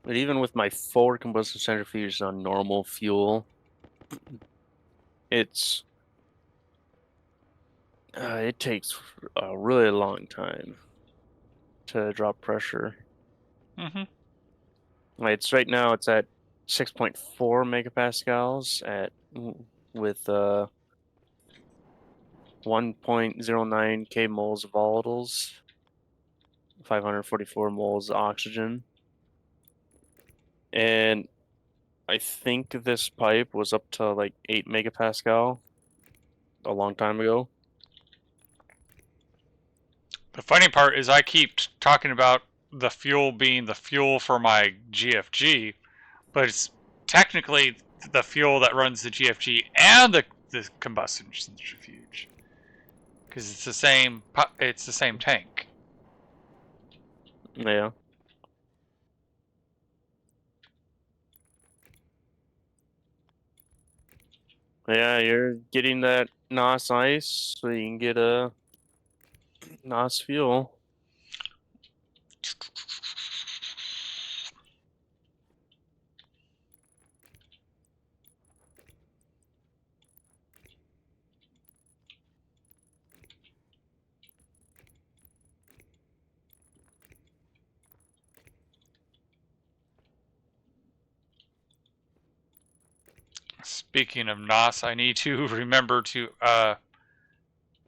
But even with my 4 combustion centrifuges on normal fuel, it's it takes a really long time to drop pressure. Mm-hmm. Like it's right now it's at 6.4 megapascals with 1.09 k moles of volatiles, 544 moles of oxygen. And I think this pipe was up to like 8 megapascal a long time ago. The funny part is I keep talking about the fuel being the fuel for my GFG, but it's technically the fuel that runs the GFG and the combustion centrifuge, because it's the same tank. Yeah. Yeah, you're getting that NOS ice so you can get a NOS fuel. Speaking of NOS, I need to remember to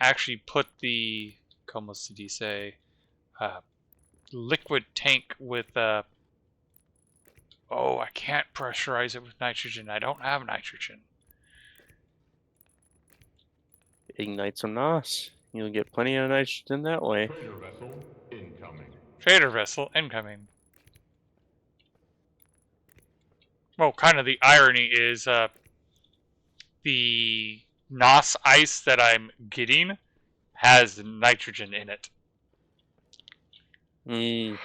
actually put the, como se dice, liquid tank with oh, I can't pressurize it with nitrogen. I don't have nitrogen. Ignite some NOS. You'll get plenty of nitrogen that way. Trader vessel incoming. Trader vessel incoming. well, kind of the irony is the NOS ice that I'm getting has nitrogen in it. Mm.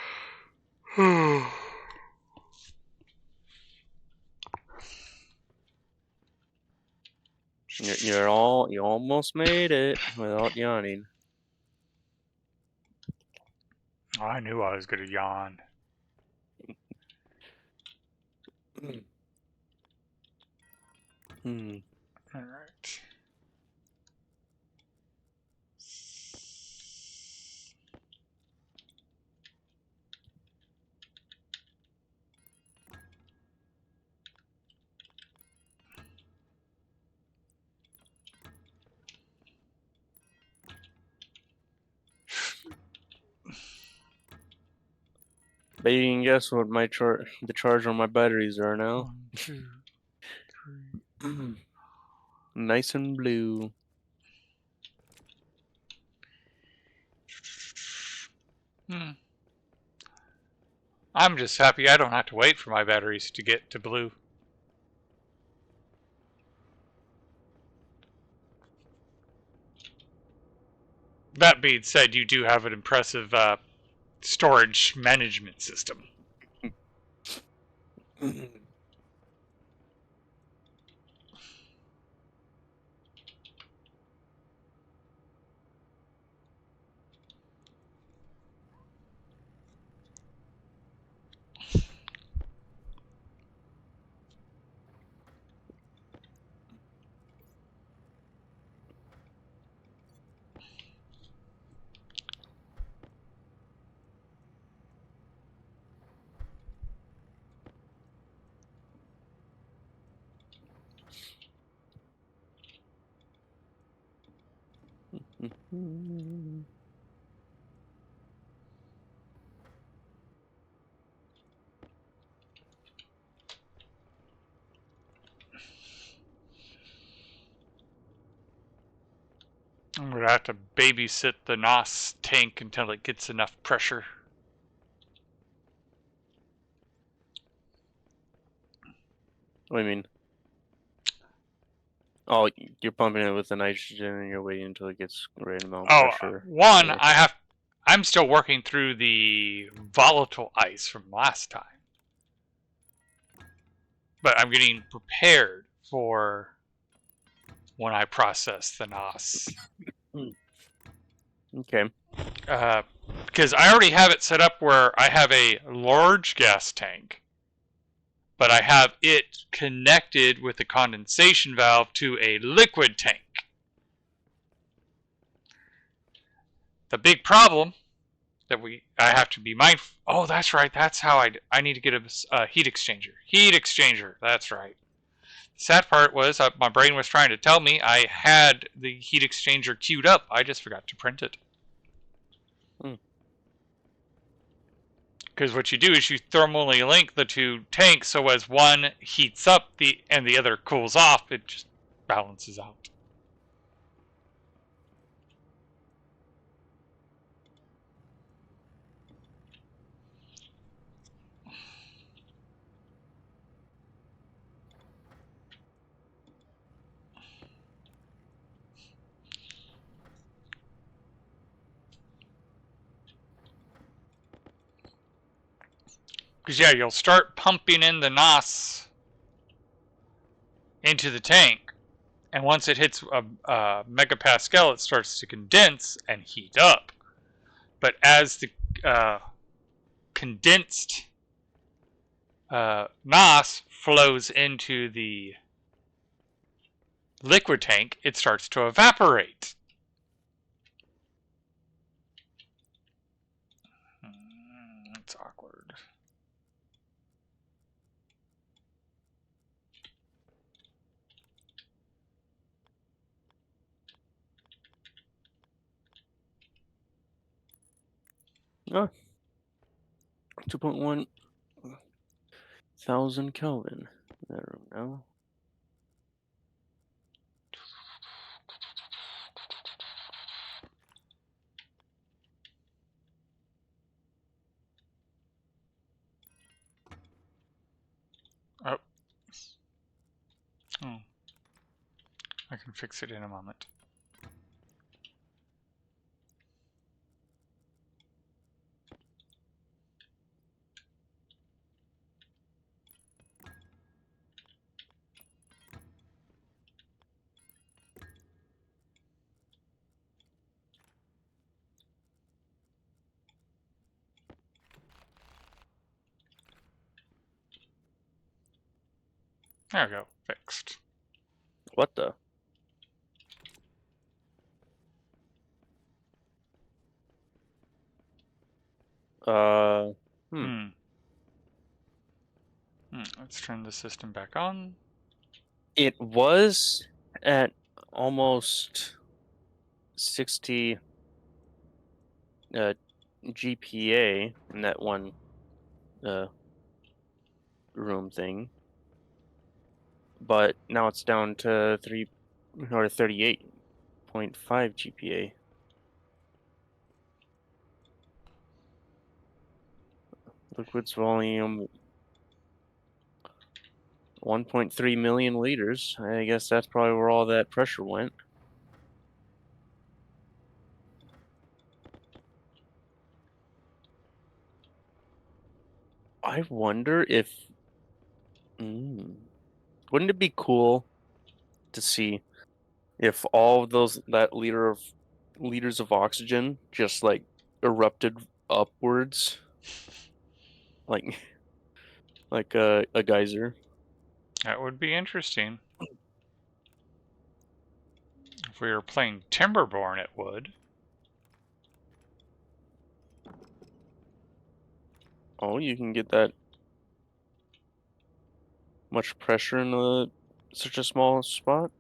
You almost made it without yawning. I knew I was going to yawn. Hmm. All right. Bet you can guess what the charge on my batteries are now. 1, 2, 3. Nice and blue. I'm just happy I don't have to wait for my batteries to get to blue. That being said, you do have an impressive storage management system. I'm going to have to babysit the NOS tank until it gets enough pressure. What do you mean? Oh, you're pumping it with the nitrogen and you're waiting until it gets the right amount of Oh, pressure. one, Or... I'm still working through the volatile ice from last time. But I'm getting prepared for when I process the NOS. Okay. Because I already have it set up where I have a large gas tank, but I have it connected with the condensation valve to a liquid tank. The big problem that I have to be mindful. Oh, that's right. That's how I need to get a heat exchanger. Heat exchanger. That's right. The sad part was my brain was trying to tell me I had the heat exchanger queued up. I just forgot to print it. Because what you do is you thermally link the two tanks so as one heats up and the other cools off, it just balances out. Because yeah, you'll start pumping in the NOS into the tank, and once it hits a megapascal, it starts to condense and heat up. But as the condensed NOS flows into the liquid tank, it starts to evaporate. That's awkward. Oh. 2.1 thousand Kelvin. There we go. Oh, I can fix it in a moment. There we go. Fixed. What the? Uh, Hmm. Let's turn the system back on. It was at almost 60 GPA in that one uh room thing, but now it's down to 38.5 GPA. Liquid's volume 1.3 million liters. I guess that's probably where all that pressure went. I wonder if wouldn't it be cool to see if all of those that liters of oxygen just like erupted upwards like like a geyser. That would be interesting. If we were playing Timberborn, it would. Oh, you can get that much pressure in such a small spot.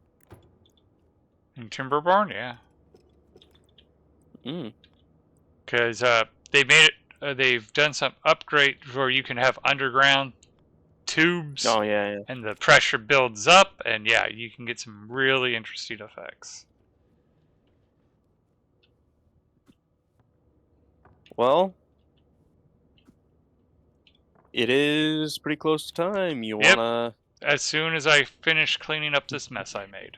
In Timberborn, yeah. Mm. Because they made it. They've done some upgrades where you can have underground tubes, Oh yeah, yeah. and the pressure builds up, and yeah, you can get some really interesting effects. Well, it is pretty close to time. You Yep. wanna? As soon as I finish cleaning up this mess I made.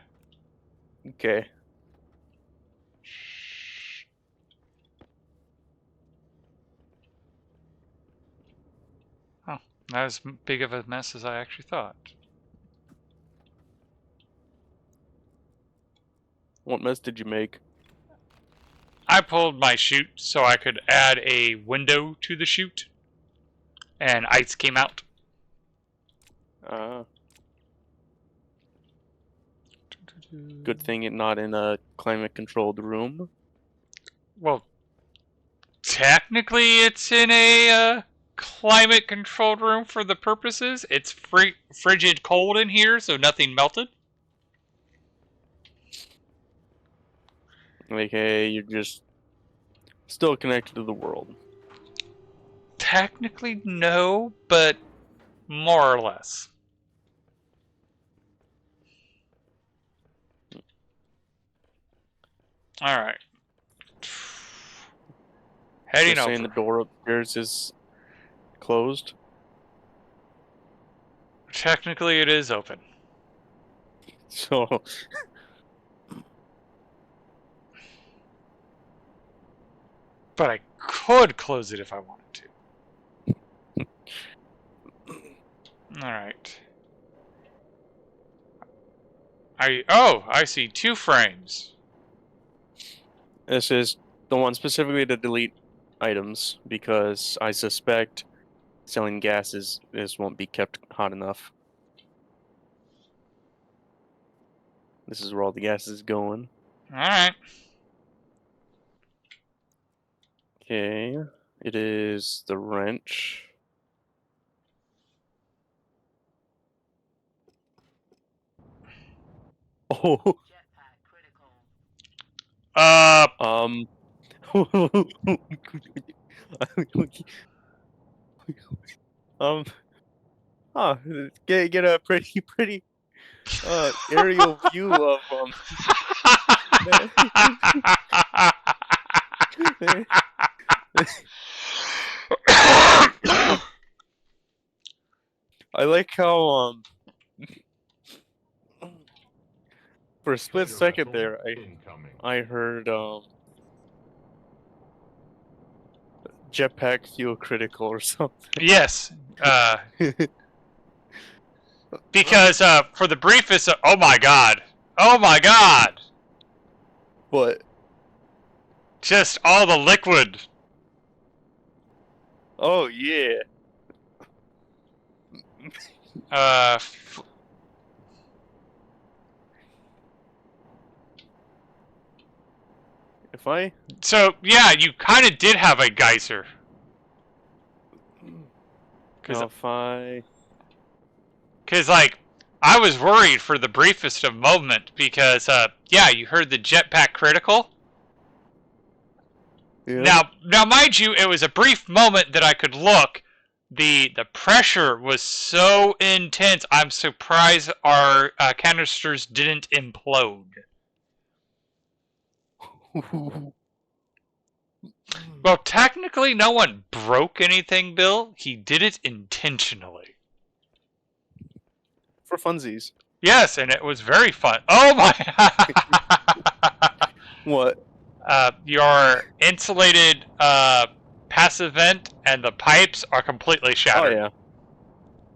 Okay. Oh, not as big of a mess as I actually thought. What mess did you make? I pulled my chute so I could add a window to the chute, and ice came out. Good thing it's not in a climate-controlled room. Well, technically it's in a climate-controlled room for the purposes. It's frigid cold in here, so nothing melted. Like, hey, you're just still connected to the world. Technically, no, but more or less. All right. They're Heading saying over. the door upstairs is closed. Technically, it is open. So, But I could close it if I wanted to. Alright. I see 2 frames. this is the one specifically to delete items because I suspect selling gases won't be kept hot enough. This is where all the gas is going. Alright. Okay, it is the wrench. Oh, Uh, um, huh, get a pretty aerial view of I like how For a split Trader second vessel there, incoming. I heard jetpack fuel critical or something. Yes, because for the briefest, oh my god, What? just all the liquid. Oh yeah. Uh, If I so yeah, you kind of did have a geyser. now if I Because, like, I was worried for the briefest of moment because, yeah, you heard the jetpack critical. yeah. Now, mind you, it was a brief moment that I could look. The pressure was so intense. I'm surprised our canisters didn't implode. Well, technically, no one broke anything, Bill. He did it intentionally. For funsies. Yes, and it was very fun. Oh my! What? Your insulated passive vent and the pipes are completely Oh shattered. yeah.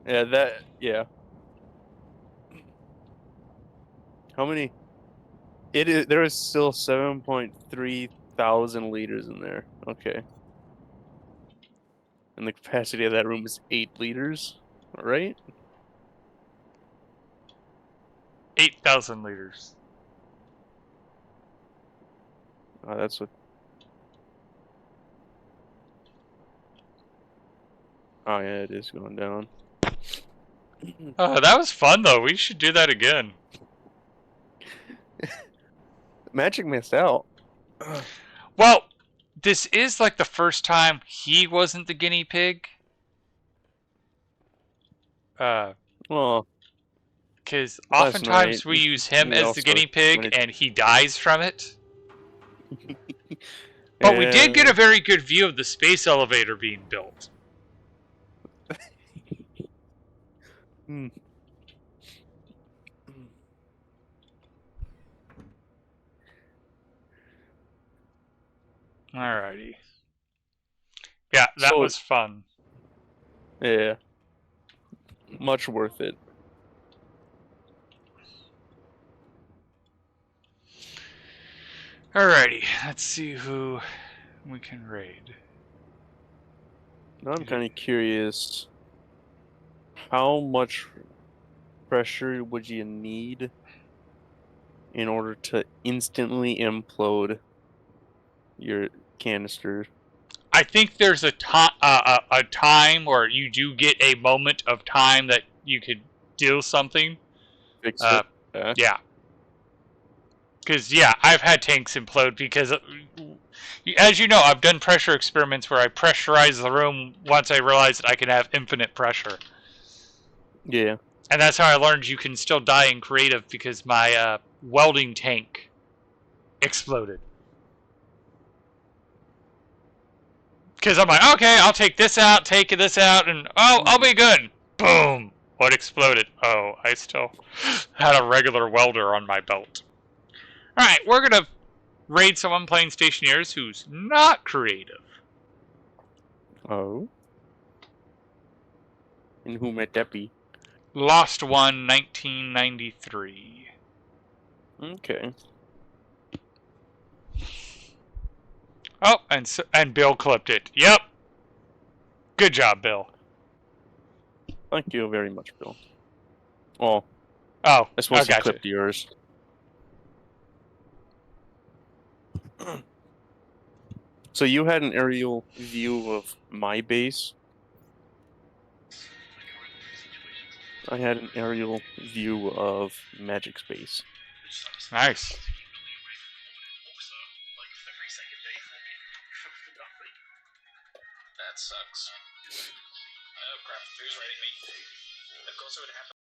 Yeah, that yeah. How many? It is there is still 7.3 thousand liters in there. Okay. And the capacity of that room is 8 liters, right? 8,000 liters. That's what. Oh yeah, it is going down. That was fun though. We should do that again. Magic missed out. Well, this is like the first time he wasn't the guinea pig. Well, Because last oftentimes night we use him we as the also guinea pig went. and he dies from it. But we did get a very good view of the space elevator being built. Hmm. Alrighty. Yeah, that So was fun. yeah, much worth it. Alrighty, let's see who we can raid. Now I'm kind of curious. How much pressure would you need in order to instantly implode your canister? I think there's a time where you do get a moment of time that you could do something. Fix it. Yeah. Yeah. Because, yeah, I've had tanks implode because, as you know, I've done pressure experiments where I pressurize the room once I realize that I can have infinite pressure. Yeah. And that's how I learned you can still die in creative because my welding tank exploded. Because I'm like, okay, I'll take this out, and I'll be good. Boom! What exploded? Oh, I still had a regular welder on my belt. Alright, we're gonna raid someone playing Stationeers who's not creative. Oh. And who might that be? Lost One 1993. Okay. Oh, and Bill clipped it. Yep. Good job, Bill. Thank you very much, Bill. Oh, Oh, I suppose he gotcha. clipped yours. So you had an aerial view of my base. I had an aerial view of Magic's base. Nice. That sucks. Oh crap, who's raiding me? Of course it would happen.